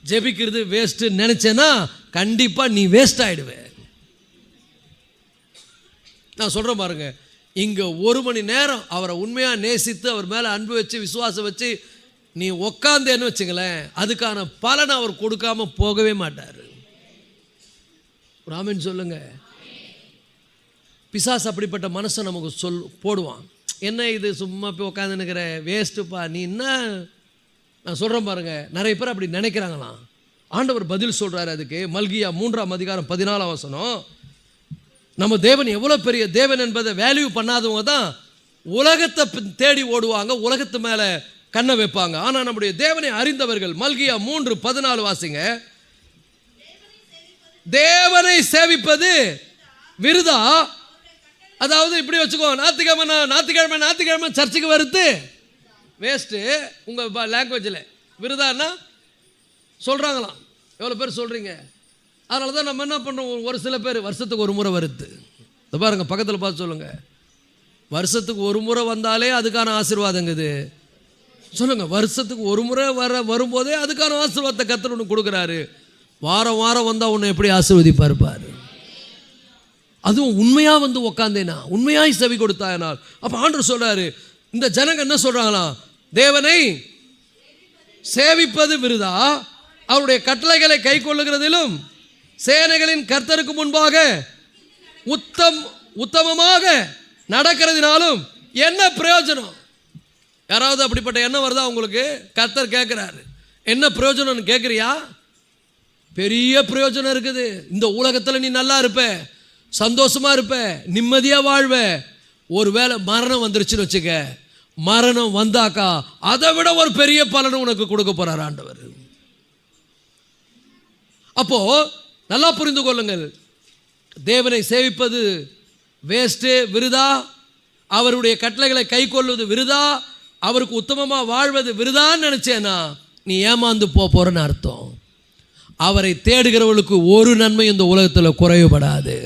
ஜெபிக்கிறது வேஸ்ட்டுன்னு நினச்சேன்னா கண்டிப்பாக நீ வேஸ்ட் ஆகிடுவேன். நான் சொல்கிறேன் பாருங்க, இங்கே 1 மணி நேரம் அவரை உண்மையாக நேசித்து அவர் மேலே அன்பு வச்சு விசுவாசம் வச்சு நீ உக்காந்தேன்னு வச்சுங்களேன், அதுக்கான பலனை அவர் கொடுக்காம போகவே மாட்டார். ஒரு ஆமென் சொல்லுங்க. பிசாசு அப்படிப்பட்ட மனசை நமக்கு போடுவான். என்ன இது சும்மா போய் உட்காந்துன்னுக்கிற வேஸ்ட்டுப்பா நீ என்ன. நான் சொல்கிறேன் பாருங்க, நிறைய பேர் அப்படி நினைக்கிறாங்களாம். ஆண்டவர் பதில் சொல்கிறாரு அதுக்கு. மல்கியா 3:14 நம்ம தேவன் எவ்வளோ பெரிய தேவன் என்பதை வேல்யூ பண்ணாதவங்க தான் உலகத்தை தேடி ஓடுவாங்க, உலகத்து மேலே கண்ணை வைப்பாங்க. ஆனால் நம்முடைய தேவனை அறிந்தவர்கள், மல்கியா 3:14 வாசிங்க. தேவனை சேவிப்பது விருதா. அதாவது இப்படி வச்சுக்கோ, ஞாயிற்றுக்கிழமை சர்ச்சுக்கு வருது வேஸ்ட்டு. உங்கள் லாங்குவேஜில் விருதான்னா சொல்கிறாங்களாம். எவ்வளோ பேர் சொல்கிறீங்க? அதனால தான் நம்ம என்ன பண்ணுறோம், ஒரு சில பேர் வருஷத்துக்கு ஒரு முறை வருது. இதை பாருங்க, பக்கத்தில் பார்த்து சொல்லுங்கள், வருஷத்துக்கு ஒரு முறை வந்தாலே அதுக்கான ஆசீர்வாதங்குது. சொல்லுங்கள், வருஷத்துக்கு ஒரு முறை வரும்போதே அதுக்கான ஆசீர்வாதத்தை கர்த்தர் ஒன்று கொடுக்குறாரு. வாரம் வாரம் வந்தால் உன்னை எப்படி ஆசீர்வதிப்பார். அதுவும் உண்மையாக வந்து உக்காந்தேனா, உண்மையாய் செவி கொடுத்தாயனால். அப்போ ஆண்டவர் சொல்கிறாரு, இந்த ஜனங்க என்ன சொல்கிறாங்களா, தேவனை சேவிப்பது விருதா, அவருடைய கட்டளைகளை கை கொள்ளுகிறதிலும் சேனைகளின் கர்த்தருக்கு முன்பாக உத்தமமாக நடக்கிறதுனாலும் என்ன பிரயோஜனம்? யாராவது அப்படிப்பட்ட எண்ணம் வருதா உங்களுக்கு? கர்த்தர் கேட்குறாரு, என்ன பிரயோஜனம்னு கேட்குறியா? பெரிய பிரயோஜனம் இருக்குது. இந்த உலகத்தில் நீ நல்லா இருப்ப, சந்தோஷமா இருப்ப, நிம்மதியாக வாழ்வ. ஒருவேளை மரணம் வந்துருச்சுன்னு வச்சுக்க, மரணம் வந்தாக்கா அதை விட ஒரு பெரிய பலனை உனக்கு கொடுக்க போறார் ஆண்டவர். அப்போ நல்லா புரிந்து கொள்ளுங்கள், தேவனை சேவிப்பது வேஸ்ட்டு, விருதா, அவருடைய கட்டளைகளை கை கொள்வது விருதா, அவருக்கு உத்தமமாக வாழ்வது விருதான்னு நினைச்சேன்னா நீ ஏமாந்து போறன்னு அர்த்தம். அவரை தேடுகிறவர்களுக்கு ஒரு நன்மை இந்த உலகத்தில் குறைவுபடாது.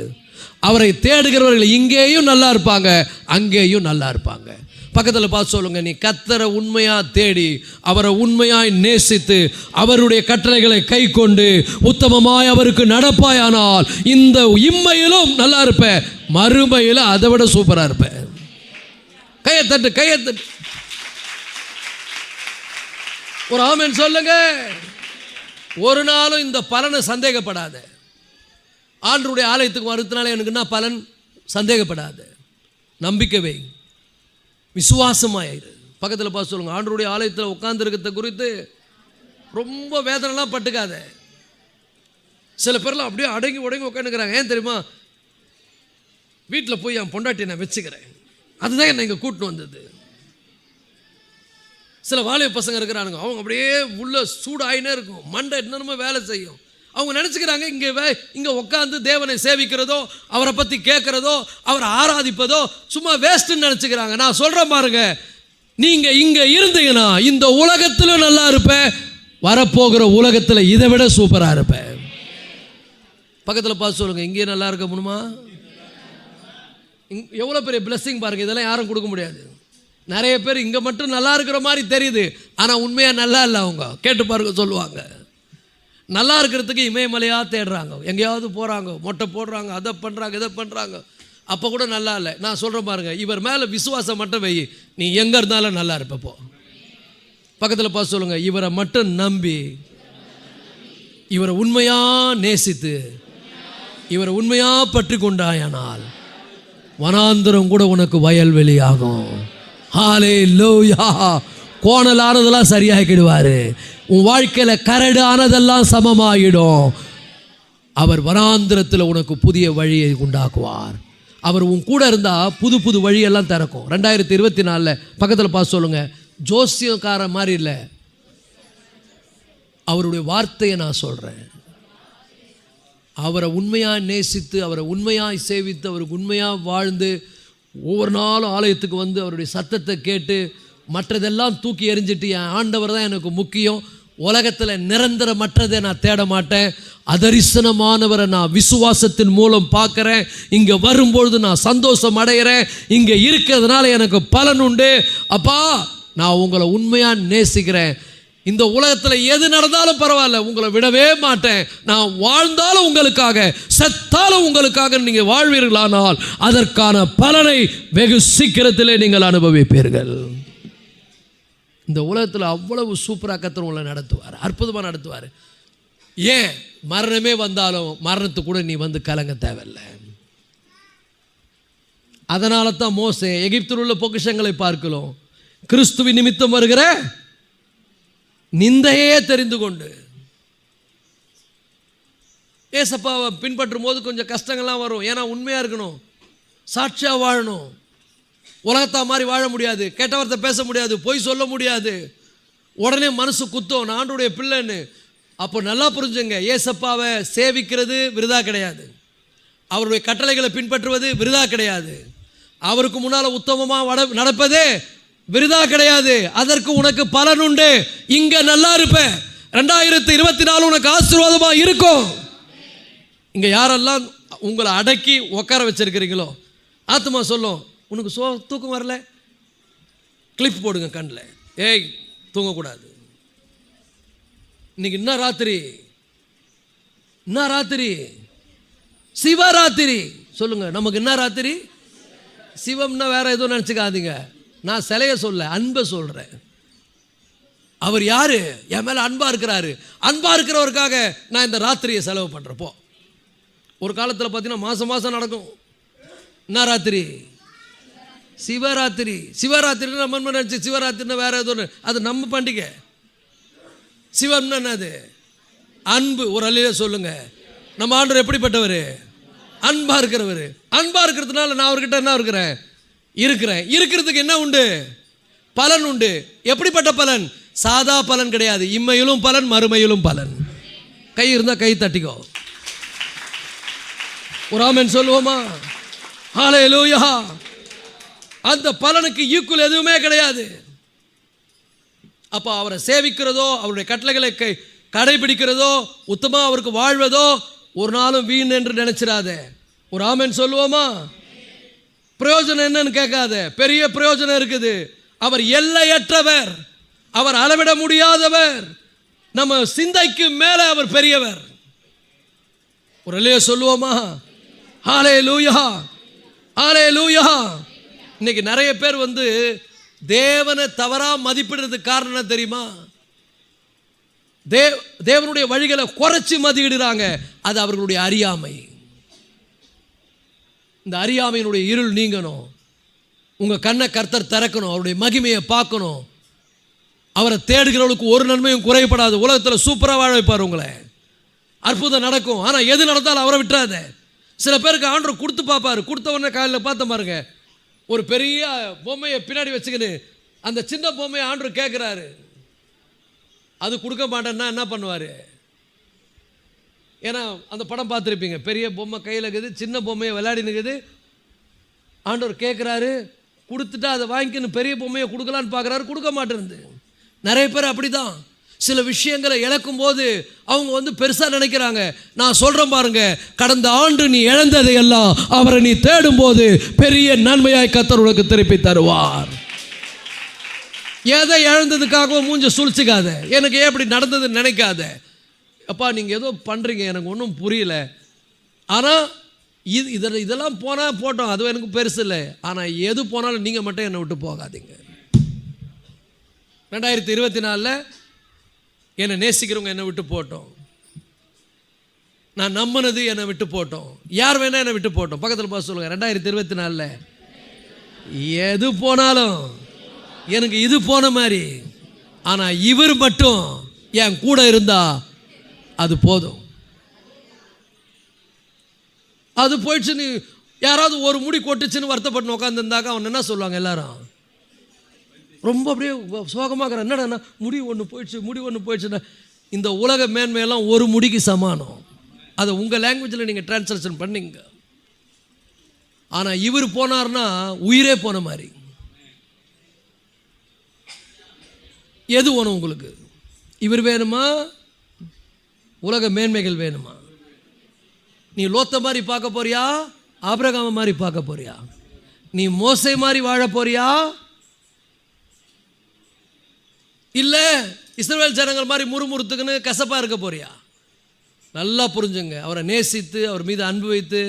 அவரை தேடுகிறவர்கள் இங்கேயும் நல்லா இருப்பாங்க, அங்கேயும் நல்லா இருப்பாங்க. பக்கத்தில் பார்த்து சொல்லுங்க, நீ கர்த்தரை உண்மையாக தேடி அவரை உண்மையாய் நேசித்து அவருடைய கட்டளைகளை கை கொண்டு உத்தமமாய் அவருக்கு நடப்பாயானால் இந்த இம்மையிலும் நல்லா இருப்ப, மறுமையில் அதை விட சூப்பராக இருப்ப. கையத்தட்டு ஒரு ஆமென் சொல்லுங்க. ஒரு நாளும் இந்த பலனை சந்தேகப்படாத. ஆண்டவருடைய ஆலயத்துக்கு வரதுனால எனக்கு என்ன பலன்? சந்தேகப்படாத, நம்பிக்கை வை, விசுவாசமாயிரு. பக்கத்தில் பார்த்து சொல்லுங்க, ஆண்டவருடைய ஆலயத்தில் உட்கார்ந்துருக்கிறத குறித்து ரொம்ப வேதனைலாம் பட்டுக்காத. சில பேர்லாம் அப்படியே அடங்கி உட்காந்துக்கிறாங்க. ஏன் தெரியுமா? வீட்டில் போய் என் பொண்டாட்டியை நான் வச்சுக்கிறேன், அதுதான் என்னை இங்கே கூட்டின்னு வந்தது. சில வாலிப பசங்க இருக்கிறானுங்க, அவங்க அப்படியே உள்ள சூடாயினே இருக்கும், மண்டை என்னென்னமோ வேலை செய்யும். அவங்க நினச்சிக்கிறாங்க இங்கே உட்காந்து தேவனை சேவிக்கிறதோ அவரை பற்றி கேட்குறதோ அவரை ஆராதிப்பதோ சும்மா வேஸ்ட்டுன்னு நினச்சிக்கிறாங்க. நான் சொல்கிறேன் பாருங்க, நீங்கள் இங்கே இருந்தீங்கன்னா இந்த உலகத்திலும் நல்லா இருப்பேன், வரப்போகிற உலகத்தில் இதை விட சூப்பராக இருப்பேன். பக்கத்தில் பார்த்து சொல்லுங்கள், இங்கே நல்லா இருக்க முடியுமா? எவ்வளோ பெரிய பிளெஸ்ஸிங் பாருங்கள், இதெல்லாம் யாரும் கொடுக்க முடியாது. நிறைய பேர் இங்கே மட்டும் நல்லா இருக்கிற மாதிரி தெரியுது, ஆனால் உண்மையாக நல்லா இல்லை. அவங்க கேட்டு பாருங்க சொல்லுவாங்க. நல்லா இருக்கிறதுக்கு இமயமலையாக தேடுறாங்க, எங்கேயாவது போகிறாங்க, மொட்டை போடுறாங்க, அதை பண்ணுறாங்க, இதை பண்ணுறாங்க, அப்போ கூட நல்லா இல்லை. நான் சொல்கிறேன் பாருங்க, இவர் மேலே விசுவாசம் மட்டும் வை, நீ எங்கே இருந்தாலும் நல்லா இருப்பப்போ. பக்கத்தில் பார்த்து சொல்லுங்கள், இவரை மட்டும் நம்பி, இவரை உண்மையாக நேசித்து, இவரை உண்மையாக பற்றி கொண்டாயானால் வனாந்திரம் கூட உனக்கு வயல்வெளி ஆகும். ஹல்லேலூயா. கோணல் ஆனதெல்லாம் சரியாகிடுவார். உன் வாழ்க்கையில் கரடு ஆனதெல்லாம் சமமாகிடும். அவர் வனாந்திரத்தில் உனக்கு புதிய வழியை உண்டாக்குவார். அவர் உன் கூட இருந்தால் புது புது வழியெல்லாம் திறக்கும். 2024 பக்கத்தில் பார்த்து சொல்லுங்கள், ஜோசியக்கார மாதிரி இல்லை, அவருடைய வார்த்தையை நான் சொல்கிறேன். அவரை உண்மையாக நேசித்து, அவரை உண்மையாக சேவித்து, அவருக்கு உண்மையாக வாழ்ந்து, ஒவ்வொரு நாளும் ஆலயத்துக்கு வந்து அவருடைய சத்தத்தை கேட்டு, மற்றதெல்லாம் தூக்கி எறிஞ்சிட்டு என் ஆண்டவர் தான் எனக்கு முக்கியம், உலகத்தில் நிரந்தரமற்றதை நான் தேட மாட்டேன், அதரிசனமானவரை நான் விசுவாசத்தின் மூலம் பார்க்குறேன், இங்கே வரும்பொழுது நான் சந்தோஷம் அடைகிறேன், இங்கே இருக்கிறதுனால எனக்கு பலன் உண்டு, அப்பா நான் உங்களை உண்மையாக நேசிக்கிறேன், இந்த உலகத்தில் எது நடந்தாலும் பரவாயில்ல, உங்களை விடவே மாட்டேன், நான் வாழ்ந்தாலும் உங்களுக்காக, செத்தாலும் உங்களுக்காக நீங்கள் வாழ்வீர்களானால் அதற்கான பலனை வெகு சீக்கிரத்திலே நீங்கள் அனுபவிப்பீர்கள். இந்த உலகத்தில் அவ்வளவு சூப்பராக கர்த்தர் உங்களை நடத்துவார், அற்புதமாக நடத்துவார். ஏன் மரணமே வந்தாலும் மரணத்துக்கு கூட நீ வந்து கலங்க தேவையில்லை. அதனால தான் மோசே எகிப்தில் உள்ள பொக்கிஷங்களை பார்க்கலாம், கிறிஸ்துவின் நிமித்தம் வருகிற நிந்தையே தெரிந்து கொண்டு ஏசப்பாவை பின்பற்றும் போது கொஞ்சம் கஷ்டங்கள்லாம் வரும். ஏன்னா உண்மையாக இருக்கணும், சாட்சியாக வாழணும், உலகத்தா மாதிரி வாழ முடியாது, கெட்ட வார்த்தை பேச முடியாது, பொய் சொல்ல முடியாது, உடனே மனசு குத்தம், நான் ஆண்டவருடைய பிள்ளைன்னு. அப்போ நல்லா புரிஞ்சுங்க, ஏசப்பாவை சேவிக்கிறது விருதா கிடையாது, அவருடைய கட்டளைகளை பின்பற்றுவது விருதா கிடையாது, அவருக்கு முன்னால் உத்தமமாக நடப்பதே விருதா கிடையாது. அதற்கு உனக்கு பலன் உண்டு. இங்க நல்லா இருப்ப, 2024 உனக்கு ஆசீர்வாதமா இருக்கும். இங்க யாரெல்லாம் உங்களை அடக்கி உட்கார வச்சிருக்கிறீங்களோ ஆத்மா சொல்லும், உனக்கு தூக்கம் வரல, கிளிப் போடுங்க கண்ணில், ஏய் தூங்கக்கூடாது, இன்னைக்கு என்ன ராத்திரி சிவராத்திரி சொல்லுங்க. நமக்கு என்ன ராத்திரி? சிவம்னா வேற எதுவும் நினச்சிக்காதீங்க, நான் சிலைய சொல்ல, அன்பை சொல்கிறேன். அவர் யாரு? என் மேலே அன்பாக இருக்கிறாரு. அன்பாக இருக்கிறவருக்காக நான் இந்த ராத்திரியை செலவு பண்ணுறப்போ, ஒரு காலத்தில் பார்த்தீங்கன்னா மாதம் மாதம் நடக்கும். என்ன ராத்திரி? சிவராத்திரி. சிவராத்திரின்னு நம்ம நினச்சி சிவராத்திரின்னா வேற எதுவும், அது நம்ம பண்டிகை. சிவம்னா என்னது? அன்பு. ஒரு அள்ளியே சொல்லுங்க, நம்ம ஆண்டவர் எப்படிப்பட்டவர்? அன்பாக இருக்கிறவர். அன்பாக இருக்கிறதுனால நான் அவர்கிட்ட என்ன இருக்கிறதுக்கு என்ன உண்டு? பலன் உண்டு. எப்படிப்பட்ட பலன்? சாதா பலன் கிடையாது, இம்மையிலும் பலன், மறுமையிலும் பலன். கை இருந்தால் கை தட்டிக்கோ, ஒரு ஆமென் சொல்லுவோமா? ஹல்லேலூயா. அந்த பலனுக்கு ஈக்குவல் எதுவுமே கிடையாது. அப்போ அவரை சேவிக்கிறதோ, அவருடைய கட்டளைகளை கடைபிடிக்கிறதோ, உத்தமா அவருக்கு வாழ்வதோ ஒரு நாளும் வீண் என்று நினைச்சிடாத. ஒரு ஆமென் சொல்லுவோமா? பிரயோஜனம் என்னன்னு கேட்காத, பெரிய பிரயோஜனம் இருக்குது. அவர் எல்லையற்றவர், அவர் அளவிட முடியாதவர், நம்ம சிந்தைக்கு மேலே அவர் பெரியவர். ஒரு இல்லையே சொல்லுவோமா? ஹல்லேலூயா, ஹல்லேலூயா. இன்னைக்கு நிறைய பேர் வந்து தேவனை தவறா மதிப்பிடுறதுக்கு காரணம் தெரியுமா? தேவனுடைய வழிகளை குறைச்சி மதியிடுறாங்க. அது அவர்களுடைய அறியாமை. இந்த அறியாமையினுடைய இருள் நீங்கணும். உங்கள் கண்ணை கர்த்தர் திறக்கணும், அவருடைய மகிமையை பார்க்கணும். அவரை தேடுகிறவர்களுக்கு ஒரு நன்மையும் குறைபடாது. உலகத்தில் சூப்பராக வாழ வைப்பார் உங்களை, அற்புதம் நடக்கும். ஆனால் எது நடந்தாலும் அவரை விட்டுறாத. சில பேருக்கு ஆண்டவர் கொடுத்து பார்ப்பார். கொடுத்த உடனே காலையில் பார்த்த பாருங்க, ஒரு பெரிய பொம்மையை பின்னாடி வச்சுக்கின்னு அந்த சின்ன பொம்மையை ஆண்டவர் கேட்குறாரு. அது கொடுக்க மாட்டேன்னா என்ன பண்ணுவார்? ஏன்னா அந்த படம் பார்த்துருப்பீங்க, பெரிய பொம்மை கையில் இருக்குது, சின்ன பொம்மையை விளையாடினுக்குது. ஆண்டவர் கேட்குறாரு, கொடுத்துட்டா அதை வாங்கிக்கணும், பெரிய பொம்மையை கொடுக்கலான்னு பார்க்குறாரு, கொடுக்க மாட்டேருந்து. நிறைய பேர் அப்படி தான் சில விஷயங்களை இழக்கும் போது அவங்க வந்து பெருசாக நினைக்கிறாங்க. நான் சொல்கிறேன் பாருங்க, கடந்த ஆண்டு நீ இழந்ததை எல்லாம் அவரை நீ தேடும் போது பெரிய நன்மையாய் கர்த்தர் உனக்கு திருப்பி தருவார். எதை இழந்ததுக்காகவும் மூஞ்ச சுழிச்சிக்காத. எனக்கு ஏன் இப்படி நடந்ததுன்னு நினைக்காத. அப்பா நீங்கள் ஏதோ பண்ணுறீங்க, எனக்கு ஒன்றும் புரியல. ஆனால் இதெல்லாம் போனால் போட்டோம், அதுவும் எனக்கு பெருசு இல்லை. ஆனால் எது போனாலும் நீங்கள் மட்டும் என்னை விட்டு போகாதீங்க. 2024 என்னை நேசிக்கிறவங்க என்னை விட்டு போட்டோம். நான் நம்பினது என்னை விட்டு போட்டோம். யார் வேணா என்னை விட்டு போட்டோம். பக்கத்தில் பார்த்து சொல்லுங்கள், 2024 எது போனாலும் எனக்கு இது போன மாதிரி, ஆனால் இவர் மட்டும் என் கூட இருந்தா அது போதும். அது போயிடுச்சுன்னு யாராவது ஒரு முடி கொட்டுச்சுன்னு வருத்தப்பட்டு உட்காந்துருந்தாக்க அவன் என்ன சொல்லுவாங்க? எல்லாரும் ரொம்ப அப்படியே சோகமாக, என்னடா முடி ஒன்று போயிடுச்சுன்னா இந்த உலக மேன்மையெல்லாம் ஒரு முடிக்கு சமானம். அதை உங்கள் லாங்குவேஜில் நீங்கள் டிரான்ஸ்லேஷன் பண்ணிங்க. ஆனால் இவர் போனார்னா உயிரே போன மாதிரி. எது வேணும் உங்களுக்கு? இவர் வேணுமா, உலக மேன்மைகள் வேணுமா? நீ லோத்த மாதிரி பார்க்க போறியா, ஆபிரகாம் மாதிரி பார்க்க போறியா? நீ மோசே மாதிரி வாழ போறியா, இல்லை இஸ்ரவேல் ஜனங்கள் மாதிரி முறுமுறுத்துக்குன்னு கசப்பாக இருக்க போறியா? நல்லா புரிஞ்சுங்க. அவரை நேசித்து அவர் மீது அன்பு வைத்து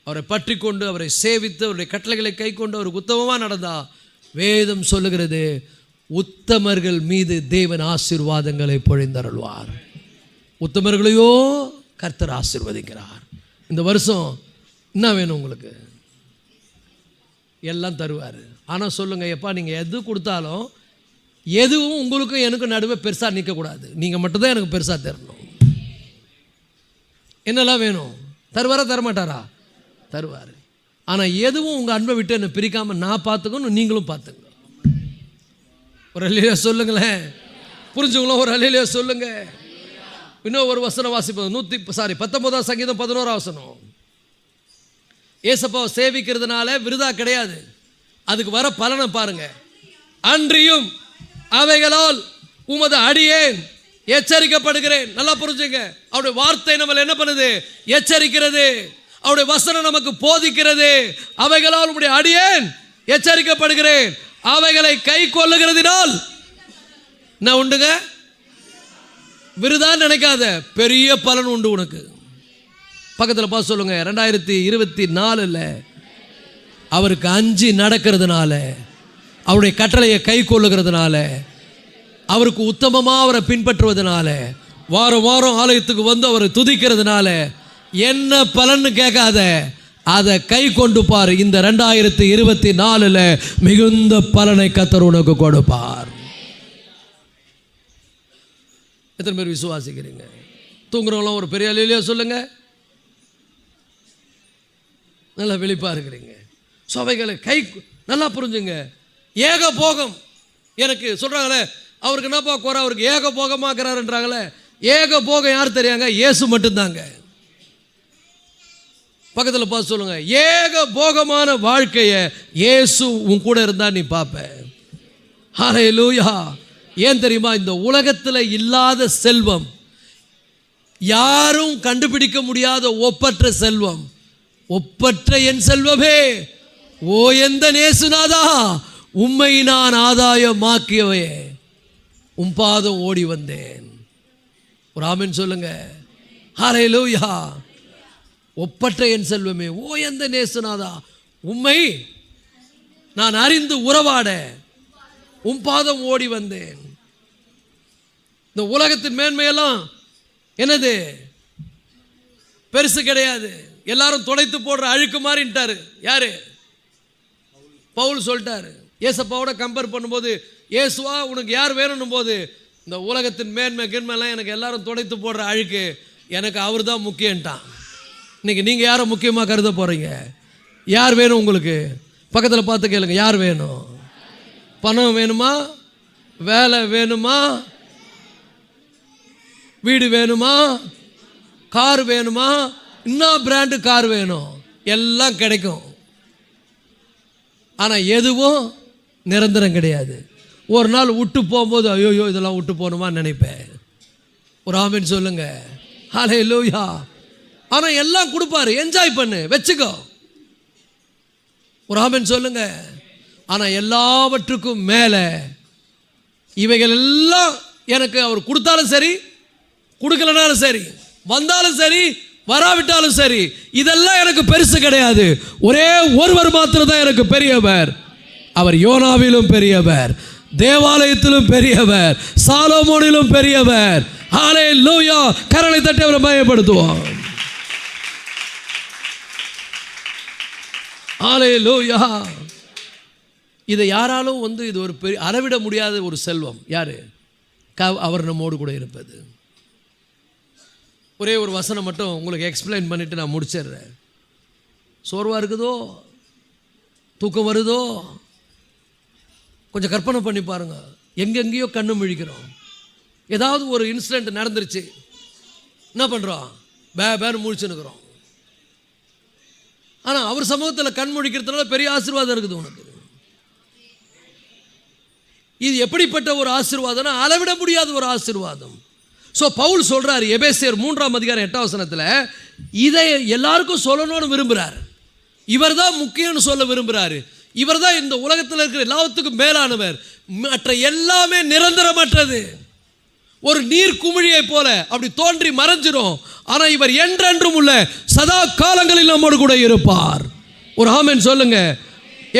அவரை பற்றி கொண்டு அவரை சேவித்து அவருடைய கட்டளைகளை கை கொண்டு அவருக்கு உத்தமமாக நடந்தா வேதம் சொல்லுகிறது, உத்தமர்கள் மீது தேவன் ஆசீர்வாதங்களை பொழிந்தருள்வார். உத்தமர்களையோ கர்த்தர் ஆசீர்வதிக்கிறார். இந்த வருஷம் என்ன வேணும் உங்களுக்கு? எல்லாம் தருவார். ஆனால் சொல்லுங்கள், எப்பா நீங்கள் எது கொடுத்தாலும் எதுவும் உங்களுக்கும் எனக்கும் நடுவே பெருசாக நிற்கக்கூடாது. நீங்கள் மட்டும்தான் எனக்கு பெருசாக தரணும். என்னெல்லாம் வேணும்? தருவாரா தரமாட்டாரா? தருவார். ஆனால் எதுவும் உங்கள் அன்பை விட்டு என்னை பிரிக்காமல் நான் பார்த்துக்கணும், நீங்களும் பார்த்துங்க. ஒரு அல்லேலூயா சொல்லுங்களேன். புரிஞ்சுங்களோ? ஒரு அல்லேலூயா சொல்லுங்க. இன்னும் ஒரு வசனம் வாசிப்போம். 19 சங்கீதம் 11 வசனம். ஏசப்பாவை சேவிக்கிறதுனால விருதா கிடையாது, அதுக்கு வர பலனை பாருங்க. அன்றியும் அவைகளால் உமது அடியேன் எச்சரிக்கப்படுகிறேன். நல்லா புரிஞ்சுங்க. அவருடைய வார்த்தை நம்மளை என்ன பண்ணுது? எச்சரிக்கிறது. அவருடைய வசனம் நமக்கு போதிக்கிறது. அவைகளால் உம்முடைய அடியேன் எச்சரிக்கப்படுகிறேன், அவைகளை கை கொள்ளுகிறதினால் நான் உண்டுங்க. விருதான் நினைக்காத, பெரிய பலன் உண்டு உனக்கு. பக்கத்தில் பார்த்து சொல்லுங்க, 2024 அவருக்கு அஞ்சி நடக்கிறதுனால, அவருடைய கட்டளையை கை கொள்ளுகிறதுனால, அவருக்கு உத்தமமாக அவரை பின்பற்றுவதனால, வாரம் வாரம் ஆலயத்துக்கு வந்து அவரை துதிக்கிறதுனால என்ன பலன்னு கேட்காத, அதை கை கொண்டு பார். இந்த 2024 மிகுந்த பலனை கர்த்தர் உனக்கு கொடுப்பார். எத்தனை பேர் விசுவாசிக்கிறீங்க? தூங்குறவங்களாம் ஒரு பெரிய அல்லேலூயா சொல்லுங்க. நல்லா வெளிப்பாக இருக்கிறீங்க. சபைகளை கை நல்லா புரிஞ்சுங்க. ஏக போகம் எனக்கு சொல்கிறாங்களே, அவருக்கு என்னப்பா குறை, அவருக்கு ஏக போகமாக்குறாருன்றாங்களே. ஏக போகம் யார் தெரியாங்க? இயேசு மட்டும்தாங்க. பக்கத்தில் பார்த்து சொல்லுங்க, ஏக போகமான வாழ்க்கையை இயேசு உன் கூட இருந்தா நீ பார்ப்ப. ஹல்லேலூயா. ஏன் தெரியுமா? இந்த உலகத்தில் இல்லாத செல்வம், யாரும் கண்டுபிடிக்க முடியாத ஒப்பற்ற செல்வம். ஒப்பற்ற என் செல்வமே, ஓ எந்த நேசுநாதா, உம்மை நான் ஆதாயமாக்கியவே உம் பாதம் ஓடி வந்தேன். ஒரு ஆமென் சொல்லுங்க. ஹல்லேலூயா. ஒப்பற்ற என் செல்வமே, ஓ எந்த நேசுநாதா, உம்மை நான் அறிந்து உறவாட உம் பாதம் ஓடி வந்தேன். இந்த உலகத்தின் மேன்மையெல்லாம் என்னது? பெருசு கிடையாது. எல்லாரும் துடைத்து போடுற அழுக்கு மாறிட்டாரு. யாரு? பவுல் சொல்லிட்டாரு. ஏசப்பாவோட கம்பேர் பண்ணும்போது, ஏசுவா உனக்கு யார் வேணும் போது, இந்த உலகத்தின் மேன்மை கிண்மைலாம் எனக்கு எல்லாரும் துடைத்து போடுற அழுக்கு, எனக்கு அவர் தான் முக்கியன்ட்டான். இன்னைக்கு நீங்கள் யாரை முக்கியமாக கருத போகிறீங்க? யார் வேணும் உங்களுக்கு? பக்கத்தில் பார்த்து கேளுங்க, யார் வேணும்? பணம் வேணுமா? வேலை வேணுமா? வீடு வேணுமா? கார் வேணுமா? இன்னும் பிராண்டு கார் வேணும், எல்லாம் கிடைக்கும். ஆனால் எதுவும் நிரந்தரம் கிடையாது. ஒரு நாள் விட்டு போகும்போது ஐயோ இதெல்லாம் விட்டு போகணுமான்னு நினைப்பேன். ஒரு ஆமென் சொல்லுங்க. ஹல்லேலூயா. ஆனால் எல்லாம் கொடுப்பாரு, என்ஜாய் பண்ணு, வச்சுக்கோ. ஒரு ஆமென் சொல்லுங்க. ஆனால் எல்லாவற்றுக்கும் மேலே இவைகள் எல்லாம் எனக்கு அவர் கொடுத்தாலும் சரி, கொடுக்கலனாலும் சரி, வந்தாலும் சரி, வராவிட்டாலும் சரி, இதெல்லாம் எனக்கு பெருசு கிடையாது. ஒரே ஒருவர் மாத்திரம் தான் எனக்கு பெரியவர். அவர் யோனாவிலும் பெரியவர், தேவாலயத்திலும் பெரியவர், சாலோமோனிலும் பெரியவர். ஹல்லேலூயா! கரங்களை தட்டி அவரை மகிமைப்படுத்துவோம். ஹல்லேலூயா! இதை யாராலும் இது ஒரு பெரிய அளவிட முடியாத ஒரு செல்வம். யாரு? அவர் நம்மோடு கூட இருப்பது. ஒரே ஒரு வசனம் மட்டும் உங்களுக்கு எக்ஸ்பிளைன் பண்ணிட்டு நான் முடிச்சிடுறேன். சோர்வாக இருக்குதோ, தூக்கம் வருதோ, கொஞ்சம் கற்பனை பண்ணி பாருங்க. எங்கெங்கேயோ கண்ணு முழிக்கிறோம். ஏதாவது ஒரு இன்சிடென்ட் நடந்துருச்சு, என்ன பண்ணுறோம்? பேன்னு முழிச்சுன்னுக்குறோம். ஆனால் அவர் சமூகத்தில் கண் முழிக்கிறதுனால பெரிய ஆசீர்வாதம் இருக்குது உனக்கு. இது எப்படிப்பட்ட ஒரு ஆசீர்வாதம்னா அளவிட முடியாத ஒரு ஆசீர்வாதம். ஸோ பவுல் சொல்கிறார் எபேசியர் 3:8 இதை எல்லாருக்கும் சொல்லணும்னு விரும்புகிறார். இவர் தான் முக்கியம்னு சொல்ல விரும்புகிறாரு. இவர் தான் இந்த உலகத்தில் இருக்கிற எல்லாத்துக்கும் மேலானவர். மற்ற எல்லாமே நிரந்தரமற்றது. ஒரு நீர் குமிழியை போல அப்படி தோன்றி மறைஞ்சிரும். ஆனால் இவர் என்றென்றும் உள்ள சதா காலங்களில் நம்மோடு கூட இருப்பார். ஒரு ஆமென் சொல்லுங்க.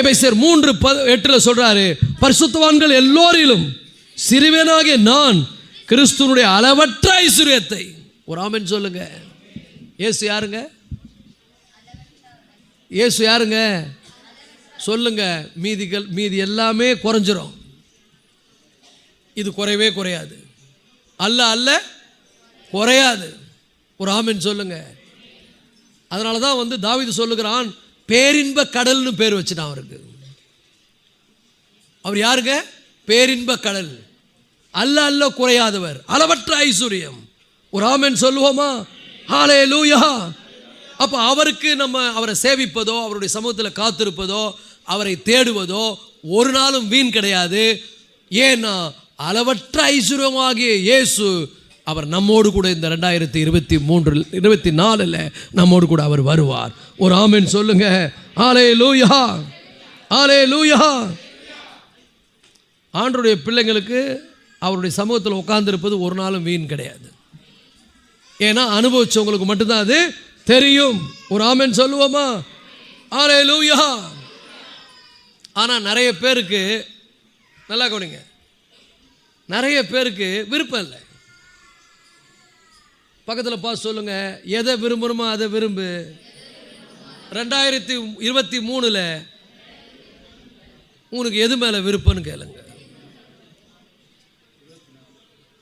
எபேசியர் 3:8 சொல்றாரு, பரிசுத்தவான்கள் எல்லோரிலும் சிறுவனாகிய நான் கிறிஸ்துவனுடைய அளவற்ற ஐஸ்வரியத்தை. ஒரு ஆமென் சொல்லுங்க. இயேசு யாருங்க? இயேசு யாருங்க? சொல்லுங்க. மீதி எல்லாமே குறைஞ்சிரும். இது குறையவே குறையாது. அல்ல குறையாது. ஒரு ஆமென் சொல்லுங்க. அதனால தான் தாவீது சொல்லுகிறான், பேரின்ப கடல்னு பேர் வச்சுட்டான் அவருக்கு. அவர் யாருங்க? பேரின்ப கடல். அல்ல குறையாதவர், அளவற்ற ஐஸ்வர்யம். ஒரு ஆமென் சொல்லுவோமா? ஹல்லேலூயா! அப்போ அவருக்கு நம்ம அவரை சேவிப்பதோ, அவருடைய சமூகத்தில் காத்திருப்பதோ, அவரை தேடுவதோ ஒரு நாளும் வீண் கிடையாது. ஏன்னா அளவற்ற ஐஸ்வர்யமாகிய இயேசு அவர் நம்மோடு கூட இந்த 2024 நம்மோடு கூட அவர் வருவார். ஒரு ஆமென் சொல்லுங்க. ஹல்லேலூயா! ஹல்லேலூயா! ஆண்டவருடைய பிள்ளைங்களுக்கு அவருடைய சமூகத்தில் உட்கார்ந்திருப்பது ஒரு நாளும் வீண் கிடையாது. ஏன்னா அனுபவிச்சவங்களுக்கு மட்டும்தான் அது தெரியும். ஒரு ஆமென் சொல்லுவோமா? ஹல்லேலூயா! ஆனால் நிறைய பேருக்கு, நல்லா கவனிங்க, நிறைய பேருக்கு விருப்பம் இல்லை. பக்கத்தில் பார்த்து சொல்லுங்க, எதை விரும்பணுமோ அதை விரும்பு. 2023 உனக்கு எது மேலே விருப்பம்னு கேளுங்க.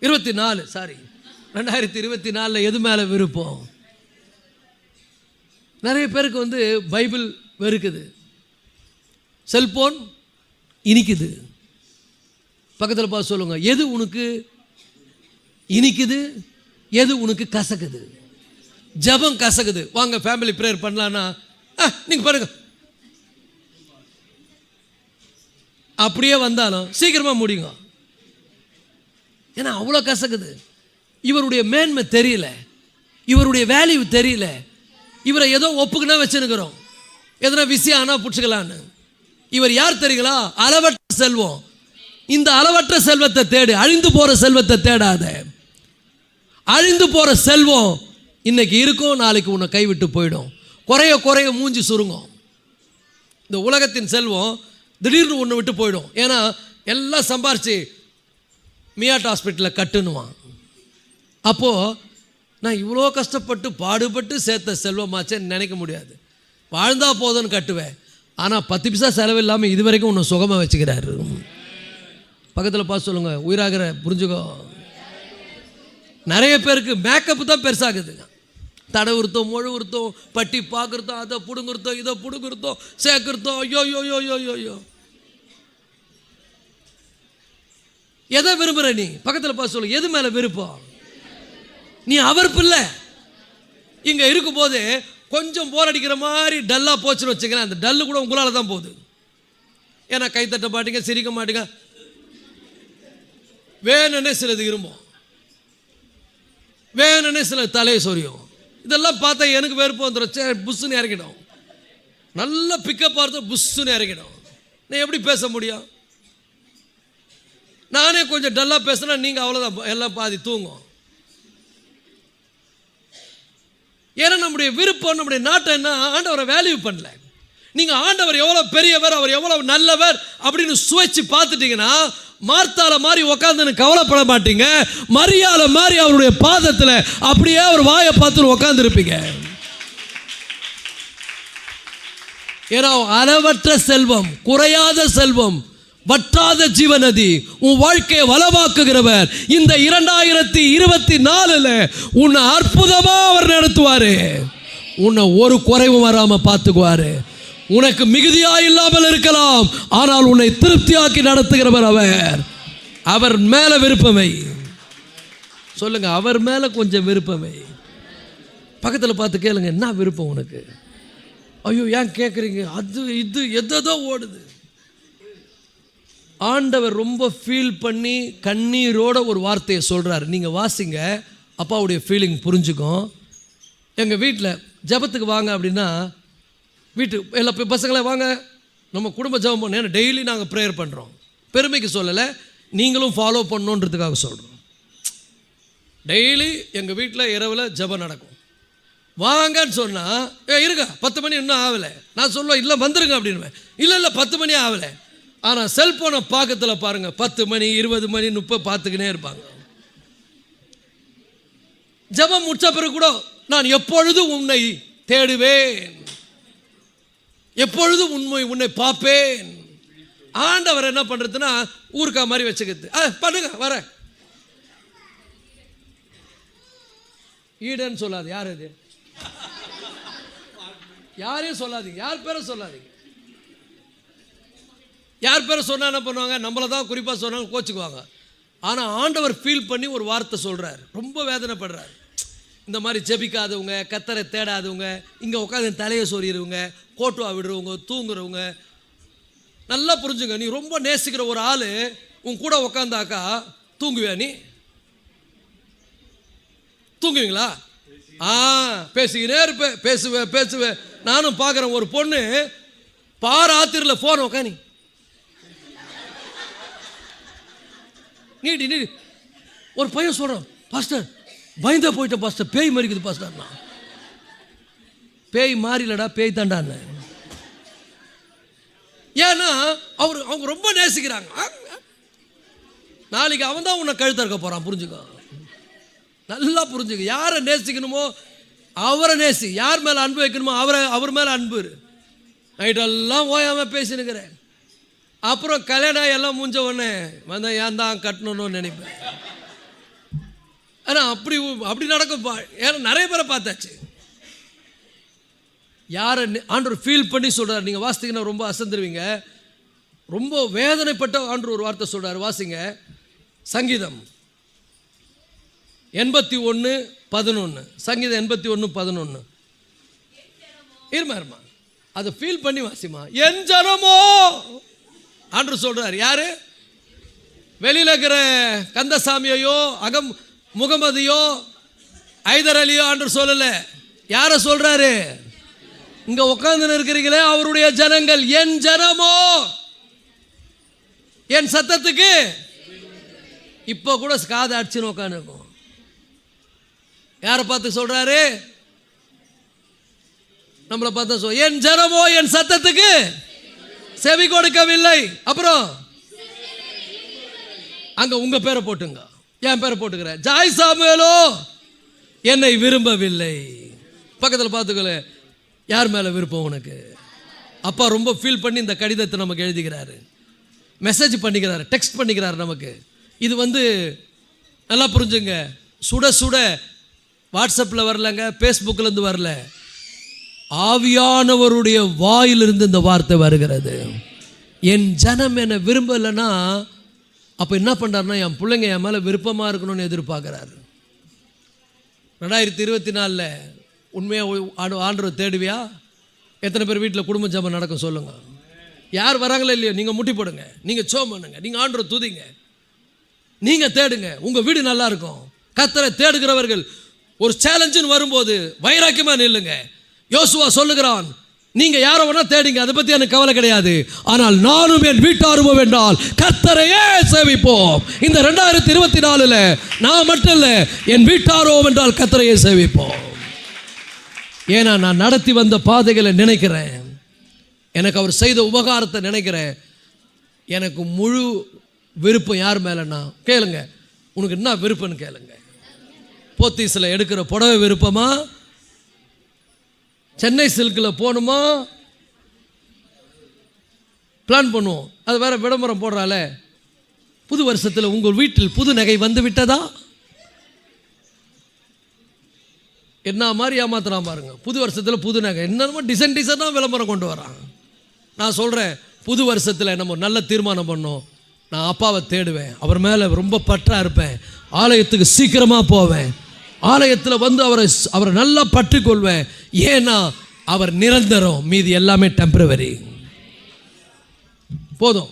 2024 எது மேலே விருப்பம்? நிறைய பேருக்கு பைபிள் வெறுக்குது, செல்போன் இனிக்குது. பக்கத்தில் பார்த்து சொல்லுங்க, எது உனக்கு இனிக்குது, எது உனக்கு கசக்குது? ஜெபம் கசக்குது, வாங்க ஃபேமிலி ப்ரேயர் பண்ணலான்னா நீங்கள் பாருங்க, அப்படியே வந்தாலும் சீக்கிரமாக முடியுங்க. ஏன்னா அவ்வளோ கசக்குது. இவருடைய மேன்மை தெரியல, இவருடைய வேல்யூ தெரியல. இவரை ஏதோ ஒப்புக்குன்னா வச்சுன்னுக்கிறோம், எதனா விஷயம் ஆனால் பிடிச்சிக்கலான்னு. இவர் யார் தெரியுங்களா? அளவற்ற செல்வம். இந்த அளவற்ற செல்வத்தை தேடு, அழிந்து போகிற செல்வத்தை தேடாத. அழிந்து போகிற செல்வம் இன்னைக்கு இருக்கும், நாளைக்கு உன்னை கைவிட்டு போயிடும். குறைய மூஞ்சி சுருங்கும். இந்த உலகத்தின் செல்வம் திடீர்னு ஒன்று விட்டு போயிடும். ஏன்னா எல்லாம் சம்பாரிச்சு மியாட் ஹாஸ்பிட்டலில் கட்டுனுவான். அப்போது நான் இவ்வளோ கஷ்டப்பட்டு பாடுபட்டு சேர்த்த செல்வமாச்சேன்னு நினைக்க முடியாது. வாழ்ந்தா போதும்னு கட்டுவேன். ஆனால் 10 பைசா செலவு இல்லாமல் இது வரைக்கும் உன்னை சுகமாக வச்சுக்கிறாரு. பக்கத்தில் பார்த்து சொல்லுங்க, உயிராகிற புரிஞ்சுக்கோ. நிறைய பேருக்கு மேக்கப் தான் பெருசாகுதுங்க. தடை உறுத்தோம், மொழு உறுத்தோம், பட்டி பார்க்குறதோம், அதை பிடுங்குறதோம், இதை பிடுங்குறதோம், சேர்க்குறதோம். ஐயோ. எதை விரும்புகிற நீ? பக்கத்தில் பார்த்து சொல்லு, எது மேலே விருப்பம்? நீ அவர் பிள்ளை. இங்கே இருக்கும்போது கொஞ்சம் போர் அடிக்கிற மாதிரி டல்லாக போச்சுன்னு வச்சுக்கிறேன், அந்த டல்லு கூட உங்களால் தான் போகுது. ஏன்னா கை தட்ட மாட்டீங்க, சிரிக்க மாட்டீங்க, வேணுன்னே சிலது விரும்பும், வேணுன்னே சில தலையை சொரியும். இதெல்லாம் பார்த்தா எனக்கு வெறுப்பு வந்துடும். புஷ்ஷுன்னு இறங்கிடும். நல்ல பிக்கப் பார்த்து புஷ்ஷுன்னு இறங்கிடும். நான் எப்படி பேச முடியும்? நானே கொஞ்சம் டல்லாக பேசுனா நீங்கள் அவ்வளோதான், எல்லாம் பாதி தூங்கும். ஏன்னா நம்முடைய விருப்பம், நம்முடைய நாட்டம் என்ன, ஆண்டவரை வேல்யூ பண்ணல. நீங்கள் ஆண்டவர் எவ்வளோ பெரியவர், அவர் எவ்வளோ நல்லவர் அப்படின்னு சுவைச்சு பார்த்துட்டீங்கன்னா மார்த்தால மாதிரி உட்காந்துன்னு கவலைப்பட மாட்டீங்க. மரியால மாதிரி அவருடைய பாதத்தில் அப்படியே அவர் வாயை பார்த்து உட்காந்துருப்பீங்க. ஏன்னா அளவற்ற செல்வம், குறையாத செல்வம், வற்றாத ஜீவநதி, உன் வாழ்க்கையை வளமாக்குகிறவர். இந்த 2024 உன்னை அற்புதமா அவர் நடத்துவாரு. உன்னை ஒரு குறைவும் வராம பார்த்துக்குவாரு. உனக்கு மிகுதியா இல்லாமல் இருக்கலாம், ஆனால் உன்னை திருப்தியாக்கி நடத்துகிறவர் அவர். அவர் மேல விருப்பமை சொல்லுங்க, அவர் மேல கொஞ்சம் விருப்பமை. பக்கத்தில் பார்த்து கேளுங்க, என்ன விருப்பம் உனக்கு? ஐயோ ஏன் கேட்குறீங்க? அது இது எதோ ஓடுது. ஆண்டவர் ரொம்ப ஃபீல் பண்ணி கண்ணீரோட ஒரு வார்த்தையை சொல்கிறார். நீங்கள் வாசிங்க, அப்பாவுடைய ஃபீலிங் புரிஞ்சுக்கும். எங்கள் வீட்டில் ஜபத்துக்கு வாங்க அப்படின்னா, வீட்டு எல்லா பசங்களே வாங்க, நம்ம குடும்ப ஜபம் பண்ண. ஏன்னா டெய்லி நாங்கள் ப்ரேயர் பண்ணுறோம். பெருமைக்கு சொல்லலை, நீங்களும் ஃபாலோ பண்ணணுன்றதுக்காக சொல்கிறோம். டெய்லி எங்கள் வீட்டில் இரவில் ஜபம் நடக்கும். வாங்கன்னு சொன்னால் இருங்க 10 மணி இன்னும் ஆகலை. நான் சொல்லுவேன் இல்லை வந்துருங்க அப்படின்னு. இல்லை 10 மணி ஆகலை. ஆனால் செல்ஃபோனை பார்க்கத்தில் பாருங்கள் 10 மணி 20 மணி 30 பார்த்துக்கினே இருப்பாங்க. ஜபம் முடிச்ச பிறகு கூட நான் எப்பொழுதும் உன்னை தேடுவேன், எப்பொழுதும் உன்னை பார்ப்பேன். ஆண்டவர் என்ன பண்ணுறதுன்னா ஊருக்கா மாதிரி வச்சுக்கிறது. பண்ணுங்க வர ஈடன்னு சொல்லாது. யார் இது? யாரையும் சொல்லாதீங்க, யார் பேரை சொல்லாதீங்க. யார் பேரை சொன்னால் என்ன பண்ணுவாங்க, நம்மளை தான் குறிப்பாக சொன்னாங்க கோச்சுக்குவாங்க. ஆனால் ஆண்டவர் ஃபீல் பண்ணி ஒரு வார்த்தை சொல்கிறார், ரொம்ப வேதனைப்படுறார். இந்த மாதிரி ஜெபிக்காதவங்க, கத்தரை தேடாதவங்க, இங்கே உட்காந்து தலையை சொறிகிறவங்க, கோட்டுவா விடுறவங்க, தூங்குறவங்க, நல்லா புரிஞ்சுங்க. நீ ரொம்ப நேசிக்கிற ஒரு ஆள் உன் கூட உட்காந்தாக்கா தூங்குவியா? நீ தூங்குவீங்களா? பேசிக்கினே இருப்பேன், பேசுவேன். நானும் பார்க்குறேன், ஒரு பொண்ணு பாராத்திரில் ஃபோன் உட்காந்து நீடி ஒரு பையன் சொல்கிறான், பாஸ்டர் பயந்தா போயிட்டேன் பாஸ்டர், பேய் மறிக்குது பாஸ்டர். நான் பேய் மாறிலடா, பேய் தாண்டான்னு. ஏன்னா அவங்க ரொம்ப நேசிக்கிறாங்க. நாளைக்கு அவன் தான் உன்னை கழுத்த இருக்க போகிறான், புரிஞ்சுக்கோ, நல்லா புரிஞ்சுக்க. யாரை நேசிக்கணுமோ அவரை நேசி, யார் மேலே அன்பு வைக்கணுமோ அவர் மேலே அன்பு. நைட்டெல்லாம் ஓயாமல் பேசினுக்கிறேன். அப்புறம் கல்யாணம் எல்லாம் முடிஞ்ச உடனே வந்தால் ஏன் தான் கட்டணும்னு நினைப்பேன். ஆனால் அப்படி நடக்கும். ஏன்னா நிறைய பேரை பார்த்தாச்சு. யாரை ஆண்டவர் ஃபீல் பண்ணி சொல்கிறார். நீங்கள் வாசித்தீங்கன்னா ரொம்ப அசந்துருவீங்க. ரொம்ப வேதனைப்பட்ட ஆண்டவர் ஒரு வார்த்தை சொல்கிறார். வாசிங்க, சங்கீதம் 81:11. சங்கீதம் 81:11. இருமா அதை ஃபீல் பண்ணி வாசிமா. என் ஜனமோ ஆண்டவர் சொல்றார். யாரு? வெளியில் இருக்கிற கந்தசாமியோ முகமதியோ ஐதர் அலியோ ஆண்டவர் சொல்லல. யாரை சொல்றாரு? இங்க உட்கார்ந்து இருக்கிறீங்களே அவருடைய ஜனங்கள். என் ஜனமோ என் சத்தத்துக்கு இப்போ கூட காது அடிச்சுன்னு உட்காந்து இருக்கும். யாரை பார்த்து சொல்றாரு? நம்மளை பார்த்தா என் ஜனமோ என் சத்தத்துக்கு செவி கொடுக்கவில்லை. அப்புறம் அங்க உங்க பேரை போட்டுங்க, என் பேரை போட்டுக்கிற. ஜாய் சாமுவேலோ என்னை விரும்பவில்லை. பக்கத்தில் பார்த்துக்கல. யார் மேல விருப்பம் உனக்கு? அப்பா ரொம்ப ஃபீல் பண்ணி இந்த கடிதத்தை நமக்கு எழுதுகிறாரு, மெசேஜ் பண்ணிக்கிறாரு, டெக்ஸ்ட் பண்ணிக்கிறாரு நமக்கு. இது நல்லா புரிஞ்சுங்க, சுட சுட வாட்ஸ்அப்பில் வரலங்க, ஃபேஸ்புக்கிலேருந்து வரல, ஆவியானவருடைய வாயிலிருந்து இந்த வார்த்தை வருகிறது. என் ஜனம் என்னை விரும்பலைன்னா அப்போ என்ன பண்ணுறாருன்னா என் பிள்ளைங்க என் மேலே விருப்பமாக இருக்கணும்னு எதிர்பார்க்குறாரு. 2024 உண்மையாக ஆண்டவர் தேடுவியா? எத்தனை பேர் வீட்டில் குடும்ப ஜபம் நடக்கும் சொல்லுங்கள். யார் வராங்களோ இல்லையோ நீங்கள் முட்டி போடுங்க, நீங்கள் சோம் பண்ணுங்க, நீங்கள் ஆண்டவரை துதிங்க, நீங்கள் தேடுங்க, உங்கள் வீடு நல்லா இருக்கும். கர்த்தரை தேடுகிறவர்கள் ஒரு சேலஞ்சுன்னு வரும்போது வைராக்கியமாக நில்லுங்க. யோசுவா சொல்லுகிறான், நீங்க யாரை வேணா தேடிங்க, அதை பத்தி எனக்கு கவலை கிடையாது. ஆனால் நானும் என் வீட்டாருமோ என்றால் கர்த்தரையே சேவிப்போம். இந்த 2024 நான் மட்டும் இல்லை, என் வீட்டாரோ என்றால் கர்த்தரையே சேவிப்போம். ஏன்னா நான் நடத்தி வந்த பாதைகளை நினைக்கிறேன், எனக்கு அவர் செய்த உபகாரத்தை நினைக்கிறேன். எனக்கு முழு விருப்பம் யார் மேலன்னா, கேளுங்க, உனக்கு என்ன விருப்பம்னு கேளுங்க. போத்தீஸில் எடுக்கிற புடவை விருப்பமா, சென்னை சில்கில் போகணுமா, பிளான் பண்ணுவோம். அது வேற விளம்பரம் போடுறால, புது வருஷத்தில் உங்கள் வீட்டில் புது நகை வந்து விட்டதா, என்ன மாதிரி ஏமாத்துறான் பாருங்க. புது வருஷத்தில் புது நகை என்னமோ டிசைனாக விளம்பரம் கொண்டு வரான். நான் சொல்கிறேன், புது வருஷத்தில் நம்ம நல்ல தீர்மானம் பண்ணோம். நான் அப்பாவை தேடுவேன், அவர் மேலே ரொம்ப பற்றா இருப்பேன், ஆலயத்துக்கு சீக்கிரமாக போவேன், ஆலயத்தில் வந்து அவரை நல்லா பற்றி கொள்வேன். ஏன்னா அவர் நிரந்தரம், மீதி எல்லாமே டெம்பரவரி. போதும்,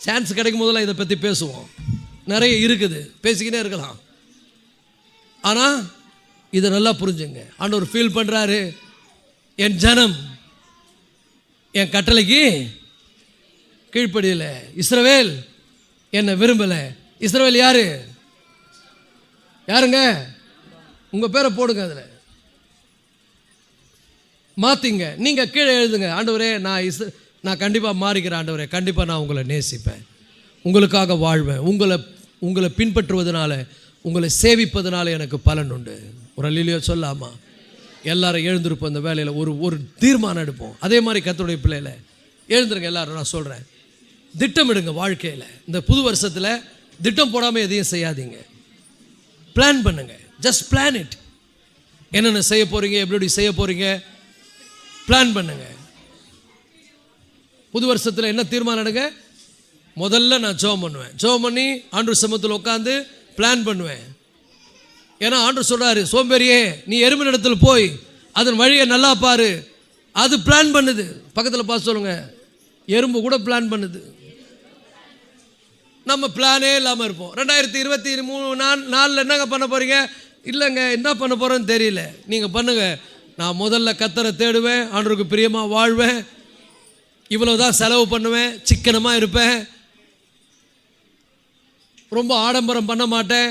சான்ஸ் கிடைக்கும் போதெல்லாம் இதை பற்றி பேசுவோம். நிறைய இருக்குது, பேசிக்கிட்டே இருக்கலாம். ஆனால் இதை நல்லா புரிஞ்சுங்க. ஆண்டவர் ஃபீல் பண்ணுறாரு, என் ஜனம் என் கட்டளைக்கு கீழ்ப்படியல. இஸ்ரவேல் என்னை விரும்பலை. இஸ்ரவேல் யாரு? யாருங்க? உங்கள் பேரை போடுங்க, அதில் மாற்றிங்க. நீங்கள் கீழே எழுதுங்க, ஆண்டவரே நான் கண்டிப்பாக மாறிக்கிறேன், ஆண்டவரே கண்டிப்பாக நான் உங்களை நேசிப்பேன், உங்களுக்காக வாழ்வேன், உங்களை பின்பற்றுவதனால, உங்களை சேவிப்பதனால எனக்கு பலன் உண்டு. ஒரு அல்லேலூயா சொல்லாமா? எல்லாரும் எழுந்திருப்போம். இந்த வேலையில் ஒரு தீர்மானம் எடுப்போம். அதே மாதிரி கர்த்தருடைய பிள்ளைகளை எழுந்துருங்க எல்லாரும். நான் சொல்கிறேன், திட்டமிடுங்க வாழ்க்கையில். இந்த புது வருஷத்தில் திட்டம் போடாமல் எதையும் செய்யாதீங்க. பிளான் பண்ணுங்க, ஜஸ்ட் பிளான் இட். என்னென்ன செய்ய போகிறீங்க, எப்படி செய்ய போகிறீங்க, பிளான் பண்ணுங்க. புது வருஷத்தில் என்ன தீர்மானம் எடுங்க? முதல்ல நான் ஜெபம் பண்ணுவேன், ஜெபம் பண்ணி ஆண்டவர் சமூகத்தில் உட்காந்து பிளான் பண்ணுவேன். ஏன்னா ஆண்டவர் சொல்கிறாரு, சோம்பேறியே நீ எறும்பின் இடத்துல போய் அதன் வழியை நல்லா பாரு. அது பிளான் பண்ணுது. பக்கத்தில் பார்த்து சொல்லுங்க, எறும்பு கூட பிளான் பண்ணுது. நம்ம பிளானே இல்லாமல் இருப்போம். 2023 என்னங்க பண்ண போகிறீங்க? இல்லைங்க, என்ன பண்ண போகிறோன்னு தெரியல. நீங்கள் பண்ணுங்க, நான் முதல்ல கர்த்தரை தேடுவேன், ஆண்டவருக்கு பிரியமாக வாழ்வேன், இவ்வளோதான் செலவு பண்ணுவேன், சிக்கனமாக இருப்பேன், ரொம்ப ஆடம்பரம் பண்ண மாட்டேன்,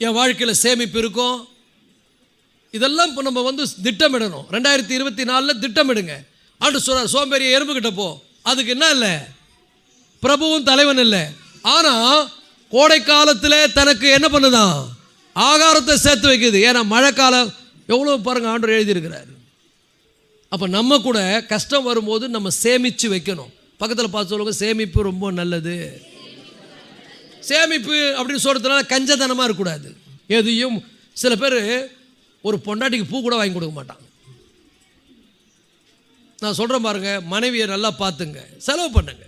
என் வாழ்க்கையில் சேமிப்பு இருக்கும். இதெல்லாம் இப்போ நம்ம வந்து திட்டமிடணும். 2024 திட்டமிடுங்க. ஆண்டு சொல்கிறார், சோம்பேறிய எறும்புக்கிட்ட போ. அதுக்கு என்ன இல்லை, பிரபுவும் தலைவன் இல்லை. ஆனால் கோடை காலத்தில் தனக்கு என்ன பண்ணுதான், ஆகாரத்தை சேர்த்து வைக்குது. ஏன்னா மழை காலம் எவ்வளோ பாருங்கள் ஆண்டவர் எழுதியிருக்கிறாரு. அப்போ நம்ம கூட கஷ்டம் வரும்போது நம்ம சேமித்து வைக்கணும். பக்கத்தில் பார்த்து சொல்லுங்க, சேமிப்பு ரொம்ப நல்லது. சேமிப்பு அப்படின்னு சொல்கிறதுனால கஞ்சதனமாக இருக்கக்கூடாது. எதையும் சில பேர் ஒரு பொண்டாட்டிக்கு பூ கூட வாங்கி கொடுக்க மாட்டாங்க. நான் சொல்கிறேன் பாருங்க, மனைவியை நல்லா பார்த்துங்க, செலவு பண்ணுங்க,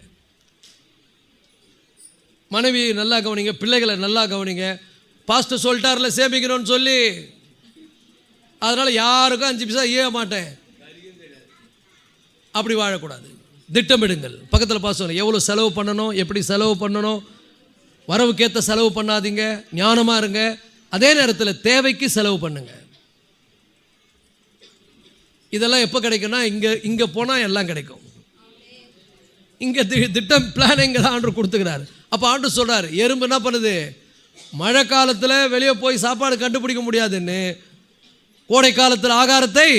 மனைவியை நல்லா கவனிங்க, பிள்ளைகளை நல்லா கவனிங்க. பாஸ்டர் சொல்லிட்டார்ல சேமிக்கணும்னு சொல்லி, அதனால் யாருக்கும் 5 பைசா ஏற மாட்டேன் அப்படி வாழக்கூடாது. திட்டமிடுங்கள். பக்கத்தில் பார்த்து சொல்லுங்க, எவ்வளோ செலவு பண்ணணும், எப்படி செலவு பண்ணணும், வரவுக்கேற்ற செலவு பண்ணாதீங்க, ஞானமாக இருங்க. அதே நேரத்தில் தேவைக்கு செலவு பண்ணுங்க. இதெல்லாம் எப்போ கிடைக்கும்னா, இங்கே போனால் எல்லாம் கிடைக்கும். இங்கே திட்டம் பிளான் இங்கே தான் ஆண்டவர் கொடுத்துக்கிறாரு. அப்போ ஆண்டவர் சொல்கிறார், எறும்பு என்ன பண்ணுது, மழை காலத்தில் வெளியே போய் சாப்பாடு கண்டுபிடிக்க முடியாதுன்னு கோடை காலத்தில் ஆகாரத்தை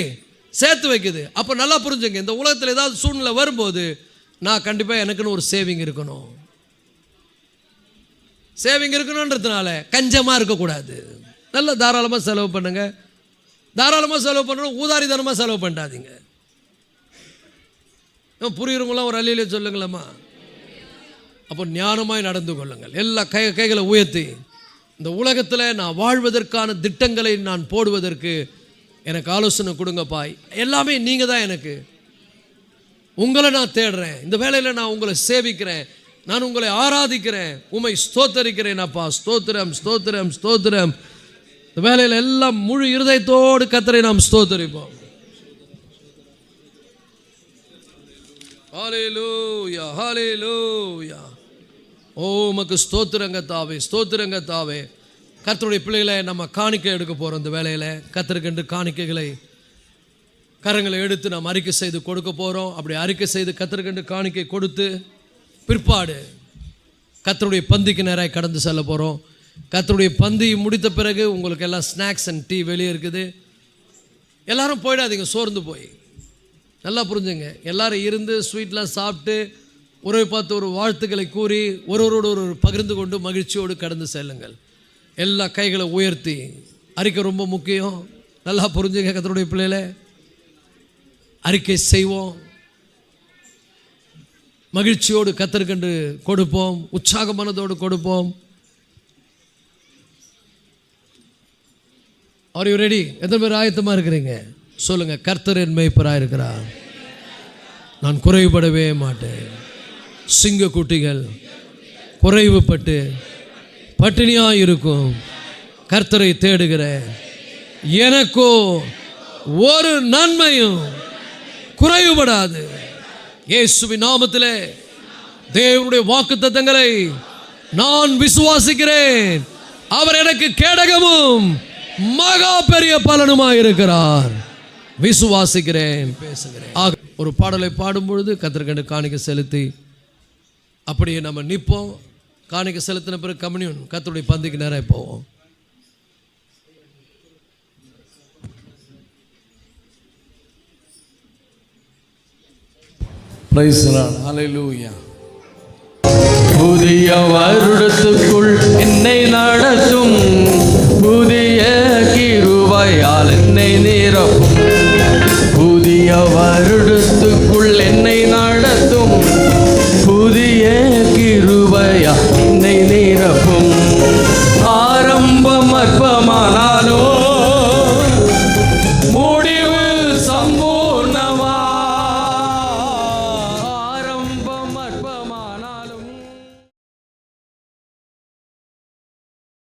சேர்த்து வைக்குது. அப்போ நல்லா புரிஞ்சுங்க, இந்த உலகத்தில் ஏதாவது சூழ்நிலை வரும்போது நான் கண்டிப்பாக எனக்குன்னு ஒரு சேவிங் இருக்கணும். சேவிங் இருக்கணுன்றதுனால கஞ்சமாக இருக்கக்கூடாது. நல்ல தாராளமாக செலவு பண்ணுங்க. தாராளமாக செலவு பண்ணணும், ஊதாரித்தனமாக செலவு பண்ணாதீங்க. புரியுறவங்களாம் ஒரு அல்லேலூயா சொல்லுங்களம்மா. அப்போ ஞானமாய் நடந்து கொள்ளுங்கள். எல்லா கைகளை உயர்த்தி, இந்த உலகத்தில் நான் வாழ்வதற்கான திட்டங்களை நான் போடுவதற்கு எனக்கு ஆலோசனை கொடுங்கப்பா. எல்லாமே நீங்கள் தான் எனக்கு. உங்களை நான் தேடுறேன், இந்த வேலையில் நான் உங்களை சேவிக்கிறேன், நான் உங்களை ஆராதிக்கிறேன், உம்மை ஸ்தோத்தரிக்கிறேன் அப்பா. ஸ்தோத்திரம் ஸ்தோத்திரம் ஸ்தோத்திரம். இந்த வேலையில் எல்லாம் முழு இருதயத்தோடு கர்த்தரை நாம் ஸ்தோத்தரிப்போம். ஹல்லேலூயா ஹல்லேலூயா. ஓ உமக்கு ஸ்தோத்திரங்க தாவே, ஸ்தோத்திரங்க தாவே. கர்த்தருடைய பிள்ளைகளை நம்ம காணிக்கை எடுக்க போகிறோம். இந்த வேலையில் கர்த்தருக்கென்று காணிக்கைகளை கரங்களை எடுத்து நாம் அறிக்கை செய்து கொடுக்க போகிறோம். அப்படி அறிக்கை செய்து கர்த்தருக்கென்று காணிக்கை கொடுத்து பிற்பாடு கர்த்தருடைய பந்திக்கு நேராக கடந்து செல்ல போகிறோம். கர்த்தருடைய பந்தி முடித்த பிறகு உங்களுக்கு எல்லாம் ஸ்நாக்ஸ் அண்ட் டீ வெளியே இருக்குது. எல்லாரும் போயிடாதீங்க சோர்ந்து போய். நல்லா புரிஞ்சுங்க. எல்லாரும் இருந்து ஸ்வீட்லாம் சாப்பிட்டு உறவை பார்த்து ஒரு வாழ்த்துக்களை கூறி ஒருவரோடு ஒரு பகிர்ந்து கொண்டு மகிழ்ச்சியோடு கடந்து செல்லுங்கள். எல்லா கைகளை உயர்த்தி அறிக்கை ரொம்ப முக்கியம். நல்லா புரிஞ்சுங்க கர்த்தருடைய பிள்ளைகளே. அறிக்கை செய்வோம். மகிழ்ச்சியோடு கர்த்தருக்கென்று கொடுப்போம். உற்சாக மனதோடு கொடுப்போம். Are you ready? எத்தனை பேர் ஆயத்தமாக இருக்கிறீங்க? சொல்லுங்க. கர்த்தர் என் மேய்ப்பராக இருக்கிறார், நான் குறைபடவே மாட்டேன். சிங்க குட்டிகள் குறைவுபட்டு பட்டினியாக இருக்கும். கர்த்தரை தேடுகிற எனக்கோ ஒரு நன்மையும் குறைவுபடாது. இயேசுவின் நாமத்திலே தேவனுடைய வாக்குத்தத்தங்களை நான் விசுவாசிக்கிறேன். அவர் எனக்கு கேடகமும் மகா பெரிய பலனுமாய் இருக்கிறார். விசுவாசிக்கிறேன், பேசுகிறேன். ஆக ஒரு பாடலை பாடும் பொழுது கர்த்தருக்கென்று காணிக்கை செலுத்தி அப்படியே நம்ம நிற்போம். காணிக்கை செலுத்தின பிறகு கம்யூனியன் கர்த்தருடைய பந்திக்கு நேராக போவோம். Praise the Lord. Hallelujah. புதிய வருடத்துக்குள் என்னை நடத்தும், புதிய கிருபையால் என்னை நிரப்பும். புதிய வருட